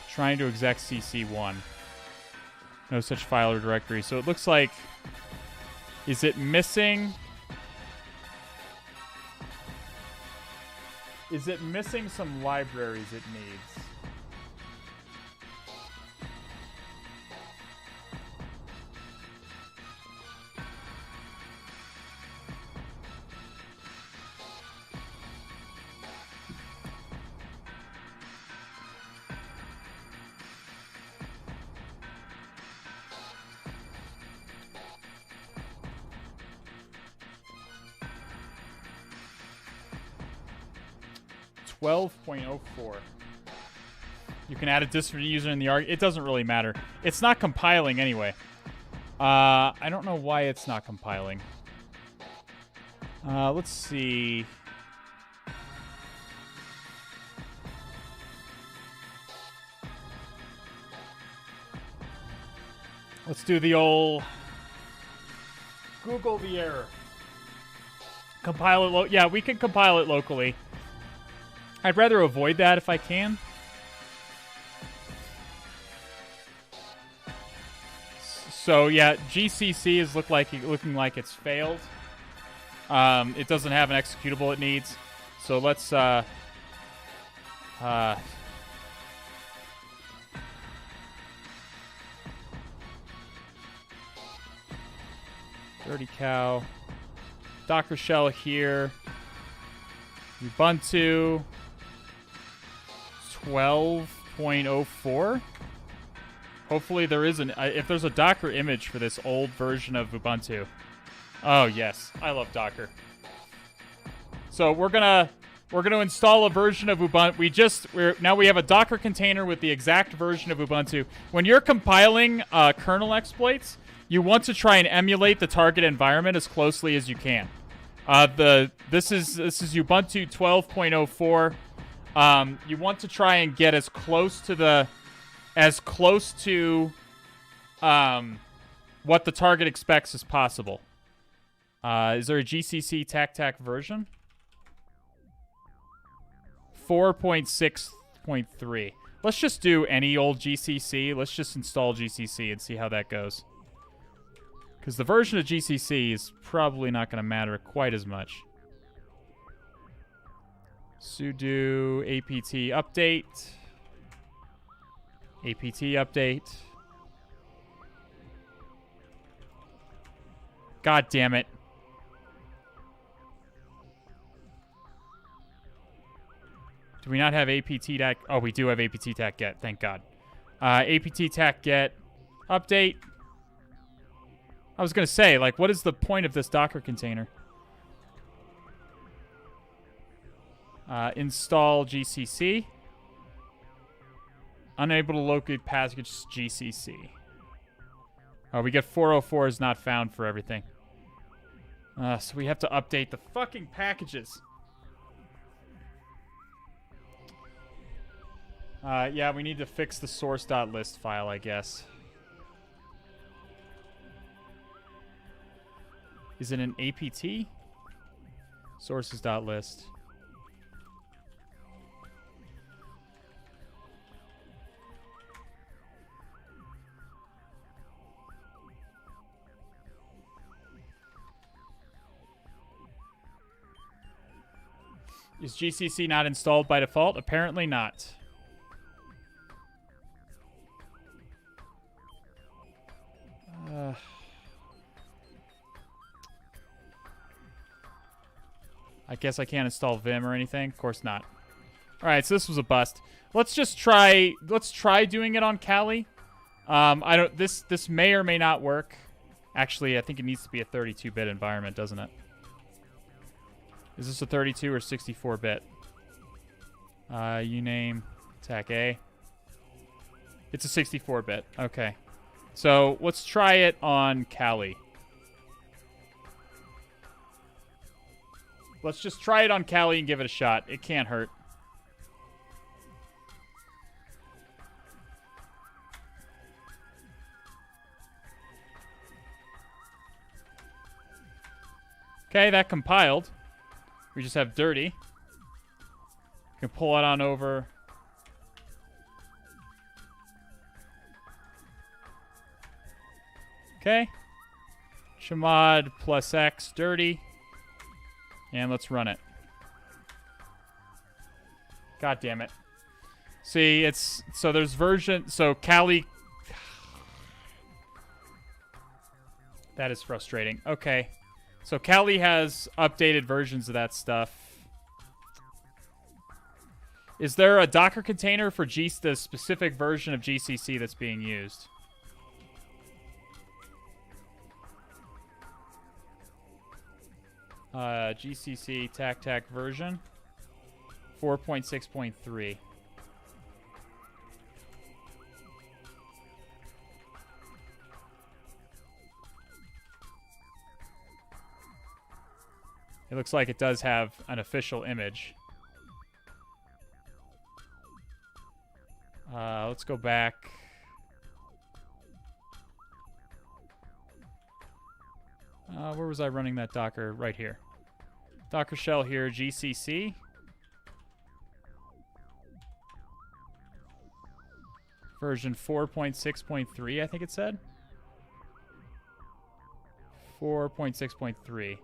Trying to exec cc1. No such file or directory. So it looks like... Is it missing... Is it missing some libraries it needs? .04. You can add a different user in the arg. It doesn't really matter. It's not compiling anyway. I don't know why it's not compiling. Let's see. Let's do the old Google the error. Compile it. Yeah, we can compile it locally. I'd rather avoid that if I can. So yeah, GCC is looking like it's failed. It doesn't have an executable it needs. So let's Dirty cow. Docker shell here. Ubuntu 12.04. Hopefully there is if there's a Docker image for this old version of Ubuntu. Oh yes, I love Docker. So we're gonna install a version of Ubuntu. Now we have a Docker container with the exact version of Ubuntu. When you're compiling kernel exploits, you want to try and emulate the target environment as closely as you can. This is Ubuntu 12.04. You want to try and get as close to what the target expects as possible. Is there a GCC TAC version? 4.6.3. Let's just do any old GCC. Let's just install GCC and see how that goes. Because the version of GCC is probably not going to matter quite as much. Sudo apt update. Apt update. God damn it. Do we not have apt-tac? Oh, we do have apt-tac get. Thank God. Apt-tac get update. I was going to say, like, what is the point of this Docker container? Install GCC. Unable to locate package GCC. Oh, we get 404 is not found for everything. So we have to update the fucking packages. Yeah, we need to fix the source.list file, I guess. Is it an APT? Sources.list. Is GCC not installed by default? Apparently not. I guess I can't install Vim or anything. Of course not. All right, so this was a bust. Let's just try. Let's try doing it on Kali. I don't. This may or may not work. Actually, I think it needs to be a 32-bit environment, doesn't it? Is this a 32 or 64-bit? Uname TAC A. It's a 64-bit. Okay. So let's try it on Kali. Let's just try it on Kali and give it a shot. It can't hurt. Okay, that compiled. We just have dirty. We can pull it on over. Okay. Chmod plus X, dirty. And let's run it. God damn it. See, it's... So there's version... So Kali... That is frustrating. Okay. So Kali has updated versions of that stuff. Is there a Docker container for the specific version of GCC that's being used? GCC tac version 4.6.3. It looks like it does have an official image. Let's go back. Where was I running that Docker? Right here. Docker shell here, GCC. Version 4.6.3, I think it said. 4.6.3.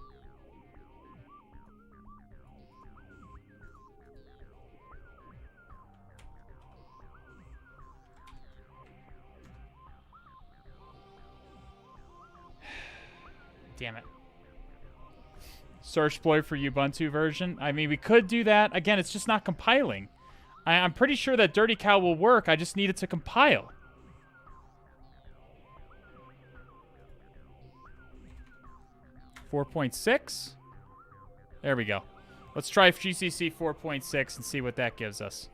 Damn it. Search exploit for Ubuntu version. I mean, we could do that. Again, it's just not compiling. I'm pretty sure that Dirty Cow will work. I just need it to compile. .6. There we go. Let's try GCC 4.6 and see what that gives us.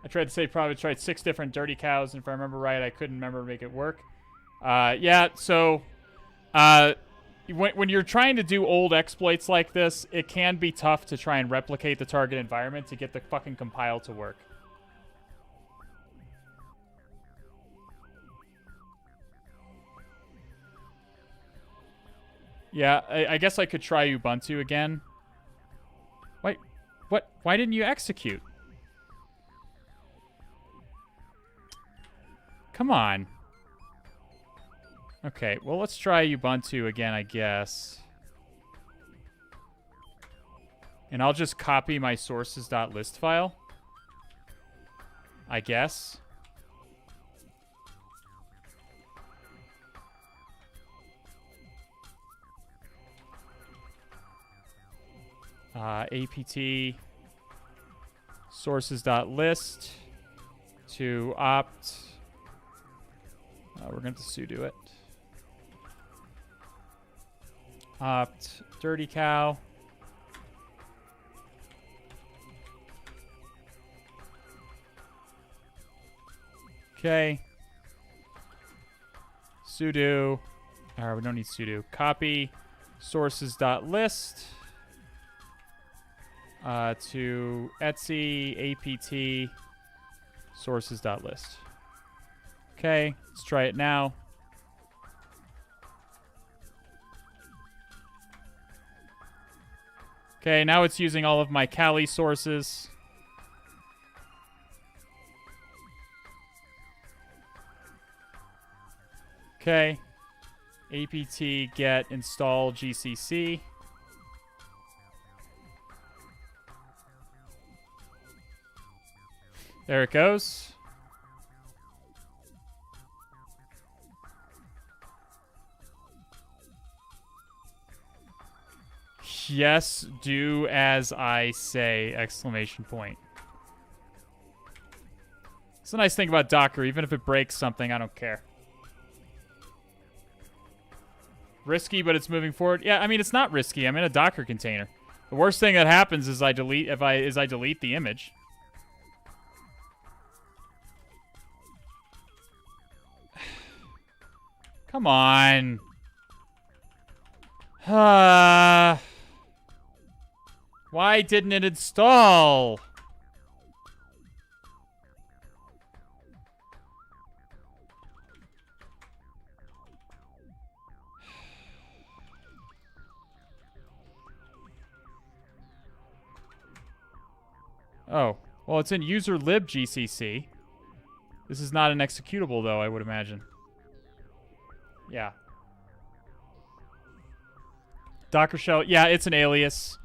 I tried to say probably tried 6 different Dirty Cows, and if I remember right, I couldn't remember to make it work. Yeah, so when you're trying to do old exploits like this, it can be tough to try and replicate the target environment to get the fucking compile to work. Yeah, I guess I could try Ubuntu again. Wait, what? Why didn't you execute? Come on. Okay, well, let's try Ubuntu again, I guess. And I'll just copy my sources.list file. I guess. apt sources.list to opt. We're going to sudo it. Opt Dirty Cow. Okay. Sudo. We don't need sudo. Copy sources.list to Etsy apt sources.list. Okay, let's try it now. Okay, now it's using all of my Kali sources. Okay. apt get install GCC. There it goes. Yes, do as I say, exclamation point. It's a nice thing about Docker. Even if it breaks something, I don't care. Risky, but it's moving forward. Yeah, I mean, it's not risky. I'm in a Docker container. The worst thing that happens is I delete the image. Come on. Why didn't it install? Oh, well, it's in user lib GCC. This is not an executable, though, I would imagine. Yeah. Docker shell. Yeah, it's an alias.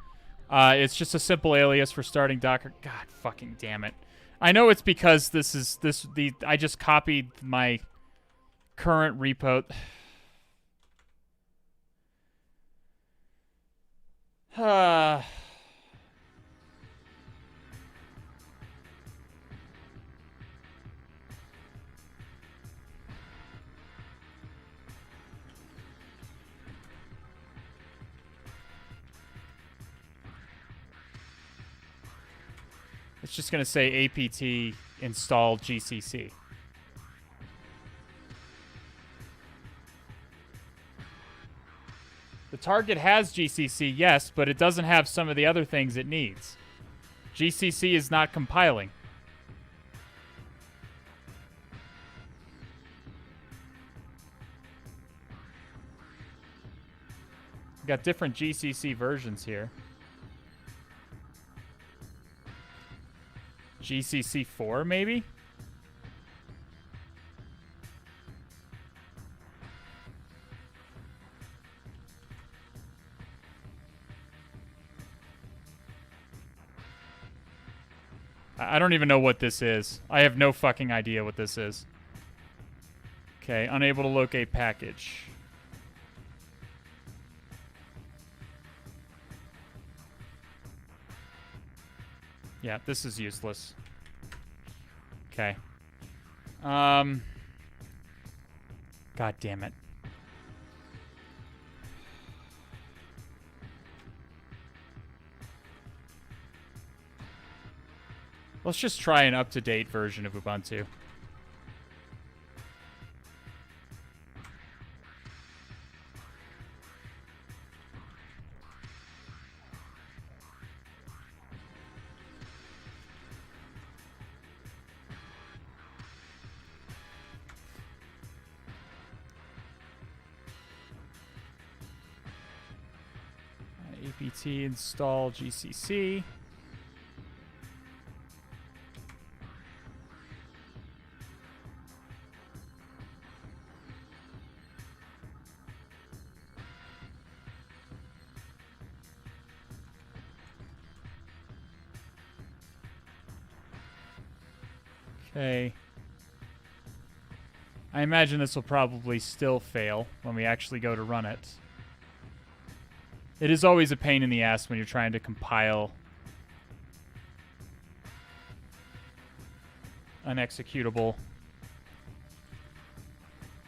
It's just a simple alias for starting Docker. God fucking damn it. I know it's because I just copied my current repo. It's just going to say apt install GCC. The target has GCC, yes, but it doesn't have some of the other things it needs. GCC is not compiling. We've got different GCC versions here. GCC 4, maybe? I don't even know what this is. I have no fucking idea what this is. Okay, unable to locate package. Yeah, this is useless. Okay. God damn it. Let's just try an up-to-date version of Ubuntu. apt install GCC. Okay. I imagine this will probably still fail when we actually go to run it. It is always a pain in the ass when you're trying to compile an executable.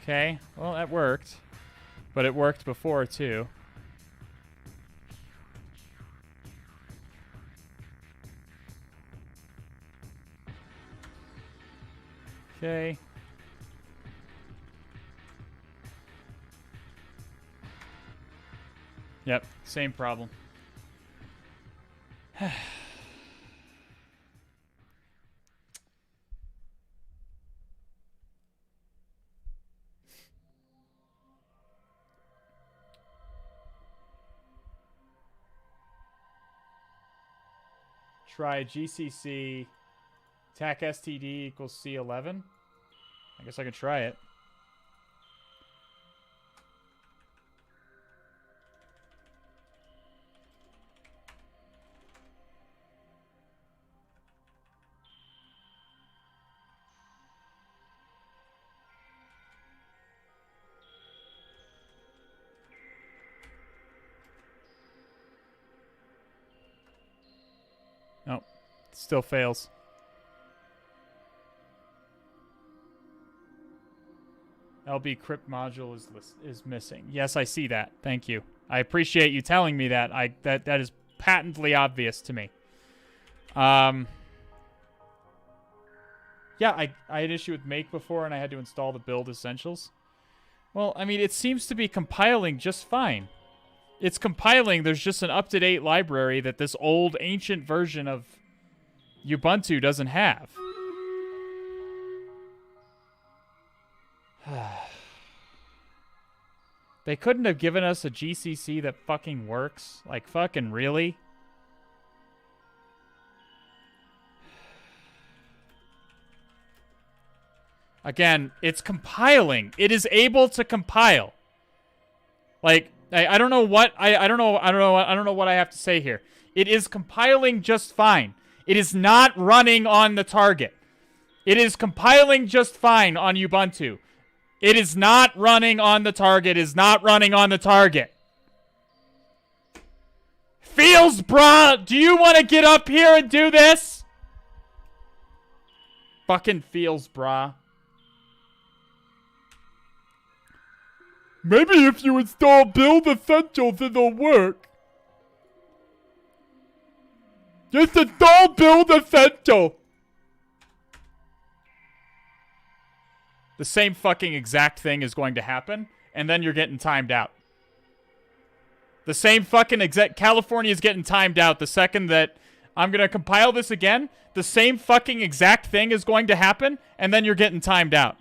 Okay, well, that worked. But it worked before, too. Okay. Yep, same problem. Try GCC TAC STD equals C11. I guess I can try it. Nope. Still fails. LB crypt module is missing. Yes, I see that. Thank you. I appreciate you telling me that. That is patently obvious to me. Yeah, I had issue with make before, and I had to install the build essentials. Well, I mean, it seems to be compiling just fine. It's compiling. There's just an up-to-date library that this old, ancient version of Ubuntu doesn't have. They couldn't have given us a GCC that fucking works? Like, fucking really? Again, it's compiling. It is able to compile. Like, I don't know what I don't know what I have to say here. It is compiling just fine. It is not running on the target. It is compiling just fine on Ubuntu. It is not running on the target. It is not running on the target. Feels, bruh! Do you want to get up here and do this? Fucking feels, bruh. Maybe if you install build essentials, it'll work. Just install build essential. The same fucking exact thing is going to happen, and then you're getting timed out. The same fucking exact... California is getting timed out the second that I'm going to compile this again. The same fucking exact thing is going to happen, and then you're getting timed out.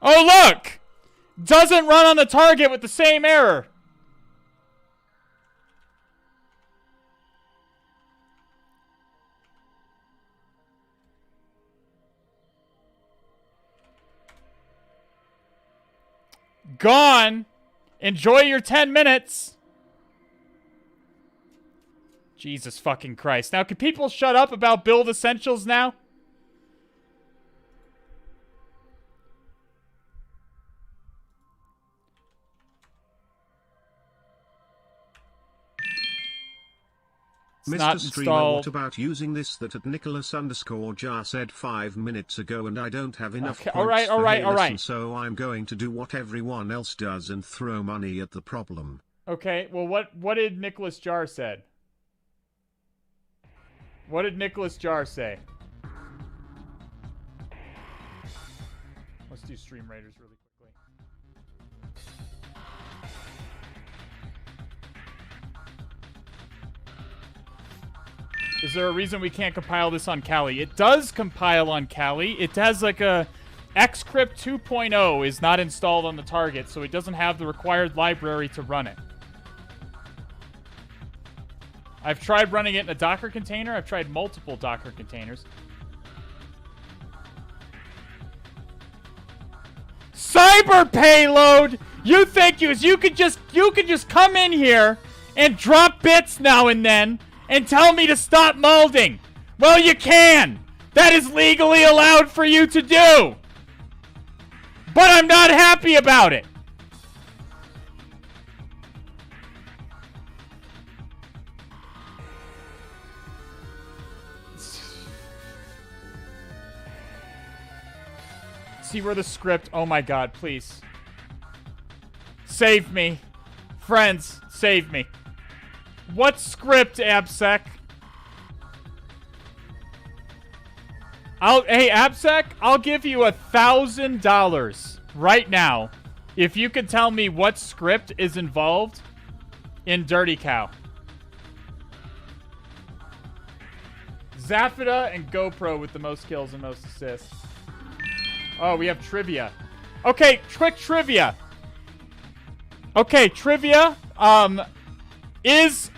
Oh, look! Doesn't run on the target with the same error. Gone. Enjoy your 10 minutes. Jesus fucking Christ. Now, can people shut up about build essentials now? Mr. Streamer, what about using this that at Nicholas_Jar said 5 minutes ago and I don't have enough points all right. so I'm going to do what everyone else does and throw money at the problem. Okay, well, what did Nicholas Jar said? What did Nicholas Jar say? Let's do Stream Raiders really quickly. Is there a reason we can't compile this on Kali? It does compile on Kali. It has like a... Xcrypt 2.0 is not installed on the target, so it doesn't have the required library to run it. I've tried running it in a Docker container. I've tried multiple Docker containers. Cyber payload! You think you could just come in here and drop bits now and then and tell me to stop malding? Well, you can! That is legally allowed for you to do! But I'm not happy about it! See where the script... Oh my god, please. Save me. Friends, save me. What script, AppSec? Hey, AppSec, I'll give you $1,000 right now if you can tell me what script is involved in Dirty Cow. Zafida and GoPro with the most kills and most assists. Oh, we have trivia. Okay, quick trivia. Okay, trivia. Is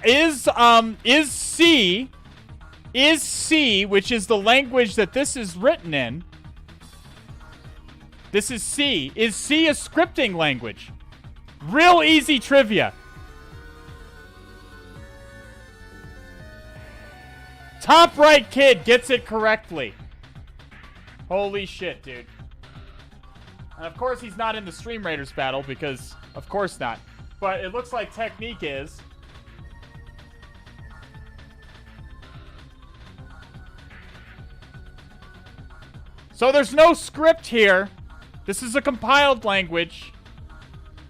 C, which is the language that this is written in, This is C. Is C a scripting language? Real easy trivia. Top right kid gets it correctly. Holy shit, dude. And of course he's not in the Stream Raiders battle because, of course not. But it looks like Technique is. So there's no script here. This is a compiled language.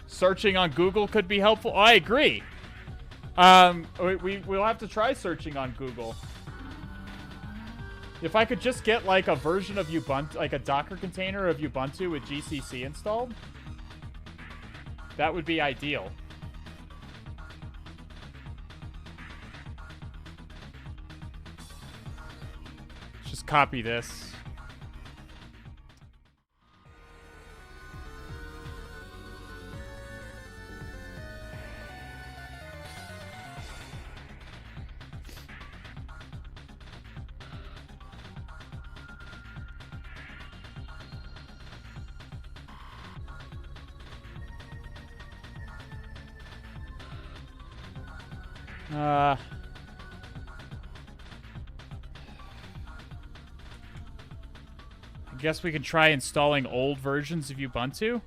Searching on Google could be helpful. I agree. We'll have to try searching on Google. If I could just get like a version of Ubuntu, like a Docker container of Ubuntu with GCC installed, that would be ideal. Let's just copy this. I guess we could try installing old versions of Ubuntu.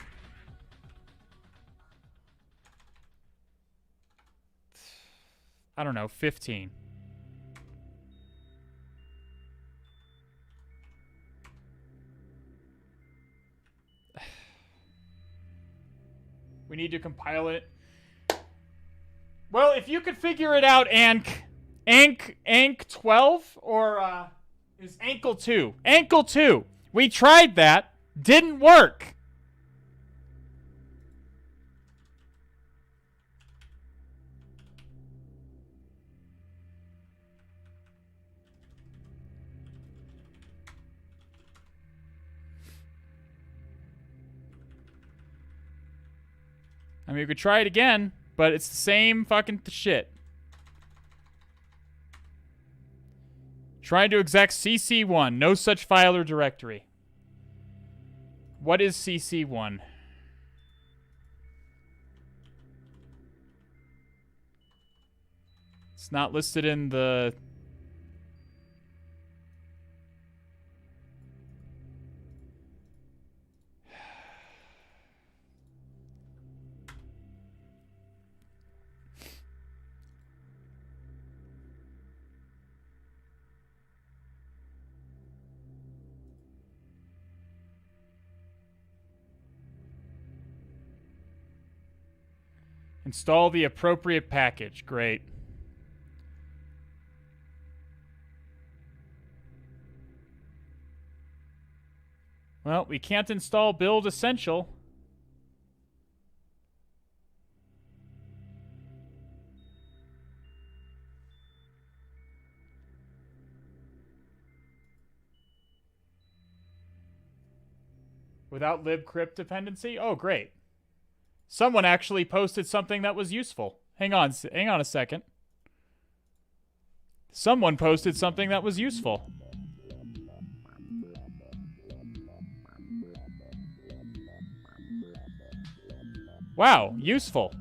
I don't know, 15. We need to compile it. Well, if you could figure it out, Ank 12, or is Ankle 2? Ankle 2. We tried that. Didn't work. I mean, we could try it again, but it's the same fucking shit. Trying to exec CC1. No such file or directory. What is CC1? It's not listed in the... Install the appropriate package. Great. Well, we can't install Build Essential. Without libcrypt dependency? Oh, great. Someone actually posted something that was useful. Hang on a second. Someone posted something that was useful. Wow, useful.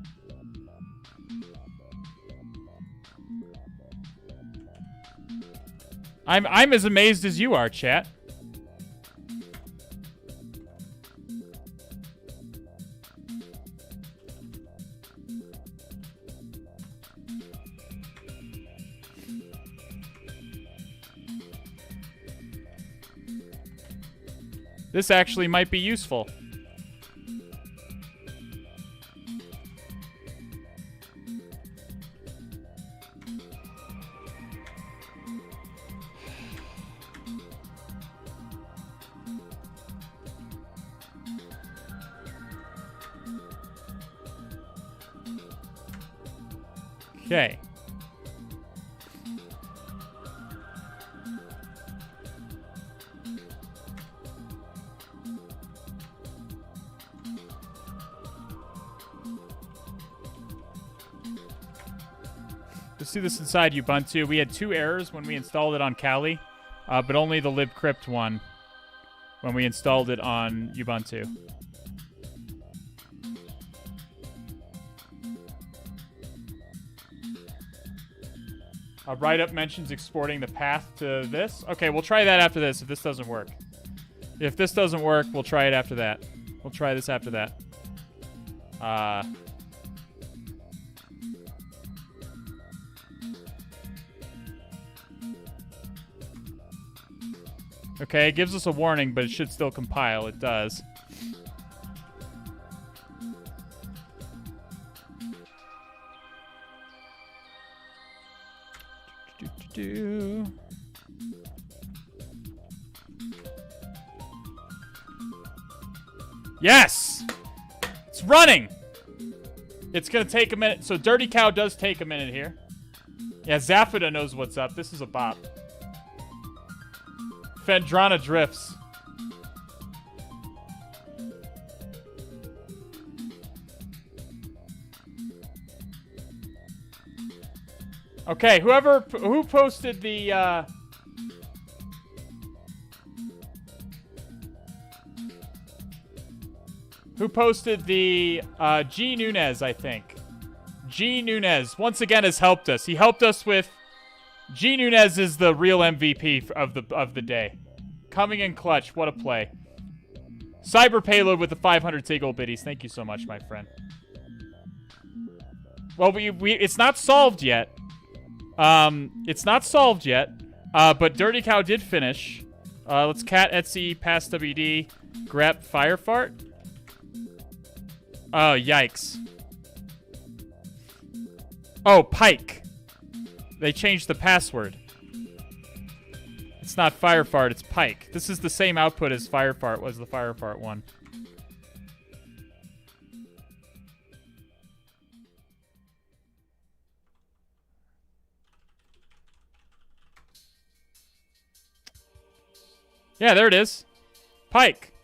I'm as amazed as you are, chat. This actually might be useful. Okay. Let's do this inside Ubuntu. We had 2 errors when we installed it on Kali, but only the libcrypt one. when we installed it on Ubuntu. A write-up mentions exporting the path to this. Okay, we'll try that after this if this doesn't work. If this doesn't work, we'll try it after that. We'll try this after that. Okay, it gives us a warning, but it should still compile. It does. Yes! It's running! It's gonna take a minute. So Dirty Cow does take a minute here. Yeah, Zaphida knows what's up. This is a bop. Fendrana drifts. Okay, who posted the, who posted the, G. Nunez, I think. G. Nunez, once again, has helped us. He helped us with... G. Nunez is the real MVP of the day. Coming in clutch, what a play. Cyber Payload with the 500 Sigil biddies. Thank you so much, my friend. Well, it's not solved yet. It's not solved yet. But Dirty Cow did finish. Let's cat Etsy, pass WD, grab Firefart. Oh, yikes. Oh, Pike. They changed the password. It's not Firefart, it's Pike. This is the same output as Firefart was the Firefart one. Yeah, there it is. Pike.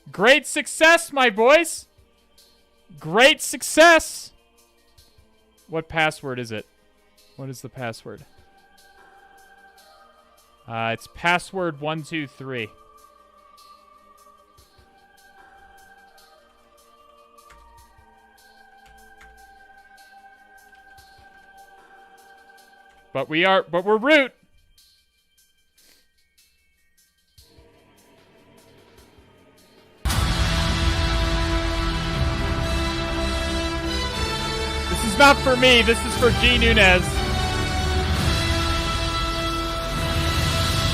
Great success, my boys. Great success. What password is it? What is the password? It's password 123. But we're root. This is not for me. This is for G. Nunez.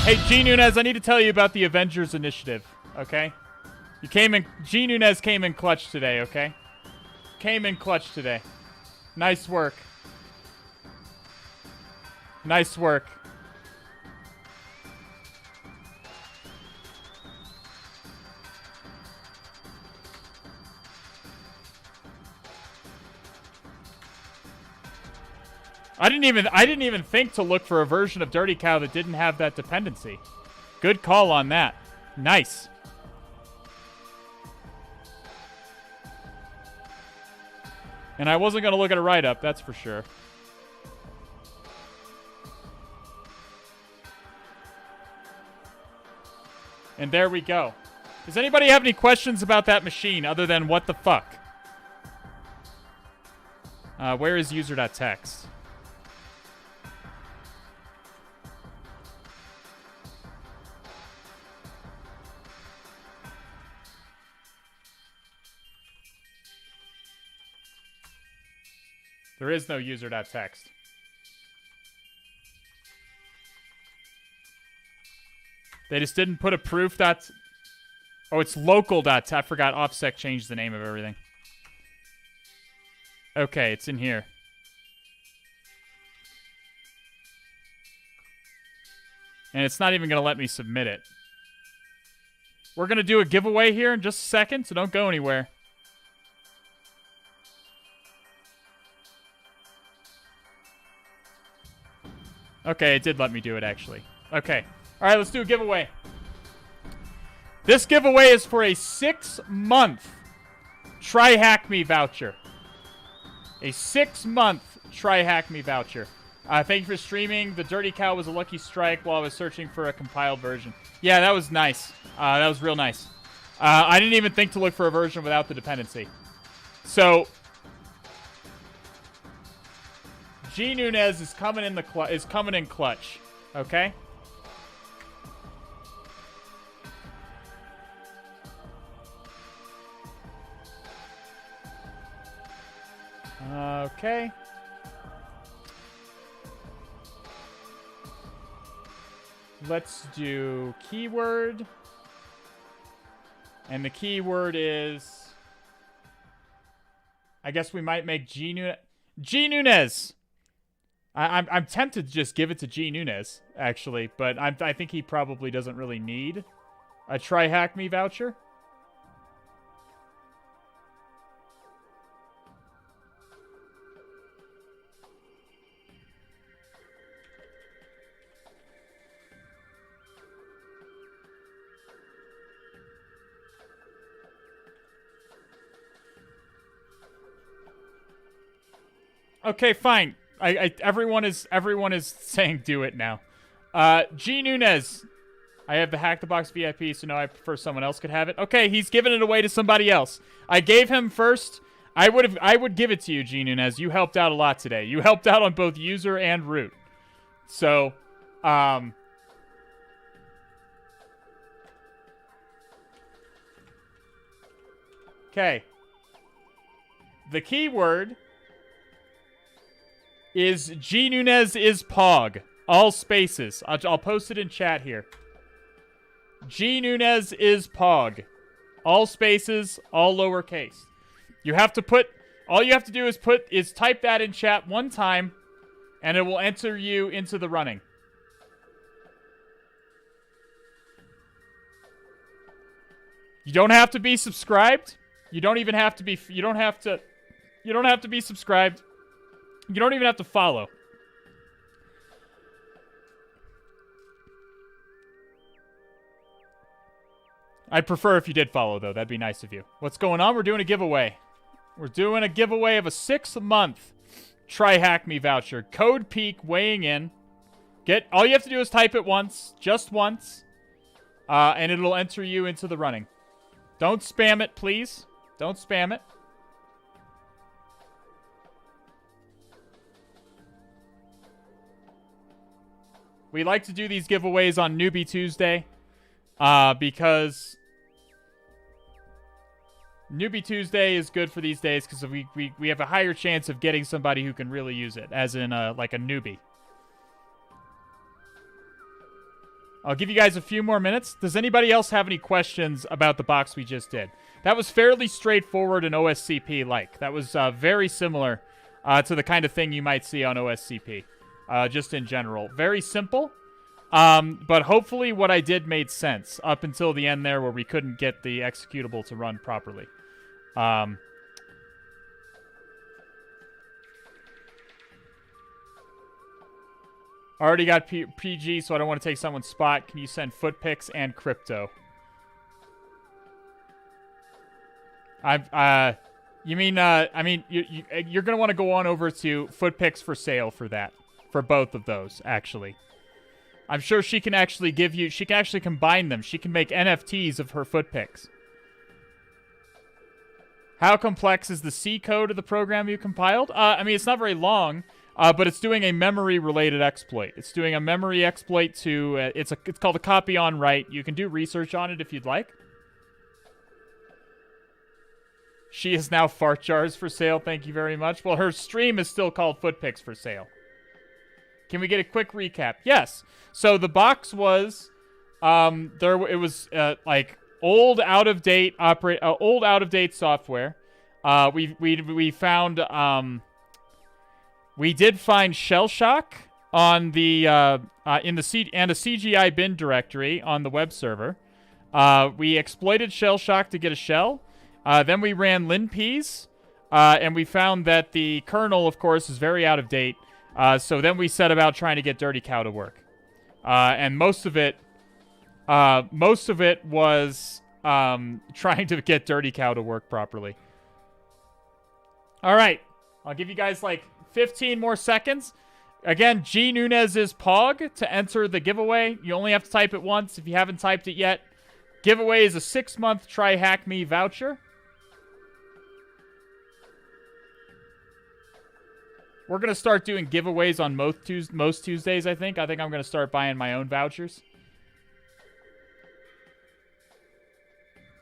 Hey, G. Nunez, I need to tell you about the Avengers Initiative, okay? G. Nunez came in clutch today, okay? Came in clutch today. Nice work. Nice work. I didn't even think to look for a version of Dirty Cow that didn't have that dependency. Good call on that. Nice. And I wasn't going to look at a write-up, that's for sure. And there we go. Does anybody have any questions about that machine other than what the fuck? Where is user.txt? There is no user.txt. They just didn't put a proof that... Oh, it's local. I forgot OffSec changed the name of everything. Okay, it's in here. And it's not even going to let me submit it. We're going to do a giveaway here in just a second, so don't go anywhere. Okay, it did let me do it, actually. Okay. All right, let's do a giveaway. This giveaway is for a 6-month Try Hack Me voucher. A 6-month Try Hack Me voucher. Thank you for streaming. The Dirty Cow was a lucky strike while I was searching for a compiled version. Yeah, that was nice. That was real nice. I didn't even think to look for a version without the dependency. So, G Nunez is coming in clutch. Okay. Okay. Let's do keyword. And the keyword is... I guess we might make G Nunez. G Nunez! I'm tempted to just give it to G Nunez, actually. But I think he probably doesn't really need a Try Hack Me voucher. Okay, fine. Everyone is saying do it now. G Nunez. I have the Hack the Box VIP, so now I prefer someone else could have it. Okay, he's giving it away to somebody else. I gave him first. I would give it to you, G Nunez. You helped out a lot today. You helped out on both user and root. So, okay. The keyword is G Nunez is Pog. All spaces. I'll post it in chat here. G Nunez is Pog. All spaces, all lowercase. You have to put... All you have to do is type that in chat one time, and it will enter you into the running. You don't have to be subscribed. You don't even have to be... You don't have to be subscribed. You don't even have to follow. I'd prefer if you did follow, though. That'd be nice of you. What's going on? We're doing a giveaway. We're doing a giveaway of a 6-month Try Hack Me voucher. Code Peak weighing in. All you have to do is type it once. Just once. And it'll enter you into the running. Don't spam it, please. Don't spam it. We like to do these giveaways on Newbie Tuesday because Newbie Tuesday is good for these days because we have a higher chance of getting somebody who can really use it, as in like a newbie. I'll give you guys a few more minutes. Does anybody else have any questions about the box we just did? That was fairly straightforward and OSCP-like. That was very similar to the kind of thing you might see on OSCP. Just in general. Very simple. But hopefully what I did made sense up until the end there where we couldn't get the executable to run properly. Already got PG, so I don't want to take someone's spot. Can you send foot pics and crypto? You mean, you're going to want to go on over to foot pics for sale for that. For both of those, actually. I'm sure she can actually give you... She can actually combine them. She can make NFTs of her foot pics. How complex is the C code of the program you compiled? It's not very long, but it's doing a memory-related exploit. It's doing a memory exploit to... It's called a copy on write. You can do research on it if you'd like. She is now fart jars for sale. Thank you very much. Well, her stream is still called Foot Pics for sale. Can we get a quick recap? Yes. So the box was, it was like old, out of date software. We found, we did find shell shock on the and a CGI bin directory on the web server. We exploited shell shock to get a shell. Then we ran linpeas, and we found that the kernel, of course, is very out of date. So then we set about trying to get Dirty Cow to work. And most of it was trying to get Dirty Cow to work properly. All right. I'll give you guys like 15 more seconds. Again, G Nunez is POG to enter the giveaway. You only have to type it once if you haven't typed it yet. Giveaway is a 6-month Try Hack Me voucher. We're going to start doing giveaways on most Tuesdays, I think. I think I'm going to start buying my own vouchers.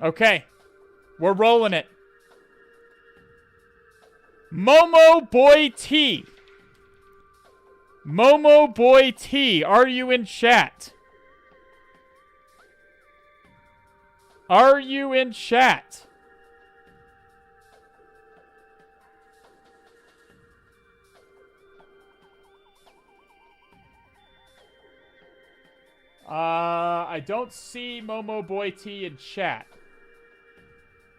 Okay. We're rolling it. Momo Boy T. Momo Boy T, are you in chat? Are you in chat? I don't see Momo Boy T in chat.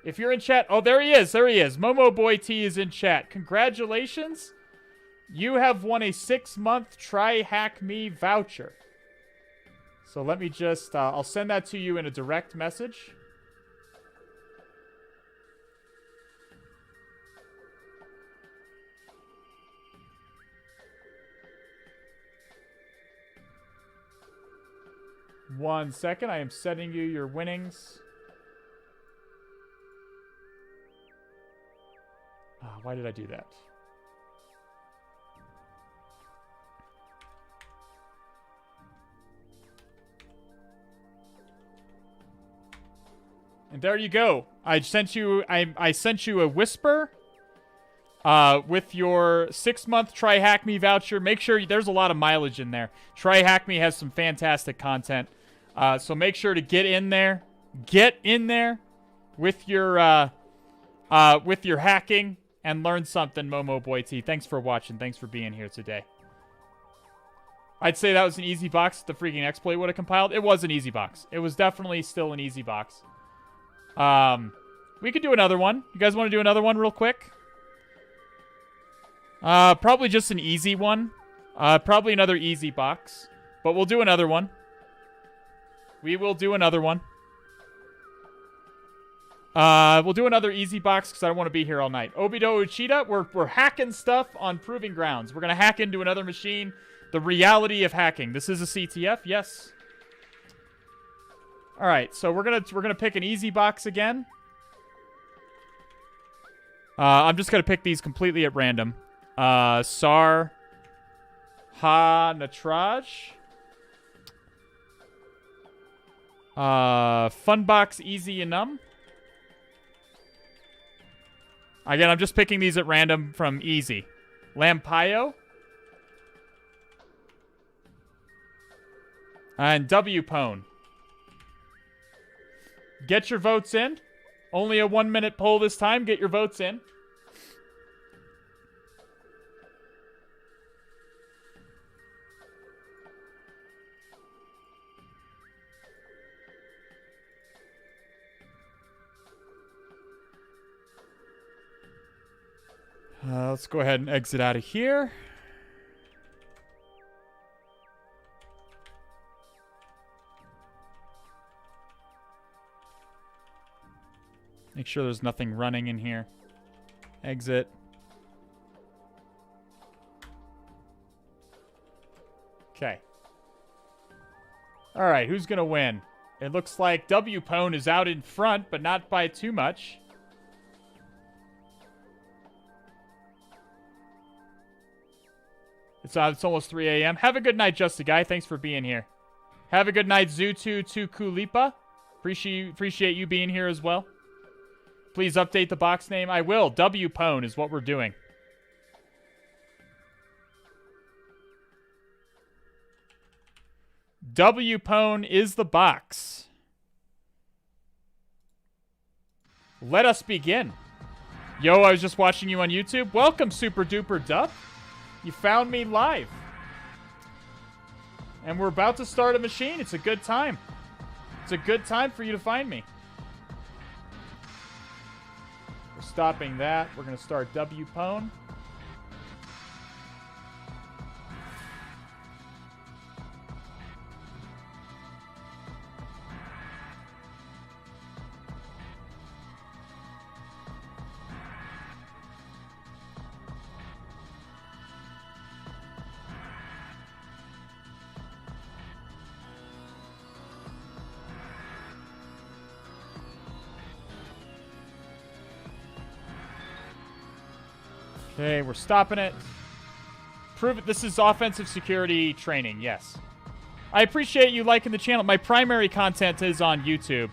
If you're in chat, oh, there he is. There he is. Momo Boy T is in chat. Congratulations. You have won a 6-month Try Hack Me voucher. So let me just, I'll send that to you in a direct message. One second, I am sending you your winnings. Why did I do that? And there you go. I sent you a whisper with your 6-month Try Hack Me voucher. Make sure there's a lot of mileage in there. Try Hack Me has some fantastic content. So make sure to get in there. Get in there with your hacking and learn something, Momo Boy T. Thanks for watching. Thanks for being here today. I'd say that was an easy box the freaking exploit would have compiled. It was an easy box. It was definitely still an easy box. We could do another one. You guys want to do another one real quick? Probably just an easy one. Probably another easy box. But we'll do another one. We will do another one. We'll do another easy box because I don't want to be here all night. Obido Uchida, we're hacking stuff on Proving Grounds. We're going to hack into another machine. The reality of hacking. This is a CTF, yes. All right, so we're gonna pick an easy box again. I'm just gonna pick these completely at random. Sar Ha Natraj. Funbox Easy Enum. Again, I'm just picking these at random from easy. Lampayo. And Wpwn. Get your votes in. Only a 1-minute poll this time. Get your votes in. Let's go ahead and exit out of here. Make sure there's nothing running in here. Exit. Okay. Alright, who's gonna win? It looks like Wpwn is out in front, but not by too much. It's almost 3 a.m. Have a good night, Just a Guy. Thanks for being here. Have a good night, Zutu Tukulipa. Appreciate you being here as well. Please update the box name. I will. Wpwn is what we're doing. Wpwn is the box. Let us begin. Yo, I was just watching you on YouTube. Welcome, Super Duper Dup. You found me live. And we're about to start a machine. It's a good time. It's a good time for you to find me. We're stopping that. We're going to start Wpwn. Okay, we're stopping it. Prove it. This is offensive security training. Yes. I appreciate you liking the channel. My primary content is on YouTube.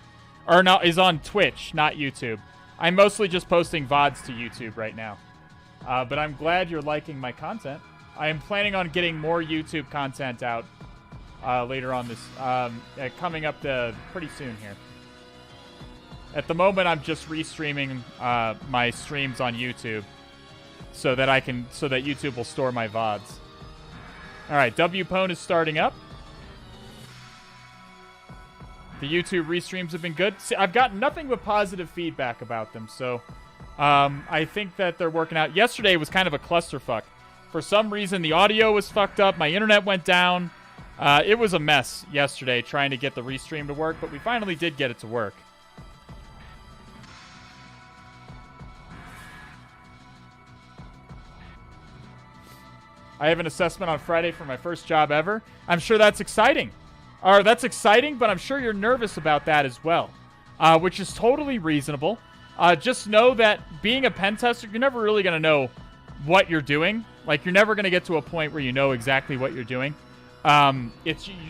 Or no, is on Twitch, not YouTube. I'm mostly just posting VODs to YouTube right now. But I'm glad you're liking my content. I am planning on getting more YouTube content out later on this, coming up pretty soon here. At the moment, I'm just restreaming my streams on YouTube so that YouTube will store my VODs. All right, Wpwn is starting up. The YouTube restreams have been good. See, I've gotten nothing but positive feedback about them, so I think that they're working out. Yesterday was kind of a clusterfuck. For some reason, the audio was fucked up. My internet went down. It was a mess yesterday trying to get the restream to work, but we finally did get it to work. I have an assessment on Friday for my first job ever. I'm sure that's exciting. Or that's exciting, but I'm sure you're nervous about that as well, which is totally reasonable. Just know that being a pen tester, you're never really going to know what you're doing. Like, you're never going to get to a point where you know exactly what you're doing. You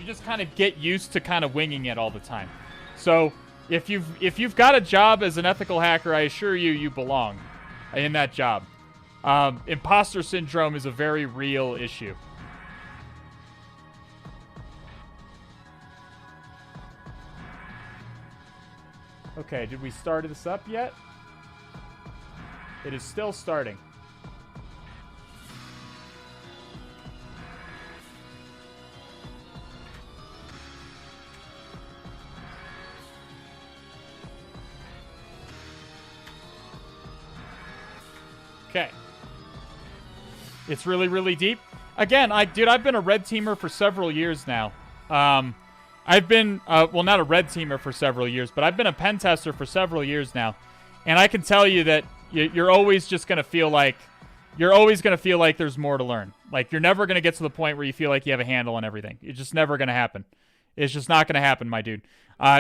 just kind of get used to kind of winging it all the time. So if you've got a job as an ethical hacker, I assure you, you belong in that job. Imposter syndrome is a very real issue. Okay, did we start this up yet? It is still starting. Okay. It's really, really deep. Again, I've been a red teamer for several years now. I've been, well, not a red teamer for several years, but I've been a pen tester for several years now. And I can tell you that you're always just going to feel like, there's more to learn. Like, you're never going to get to the point where you feel like you have a handle on everything. It's just never going to happen. It's just not going to happen, my dude.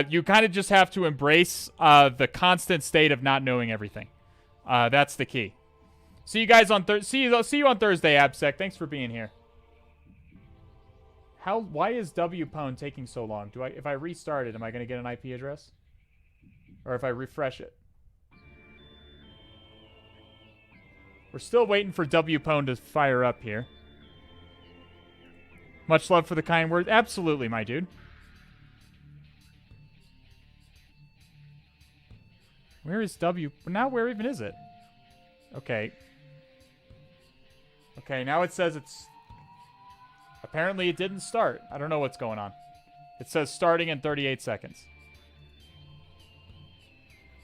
You kind of just have to embrace the constant state of not knowing everything. That's the key. See you guys on see you on Thursday, AbSec. Thanks for being here. Why is Wpwn taking so long? If I restart it, am I going to get an IP address? Or if I refresh it? We're still waiting for Wpwn to fire up here. Much love for the kind words. Absolutely, my dude. Where is now where even is it? Okay. Okay, now it says it's... Apparently it didn't start. I don't know what's going on. It says starting in 38 seconds.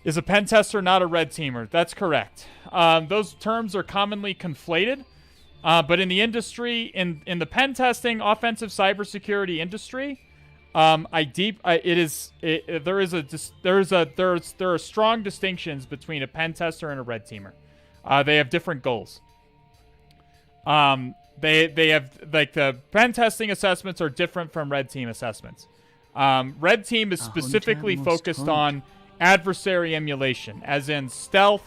Is a pen tester not a red teamer? That's correct. Those terms are commonly conflated. But in the industry, in the pen testing, offensive cybersecurity industry, there are strong distinctions between a pen tester and a red teamer. They have different goals. They have, like, the pen testing assessments are different from red team assessments. Red team is specifically focused on adversary emulation, as in stealth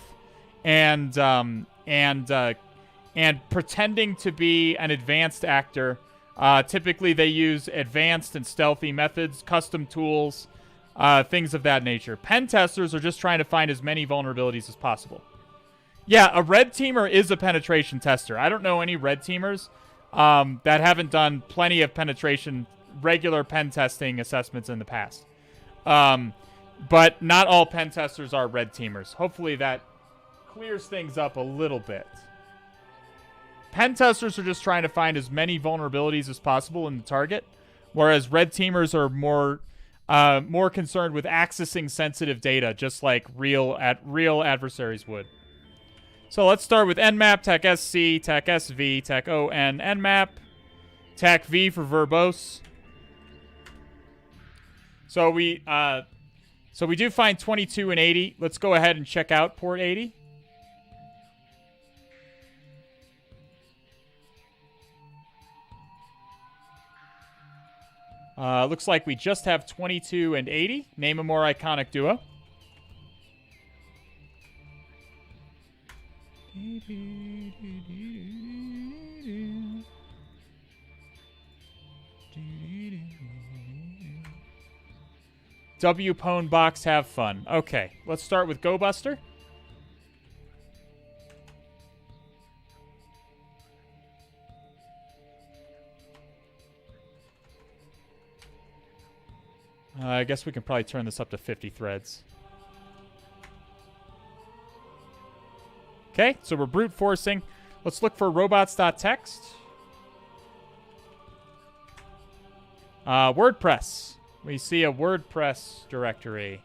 and pretending to be an advanced actor. Typically, they use advanced and stealthy methods, custom tools, things of that nature. Pen testers are just trying to find as many vulnerabilities as possible. Yeah, a red teamer is a penetration tester. I don't know any red teamers that haven't done plenty of regular pen testing assessments in the past. But not all pen testers are red teamers. Hopefully that clears things up a little bit. Pen testers are just trying to find as many vulnerabilities as possible in the target, whereas red teamers are more concerned with accessing sensitive data, just like real adversaries would. So let's start with Nmap, TAC SC, TAC SV, TAC ON, Nmap, TAC V for verbose. So we do find 22 and 80. Let's go ahead and check out port 80. Looks like we just have 22 and 80. Name a more iconic duo. Wpwn box, have fun. Okay, let's start with Go Buster. I guess we can probably turn this up to 50 threads. Okay, so we're brute forcing. Let's look for robots.txt. WordPress. We see a WordPress directory.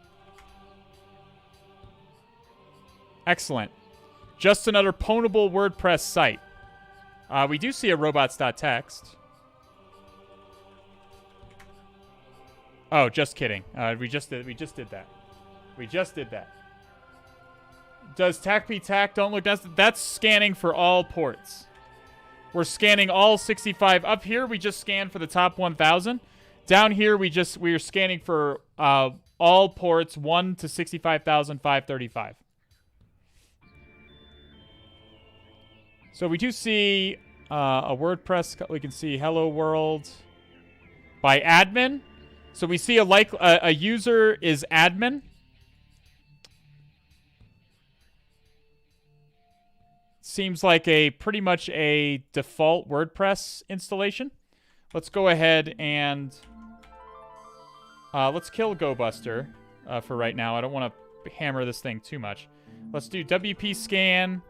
Excellent. Just another pwnable WordPress site. We do see a robots.txt. Oh, just kidding. We just did that. We just did that. Does TACP don't look... That's scanning for all ports. We're scanning all 65. Up here, we just scanned for the top 1,000. Down here, we are scanning for all ports 1 to 65,535. So we do see a WordPress. We can see Hello World by admin. So we see a user is admin. Seems like pretty much a default WordPress installation. Let's go ahead and let's kill GoBuster for right now. I don't want to hammer this thing too much. Let's do WP scan.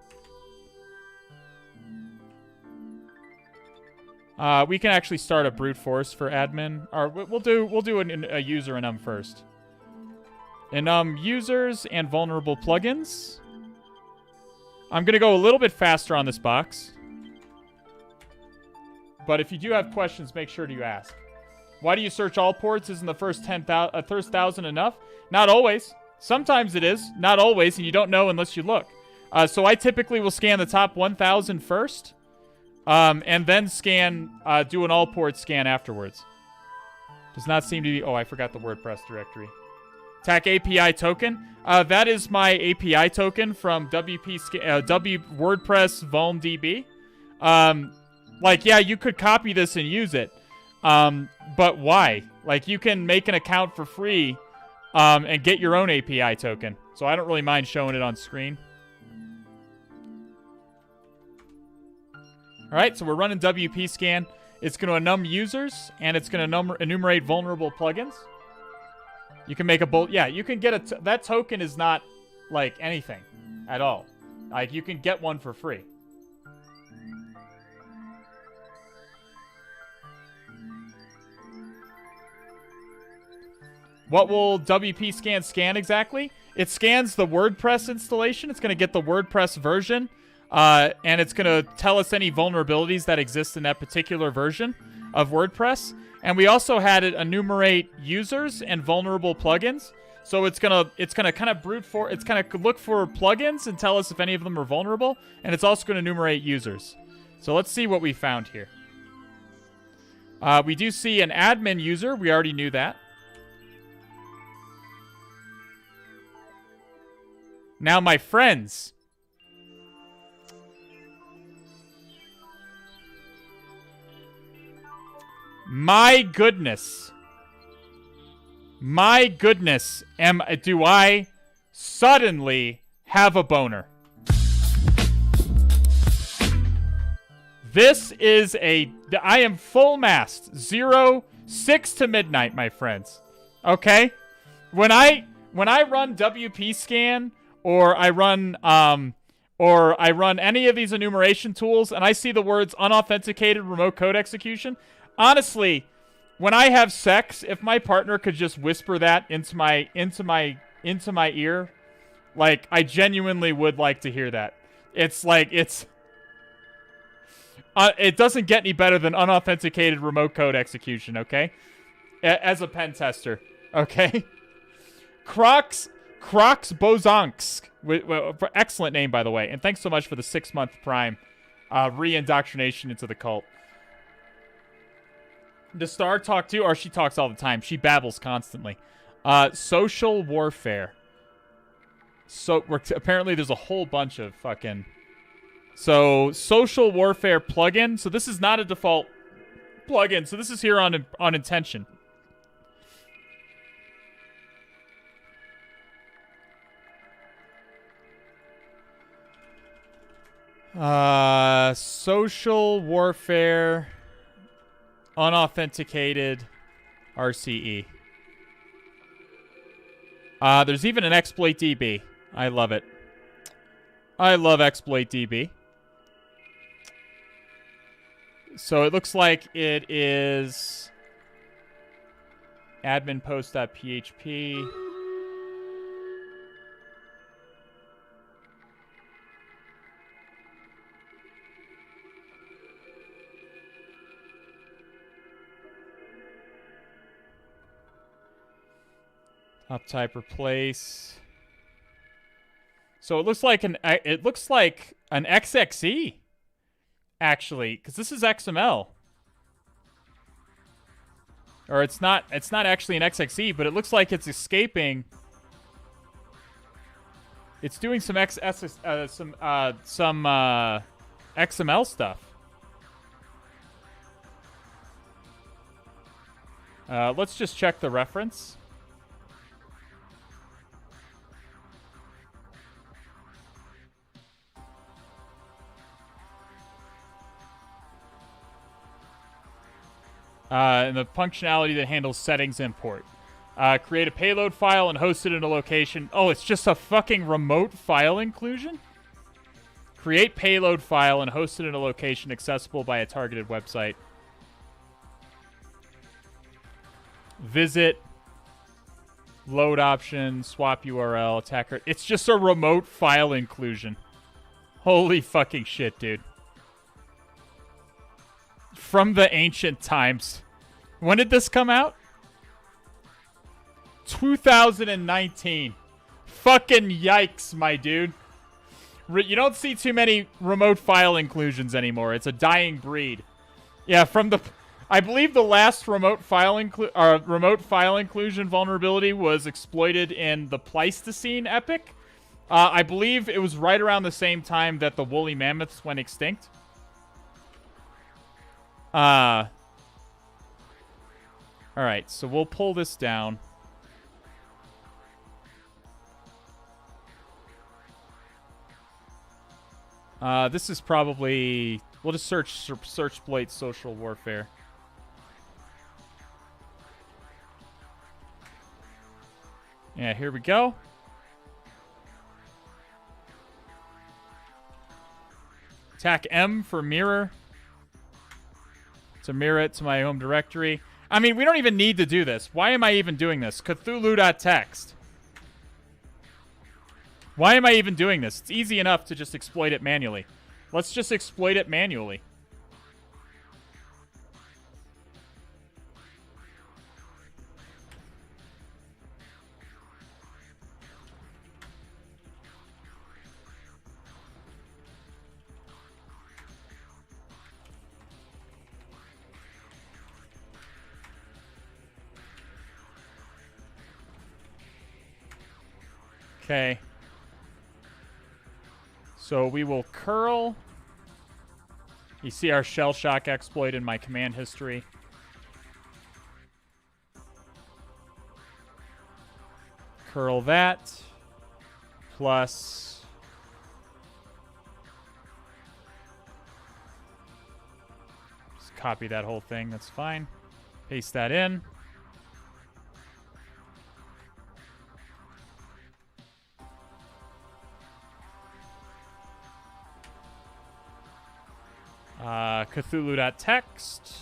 We can actually start a brute force for admin. Or we'll do a user enum first. Enum users and vulnerable plugins. I'm going to go a little bit faster on this box. But if you do have questions, make sure to ask. Why do you search all ports? Isn't the first 1,000 enough? Not always. Sometimes it is. Not always, and you don't know unless you look. So I typically will scan the top 1,000 first. And then do an all port scan afterwards. Does not seem to be... Oh, I forgot the WordPress directory. TAC API token. That is my API token from WordPress vulndb. Yeah, you could copy this and use it. But why? Like, you can make an account for free and get your own API token. So I don't really mind showing it on screen. All right, so we're running WP scan. It's going to enum users, and it's going to enumerate vulnerable plugins. You can make a bolt. Yeah, you can get that token is not like anything at all. Like, you can get one for free. What will WP scan exactly? It scans the WordPress installation. It's going to get the WordPress version. And it's going to tell us any vulnerabilities that exist in that particular version of WordPress. And we also had it enumerate users and vulnerable plugins. So it's gonna kind of it's gonna look for plugins and tell us if any of them are vulnerable. And it's also gonna enumerate users. So let's see what we found here. We do see an admin user. We already knew that. Now, my friends. My goodness. My goodness. Do I suddenly have a boner? This is I am full mast. 6 to midnight, my friends. Okay? When I run WP scan or I run any of these enumeration tools and I see the words unauthenticated remote code execution, honestly, when I have sex, if my partner could just whisper that into my ear, like, I genuinely would like to hear that. It's like, it doesn't get any better than unauthenticated remote code execution, okay? As a pen tester, okay? Crocs Bozonsk. Excellent name, by the way. And thanks so much for the 6-month Prime re-indoctrination into the cult. Does Star talk too? Or she talks all the time. She babbles constantly. Social warfare. So apparently there's a whole bunch of fucking... So, social warfare plugin. So this is not a default plugin. So this is here on intention. Social warfare, unauthenticated, RCE. There's even an exploit DB. I love it. I love exploit DB. So it looks like it is admin post.php. Top type replace. So it looks like an XXE, actually, because this is XML. Or it's not actually an XXE, but it looks like it's escaping. It's doing some XML stuff. Let's just check the reference. And the functionality that handles settings import. Create a payload file and host it in a location. Oh, it's just a fucking remote file inclusion? Create payload file and host it in a location accessible by a targeted website. Visit, load option, swap URL, attacker. It's just a remote file inclusion. Holy fucking shit, dude. From the ancient times. When did this come out? 2019. Fucking yikes, my dude. You don't see too many remote file inclusions anymore. It's a dying breed. Yeah, I believe the last remote file inclusion vulnerability was exploited in the Pleistocene epic. I believe it was right around the same time that the woolly mammoths went extinct. Alright, so we'll pull this down. This is probably... We'll just search exploit social warfare. Yeah, here we go. Attack M for mirror. To mirror it to my home directory. I mean, we don't even need to do this. Why am I even doing this? Cthulhu.txt. Why am I even doing this? It's easy enough to just exploit it manually. Let's just exploit it manually. Okay. So we will curl. You see our shell shock exploit in my command history. Curl that. Plus. Just copy that whole thing. That's fine. Paste that in. Cthulhu.txt.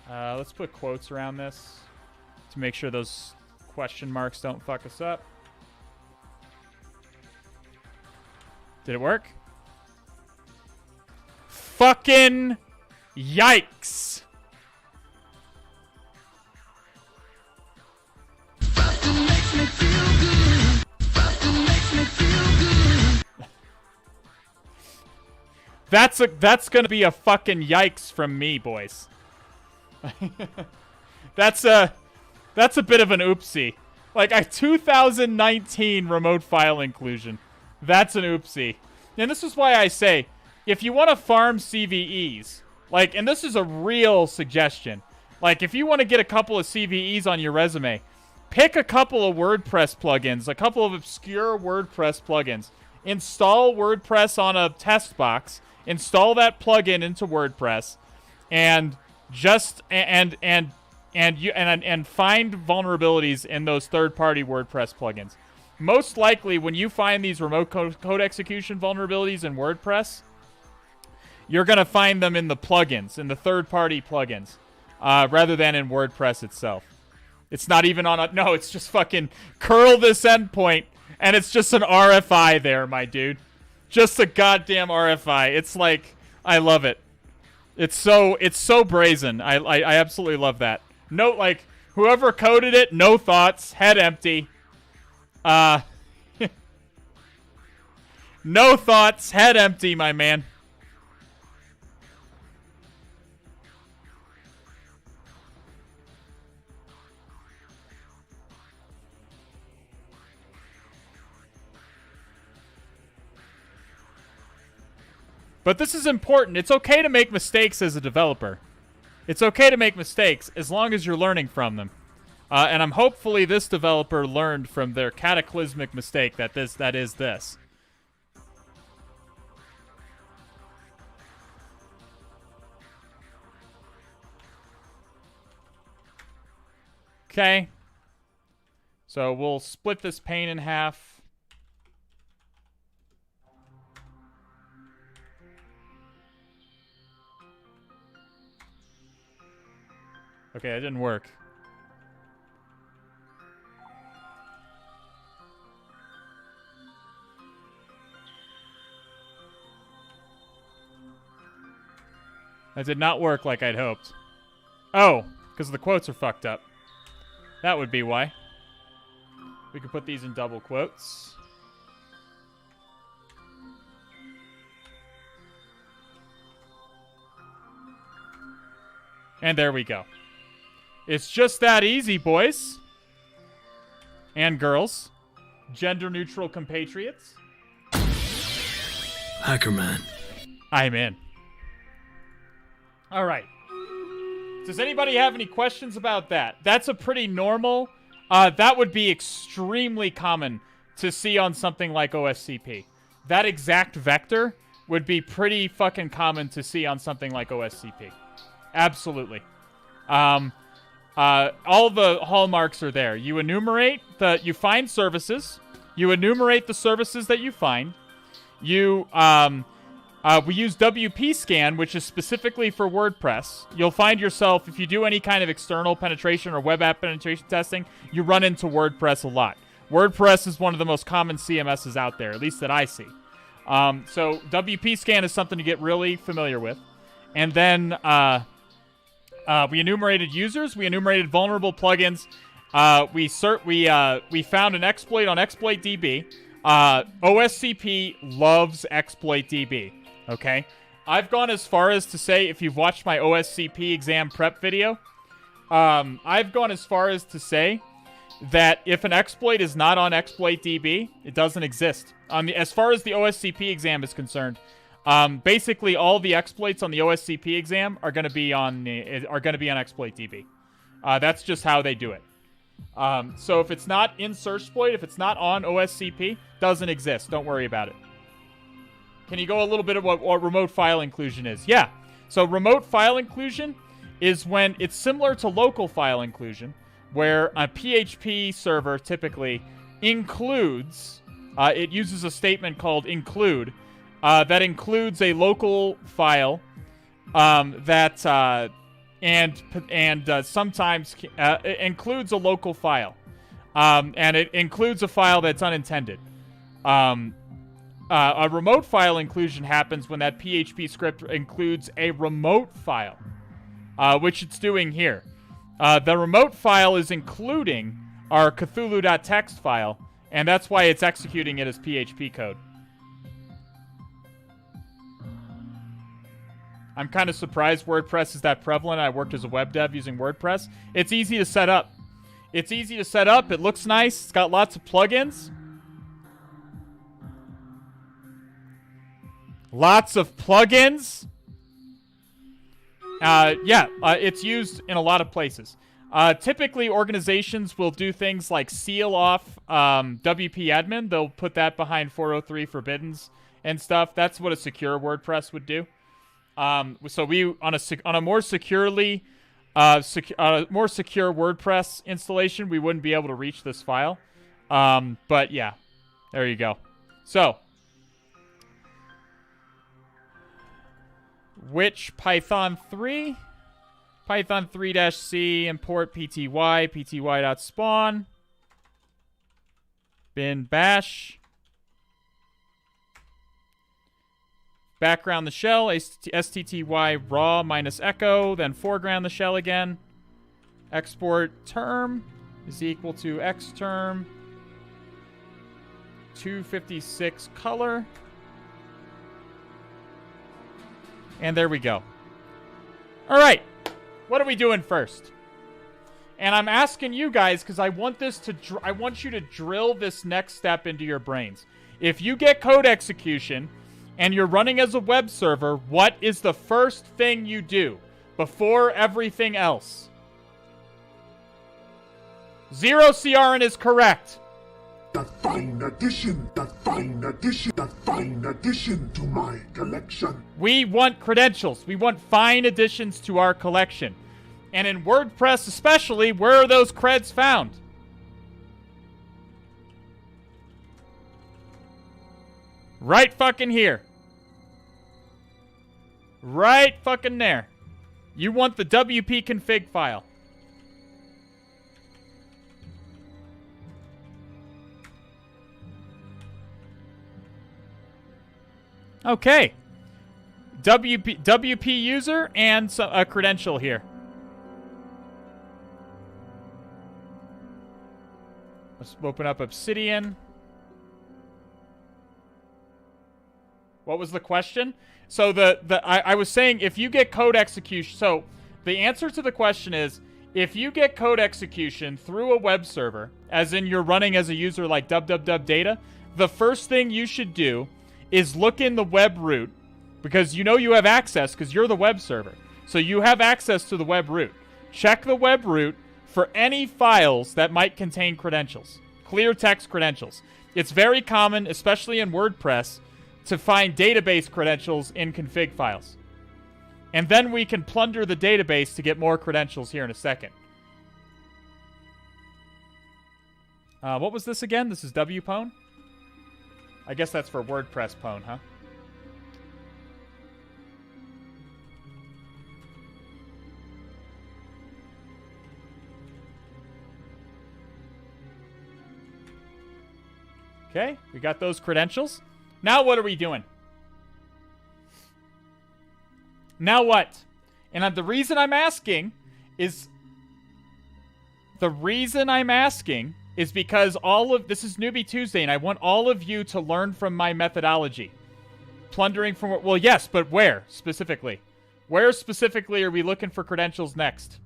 Let's put quotes around this to make sure those question marks don't fuck us up. Did it work? Fucking yikes. That's gonna be a fucking yikes from me, boys. That's a bit of an oopsie. Like a 2019 remote file inclusion. That's an oopsie. And this is why I say, if you want to farm CVEs, like, and this is a real suggestion, like if you want to get a couple of CVEs on your resume, pick a couple of WordPress plugins, a couple of obscure WordPress plugins. Install WordPress on a test box. Install that plugin into WordPress, and just and find vulnerabilities in those third-party WordPress plugins. Most likely, when you find these remote code execution vulnerabilities in WordPress, you're going to find them in the plugins, in the third-party plugins, rather than in WordPress itself. It's not even on a... No, it's just fucking curl this endpoint, and it's just an RFI there, my dude. Just a goddamn RFI. It's like... I love it. It's so brazen. I absolutely love that. Note, like, whoever coded it, no thoughts, head empty. No thoughts, head empty, my man. But this is important. It's okay to make mistakes as a developer. It's okay to make mistakes as long as you're learning from them. And I'm hopefully this developer learned from their cataclysmic mistake that is this. Okay. So we'll split this pane in half. Okay, that didn't work. That did not work like I'd hoped. Oh, because the quotes are fucked up. That would be why. We could put these in double quotes. And there we go. It's just that easy, boys. And girls. Gender-neutral compatriots. Hackerman. I'm in. All right. Does anybody have any questions about that? That's a pretty normal... that would be extremely common to see on something like OSCP. That exact vector would be pretty fucking common to see on something like OSCP. Absolutely. All the hallmarks are there. You enumerate you find services. You enumerate the services that you find. We use WP Scan, which is specifically for WordPress. You'll find yourself, if you do any kind of external penetration or web app penetration testing, you run into WordPress a lot. WordPress is one of the most common CMSs out there, at least that I see. So WP Scan is something to get really familiar with. And then we enumerated users. We enumerated vulnerable plugins. We found an exploit on ExploitDB. OSCP loves ExploitDB. Okay? I've gone as far as to say, if you've watched my OSCP exam prep video, I've gone as far as to say that if an exploit is not on ExploitDB, it doesn't exist. As far as the OSCP exam is concerned, basically all the exploits on the OSCP exam are going to be on ExploitDB. That's just how they do it. So if it's not in SearchSploit, if it's not on OSCP, doesn't exist. Don't worry about it. Can you go a little bit of what remote file inclusion is? Yeah. So remote file inclusion is when it's similar to local file inclusion, where a PHP server typically includes, it uses a statement called include, that includes a local file that sometimes it includes a local file, and it includes a file that's unintended. A remote file inclusion happens when that PHP script includes a remote file, which it's doing here. The remote file is including our Cthulhu.txt file, and that's why it's executing it as PHP code. I'm kind of surprised WordPress is that prevalent. I worked as a web dev using WordPress. It's easy to set up. It's easy to set up. It looks nice. It's got lots of plugins. Lots of plugins. It's used in a lot of places. Typically, organizations will do things like seal off WP admin. They'll put that behind 403 forbiddens and stuff. That's what a secure WordPress would do. So we on a more securely more secure WordPress installation, we wouldn't be able to reach this file. But yeah, there you go. So, which Python 3? Python 3-c import pty, pty.spawn, bin bash, background the shell, stty raw minus echo, then foreground the shell again, export term is equal to xterm 256 color, and there we go. All right. What are we doing first? And I'm asking you guys because I want this to. I want you to drill this next step into your brains. If you get code execution and you're running as a web server, what is the first thing you do before everything else? 0 CRN is correct. The fine addition to my collection. We want credentials. We want fine additions to our collection. And in WordPress especially, where are those creds found? Right fucking here. Right fucking there. You want the WP config file. Okay. WP user and a credential here. Let's open up Obsidian. What was the question? So I was saying if you get code execution, so the answer to the question is if you get code execution through a web server, as in you're running as a user like www.data, the first thing you should do is look in the web root, because you know you have access because you're the web server. So you have access to the web root. Check the web root for any files that might contain credentials. Clear text credentials. It's very common, especially in WordPress, to find database credentials in config files. And then we can plunder the database to get more credentials here in a second. What was this again? This is Wpwn? I guess that's for WordPress pwn, huh? Okay, we got those credentials. Now what are we doing? Now what? And the reason I'm asking is because this is Newbie Tuesday, and I want all of you to learn from my methodology. Plundering from, well, yes, but where specifically? Where specifically are we looking for credentials next?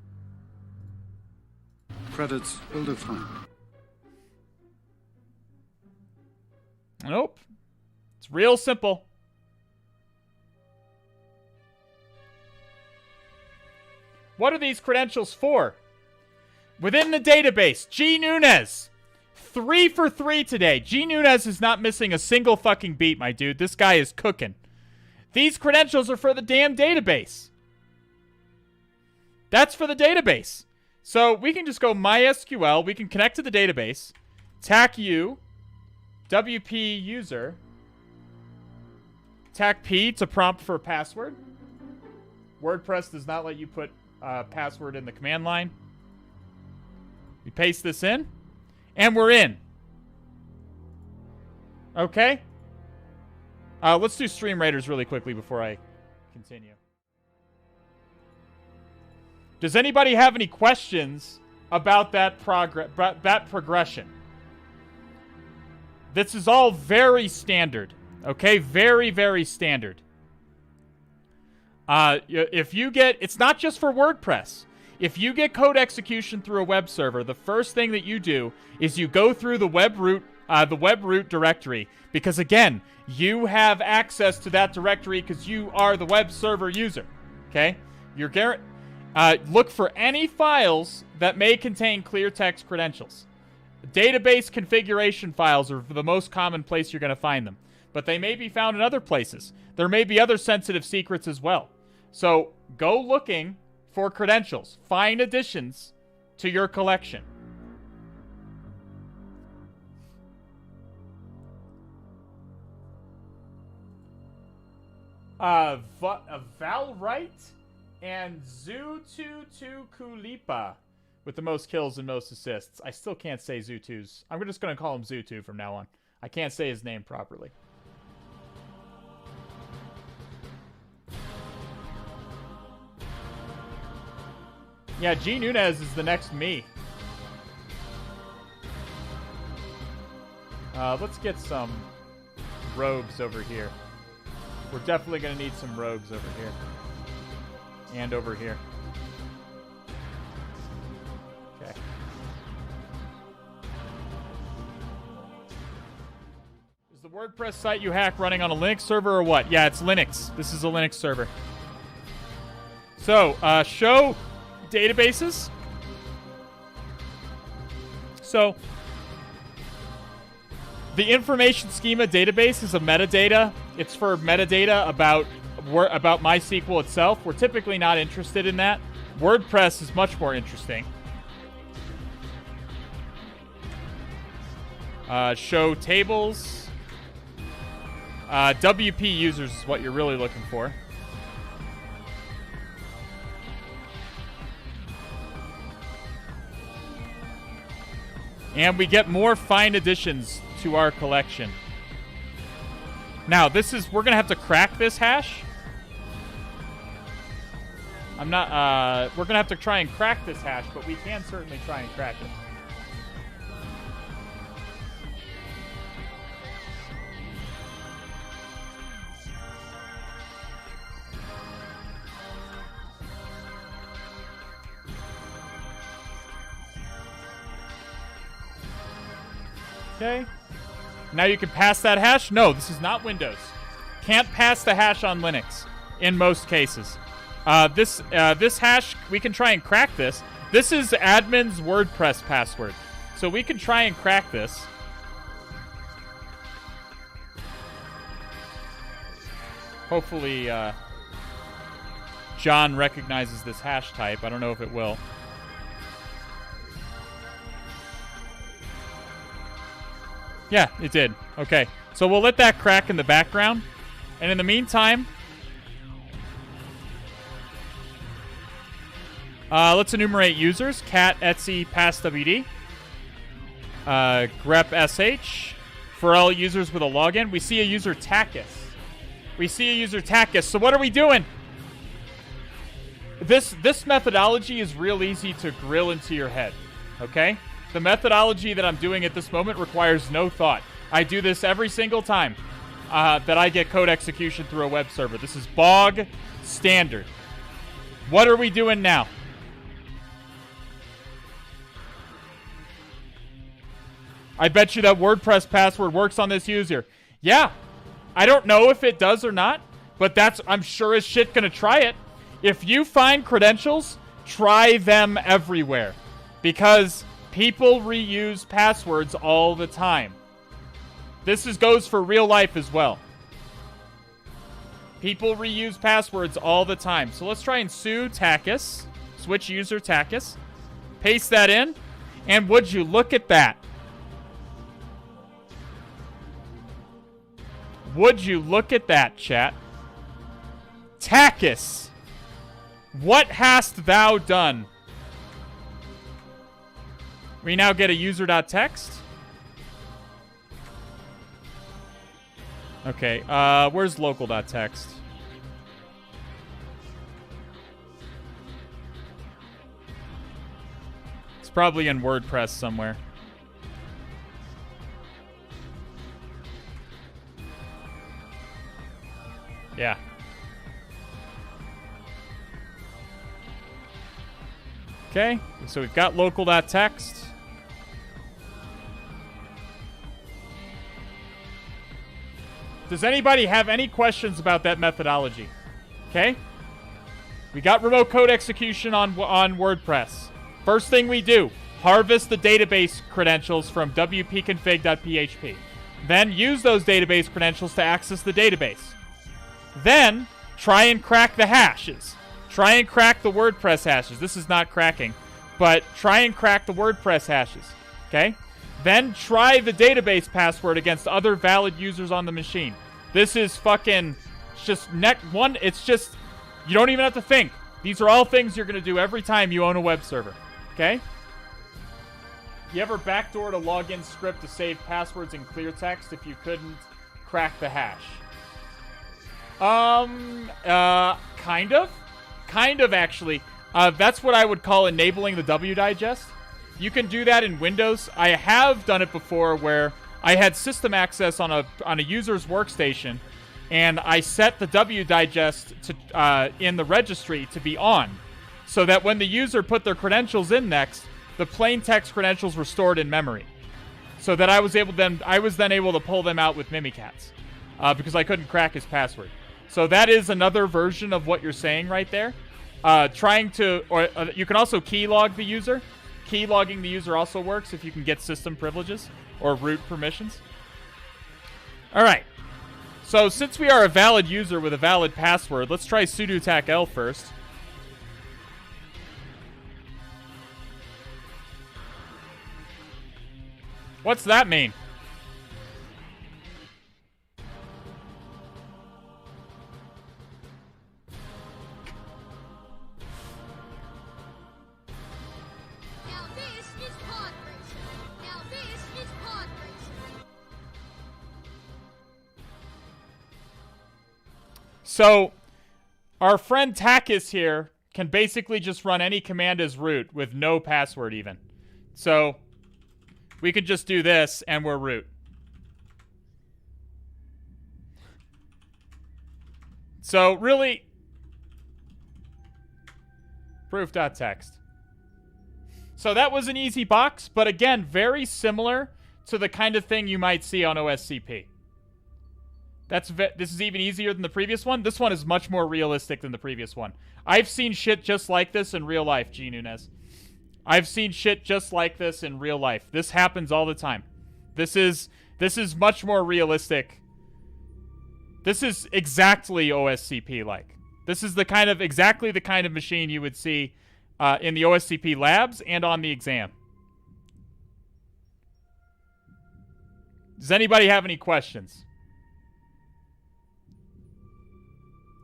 Credits ill-defined. Nope. It's real simple. What are these credentials for? Within the database, G. Nunez. 3 for 3 today. G. Nunez is not missing a single fucking beat, my dude. This guy is cooking. These credentials are for the damn database. That's for the database. So we can just go MySQL. We can connect to the database. TAC-U. WP user. TAC-P to prompt for a password. WordPress does not let you put password in the command line. We paste this in, and we're in. Okay? Let's do Stream Raiders really quickly before I continue. Does anybody have any questions about that progression? This is all very standard. Okay? Very, very standard. If you get... It's not just for WordPress. If you get code execution through a web server, the first thing that you do is you go through the web root directory. Because, again, you have access to that directory because you are the web server user. Okay? look for any files that may contain clear text credentials. Database configuration files are the most common place you're going to find them. But they may be found in other places. There may be other sensitive secrets as well. So go looking for credentials. Find additions to your collection. Valrite and Zututu Kulipa with the most kills and most assists. I still can't say Zutu's. I'm just going to call him Zutu from now on. I can't say his name properly. Yeah, G. Nunez is the next me. Let's get some rogues over here. We're definitely going to need some rogues over here. And over here. Okay. Is the WordPress site you hack running on a Linux server or what? Yeah, it's Linux. This is a Linux server. So, show databases. So, the information schema database is a metadata. It's for metadata about MySQL itself. We're typically not interested in that. WordPress is much more interesting. Show tables. WP users is what you're really looking for. And we get more fine additions to our collection. Now, we're gonna have to crack this hash. We're gonna have to try and crack this hash, but we can certainly try and crack it. Okay. Now you can pass that hash. No, this is not Windows. Can't pass the hash on Linux in most cases. This hash, we can try and crack this. This is admin's WordPress password. So we can try and crack this. Hopefully, John recognizes this hash type. I don't know if it will. Yeah, it did. Okay. So we'll let that crack in the background. And in the meantime, let's enumerate users. Cat, Etsy, PassWD. grep sh. For all users with a login. We see a user Takis. So what are we doing? This methodology is real easy to grill into your head. Okay? The methodology that I'm doing at this moment requires no thought. I do this every single time that I get code execution through a web server. This is bog standard. What are we doing now? I bet you that WordPress password works on this user. Yeah. I don't know if it does or not, but I'm sure as shit gonna try it. If you find credentials, try them everywhere. Because people reuse passwords all the time. This goes for real life as well. People reuse passwords all the time. So let's try and sue Takis. Switch user Takis. Paste that in. And would you look at that? Would you look at that, chat? Takis, what hast thou done? We now get a user.txt. Okay, where's local.txt? It's probably in WordPress somewhere. Yeah. Okay, so we've got local.txt. Does anybody have any questions about that methodology? Okay? We got remote code execution on WordPress. First thing we do, harvest the database credentials from wpconfig.php. Then use those database credentials to access the database. Then try and crack the hashes. Try and crack the WordPress hashes. This is not cracking, but try and crack the WordPress hashes. Okay? Then try the database password against other valid users on the machine. This is fucking just it's just, you don't even have to think. These are all things you're going to do every time you own a web server. Okay? You ever backdoored a login script to save passwords in clear text if you couldn't crack the hash? Kind of. Kind of, actually. That's what I would call enabling the W-digest. You can do that in Windows. I have done it before where I had system access on a user's workstation, and I set the W-digest to in the registry to be on, so that when the user put their credentials in next, the plain text credentials were stored in memory, so that I was then able to pull them out with Mimikatz, because I couldn't crack his password. So that is another version of what you're saying right there. You can also keylog the user. Keylogging the user also works if you can get system privileges or root permissions. All right. So since we are a valid user with a valid password, let's try sudo tac-l first. What's that mean? Now this is pod racing. Now this is pod racing. So, our friend Takis here can basically just run any command as root with no password even. So, we could just do this and we're root. So, really, proof.txt. So that was an easy box, but again, very similar to the kind of thing you might see on OSCP. This is even easier than the previous one. This one is much more realistic than the previous one. I've seen shit just like this in real life, G. Nunez. I've seen shit just like this in real life. This happens all the time. This is much more realistic. This is exactly OSCP-like. This is exactly the kind of machine you would see in the OSCP labs and on the exam. Does anybody have any questions?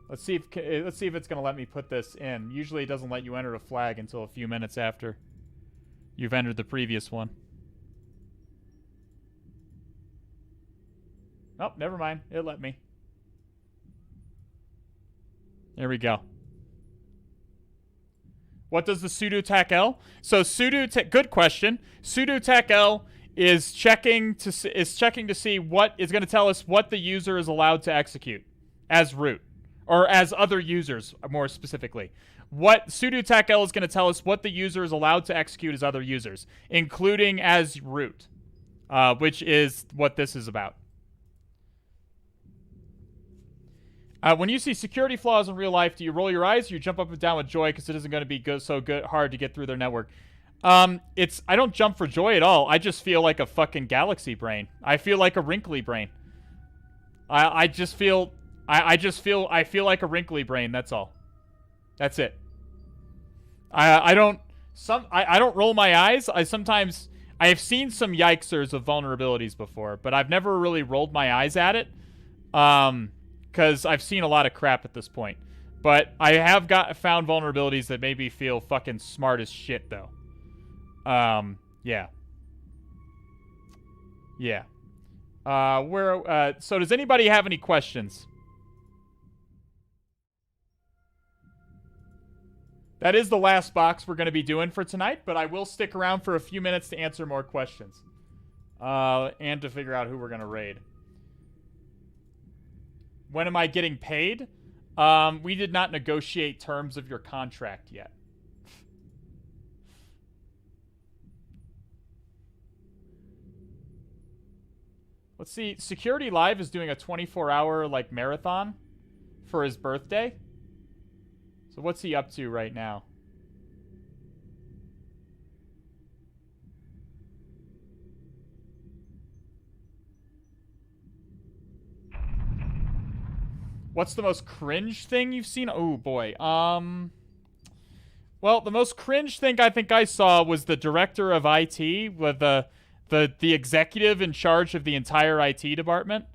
Let's see if it's going to let me put this in. Usually it doesn't let you enter a flag until a few minutes after you've entered the previous one. Oh, never mind. It let me. There we go. What does the sudo tac-l? So good question. Sudo tac-l is checking to see what is going to tell us what the user is allowed to execute as root. Or as other users, more specifically. What sudo tac-l is going to tell us what the user is allowed to execute as other users, including as root, which is what this is about. When you see security flaws in real life, do you roll your eyes or you jump up and down with joy because it isn't going to be hard to get through their network? I don't jump for joy at all. I just feel like a fucking galaxy brain. I feel like a wrinkly brain. I feel like a wrinkly brain, that's all. That's it. I don't roll my eyes. I have seen some yikesers of vulnerabilities before, but I've never really rolled my eyes at it. Because I've seen a lot of crap at this point. But I have found vulnerabilities that made me feel fucking smart as shit, though. Yeah. Yeah. So does anybody have any questions? That is the last box we're going to be doing for tonight, but I will stick around for a few minutes to answer more questions. And to figure out who we're going to raid. When am I getting paid? We did not negotiate terms of your contract yet. Let's see. Security Live is doing a 24-hour, marathon for his birthday. So what's he up to right now? What's the most cringe thing you've seen? Oh, boy. Well, the most cringe thing I think I saw was the director of IT with the executive in charge of the entire IT department.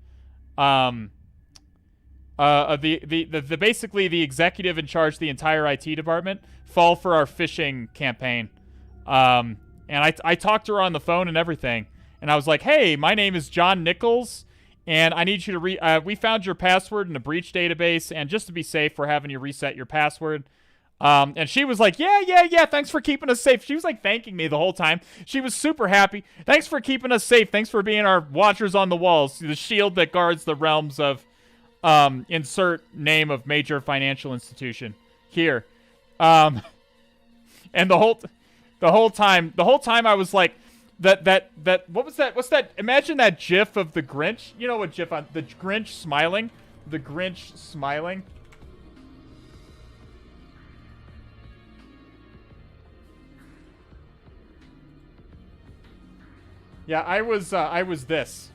Basically the executive in charge of the entire IT department fall for our phishing campaign. And I talked to her on the phone and everything. And I was like, hey, my name is John Nichols. And I need you to we found your password in a breach database, and just to be safe, we're having you reset your password. And she was like, yeah, thanks for keeping us safe. She was like thanking me the whole time. She was super happy. Thanks for keeping us safe. Thanks for being our watchers on the walls, the shield that guards the realms of insert name of major financial institution here. And the whole time I was like, that what was that? What's that? Imagine that GIF of the Grinch. You know what GIF on the Grinch smiling? The Grinch smiling. Yeah, I was this.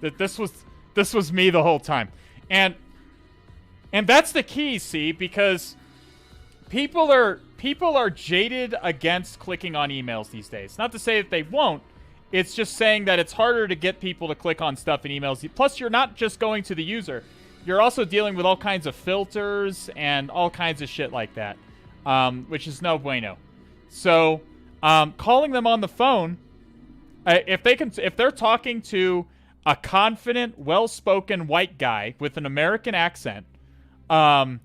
This was me the whole time. And that's the key, see, because people are jaded against clicking on emails these days. Not to say that they won't. It's just saying that it's harder to get people to click on stuff in emails. Plus, you're not just going to the user. You're also dealing with all kinds of filters and all kinds of shit like that, which is no bueno. So, calling them on the phone, if they're talking to a confident, well-spoken white guy with an American accent, that's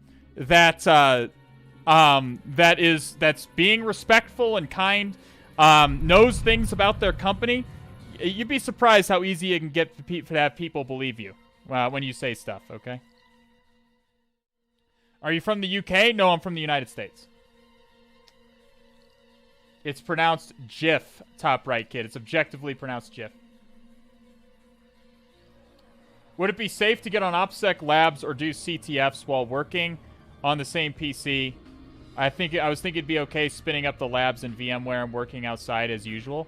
being respectful and kind, knows things about their company, you'd be surprised how easy it can get to have people believe you when you say stuff, okay? Are you from the UK? No, I'm from the United States. It's pronounced GIF, top right, kid. It's objectively pronounced GIF. Would it be safe to get on OPSEC labs or do CTFs while working on the same PC? I was thinking it'd be okay spinning up the labs in VMware and working outside as usual.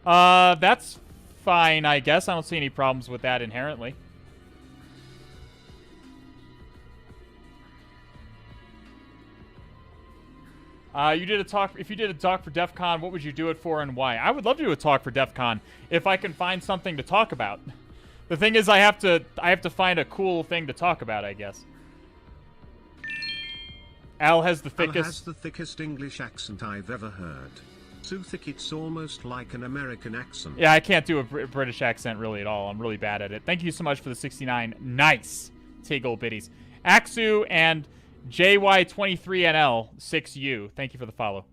That's fine, I guess. I don't see any problems with that inherently. If you did a talk for DEF CON, what would you do it for and why? I would love to do a talk for DEF CON if I can find something to talk about. The thing is, I have to find a cool thing to talk about, I guess. Al has the thickest English accent I've ever heard. So thick it's almost like an American accent. Yeah, I can't do a British accent really at all. I'm really bad at it. Thank you so much for the 69. Nice. Tiggle bitties. Axu and JY23NL6U. Thank you for the follow.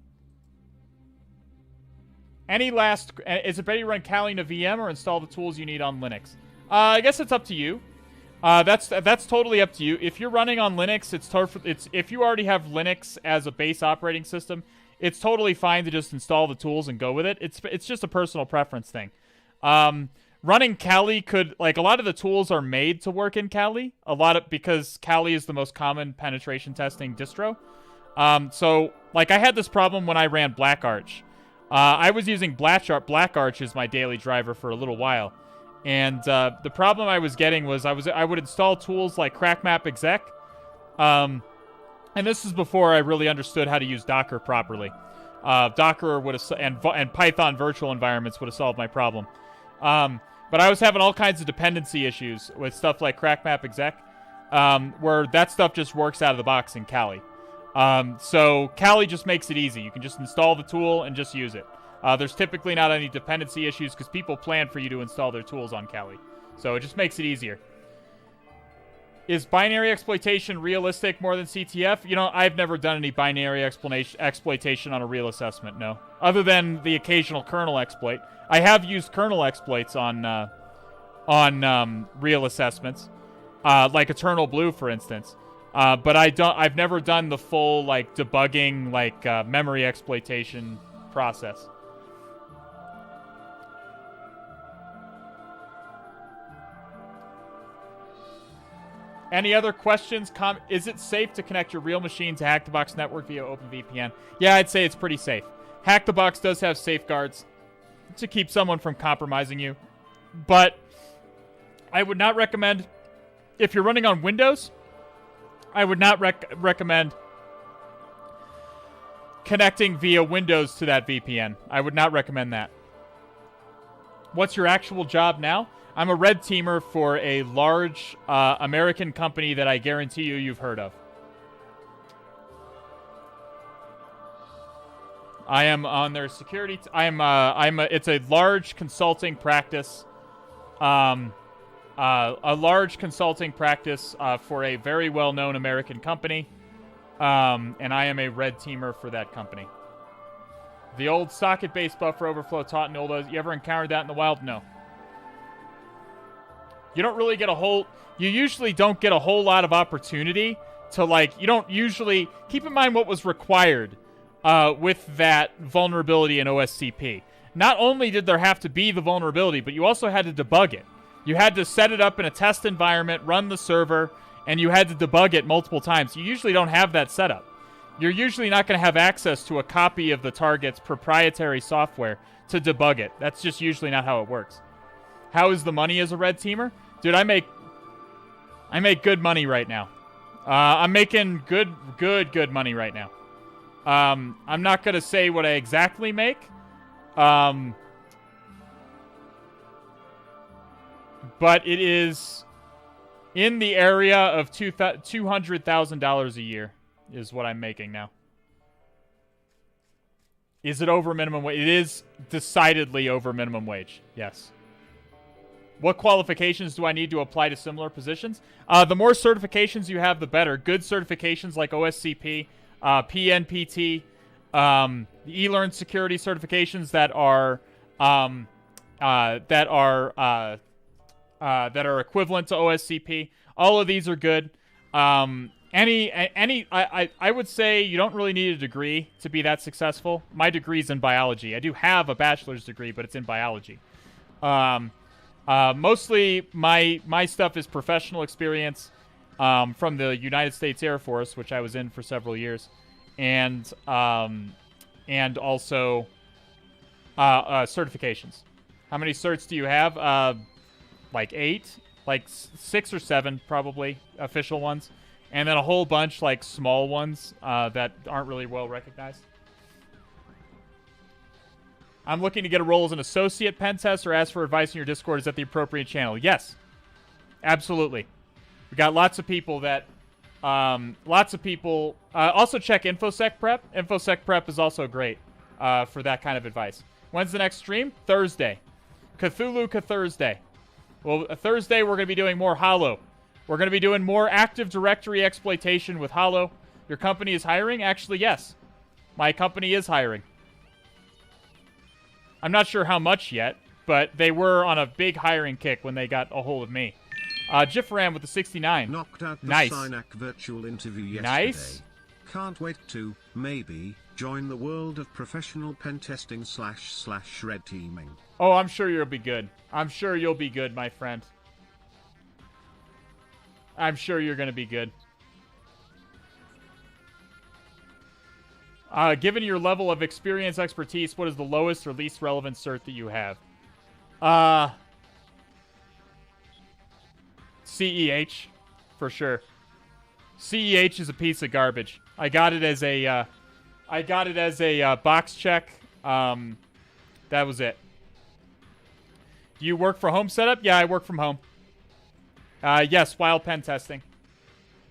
Is it better to run Kali in a VM or install the tools you need on Linux? I guess it's up to you. That's totally up to you. If you're running on Linux, if you already have Linux as a base operating system, it's totally fine to just install the tools and go with it. It's just a personal preference thing. Running Kali could, like, a lot of the tools are made to work in Kali. Because Kali is the most common penetration testing distro. So, like, I had this problem when I ran Blackarch. I was using Blackarch as my daily driver for a little while. And the problem I was getting was I would install tools like CrackMap exec. And this is before I really understood how to use Docker properly. Docker would have and Python virtual environments would have solved my problem. But I was having all kinds of dependency issues with stuff like CrackMap exec, where that stuff just works out of the box in Kali. So Kali just makes it easy. You can just install the tool and just use it. There's typically not any dependency issues because people plan for you to install their tools on Kali. So it just makes it easier. Is binary exploitation realistic more than CTF? You know, I've never done any binary exploitation on a real assessment, no. Other than the occasional kernel exploit. I have used kernel exploits on real assessments. Like Eternal Blue, for instance. But I've never done the full, like, debugging, like, memory exploitation process. Any other questions? Is it safe to connect your real machine to Hack the Box network via OpenVPN? Yeah, I'd say it's pretty safe. Hack the Box does have safeguards to keep someone from compromising you. But I would not recommend, if you're running on Windows, I would not recommend connecting via Windows to that VPN. I would not recommend that. What's your actual job now? I'm a red teamer for a large American company that I guarantee you've heard of. I am on their security. It's a large consulting practice. A large consulting practice for a very well-known American company. And I am a red teamer for that company. The old socket-based buffer overflow taught in old. You ever encountered that in the wild? No. You don't really get you usually don't get a whole lot of opportunity to, like, you don't usually, keep in mind what was required with that vulnerability in OSCP. Not only did there have to be the vulnerability, but you also had to debug it. You had to set it up in a test environment, run the server, and you had to debug it multiple times. You usually don't have that setup. You're usually not going to have access to a copy of the target's proprietary software to debug it. That's just usually not how it works. How is the money as a red teamer? Dude, I make good money right now. I'm making good money right now. I'm not going to say what I exactly make. But it is in the area of $200,000 a year is what I'm making now. Is it over minimum wage? It is decidedly over minimum wage. Yes. What qualifications do I need to apply to similar positions? The more certifications you have, the better. Good certifications like OSCP, PNPT, the eLearn security certifications that are equivalent to OSCP. All of these are good. I would say you don't really need a degree to be that successful. My degree's in biology. I do have a bachelor's degree, but it's in biology. Mostly my stuff is professional experience from the United States Air Force, which I was in for several years, and also certifications. How many certs do you have? Like 8, like 6 or 7 probably official ones, and then a whole bunch like small ones that aren't really well recognized. I'm looking to get a role as an associate pen test or ask for advice in your Discord. Is that the appropriate channel? Yes. Absolutely. We got lots of people that... also check InfoSec Prep. InfoSec Prep is also great for that kind of advice. When's the next stream? Thursday. Cthulhu Thursday. Well, Thursday we're going to be doing more Hollow. We're going to be doing more Active Directory exploitation with Hollow. Your company is hiring? Actually, yes. My company is hiring. I'm not sure how much yet, but they were on a big hiring kick when they got a hold of me. Jiffaram with the 69. Knocked out the nice. Synac virtual interview yesterday. Nice. Can't wait to, maybe, join the world of professional pen testing / red teaming. Oh, I'm sure you'll be good. I'm sure you'll be good, my friend. I'm sure you're going to be good. Given your level of experience, expertise, what is the lowest or least relevant cert that you have? CEH, for sure. CEH is a piece of garbage. I got it as a box check. That was it. Do you work for home setup? Yeah, I work from home. Yes, while pen testing.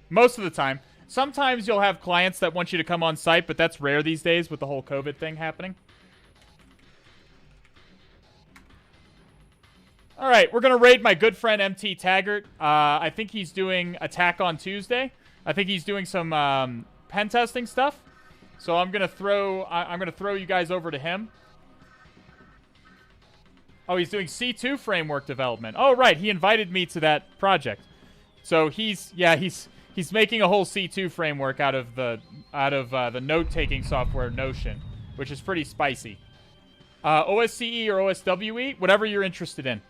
Most of the time. Sometimes you'll have clients that want you to come on site, but that's rare these days with the whole COVID thing happening. All right, we're going to raid my good friend MT Taggart. I think he's doing Attack on Tuesday. I think he's doing some pen testing stuff. So I'm going to throw you guys over to him. Oh, he's doing C2 framework development. Oh, right, he invited me to that project. So he's making a whole C2 framework out of the note-taking software Notion, which is pretty spicy. OSCE or OSWE, whatever you're interested in.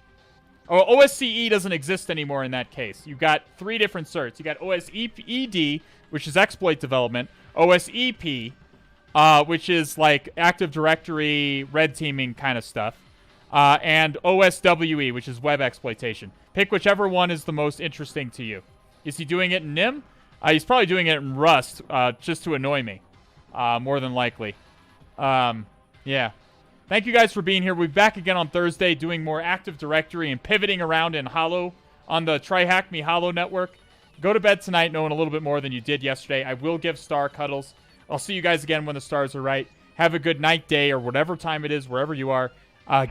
Or OSCE doesn't exist anymore in that case. You've got 3 different certs. You got OSED, which is exploit development. OSEP, which is like Active Directory, red teaming kind of stuff. And OSWE, which is web exploitation. Pick whichever one is the most interesting to you. Is he doing it in Nim? He's probably doing it in Rust, just to annoy me, more than likely. Yeah. Thank you guys for being here. We'll be back again on Thursday doing more Active Directory and pivoting around in Hollow on the Try Hack Me Hollow network. Go to bed tonight knowing a little bit more than you did yesterday. I will give star cuddles. I'll see you guys again when the stars are right. Have a good night, day, or whatever time it is, wherever you are.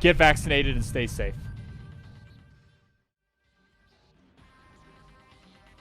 Get vaccinated and stay safe.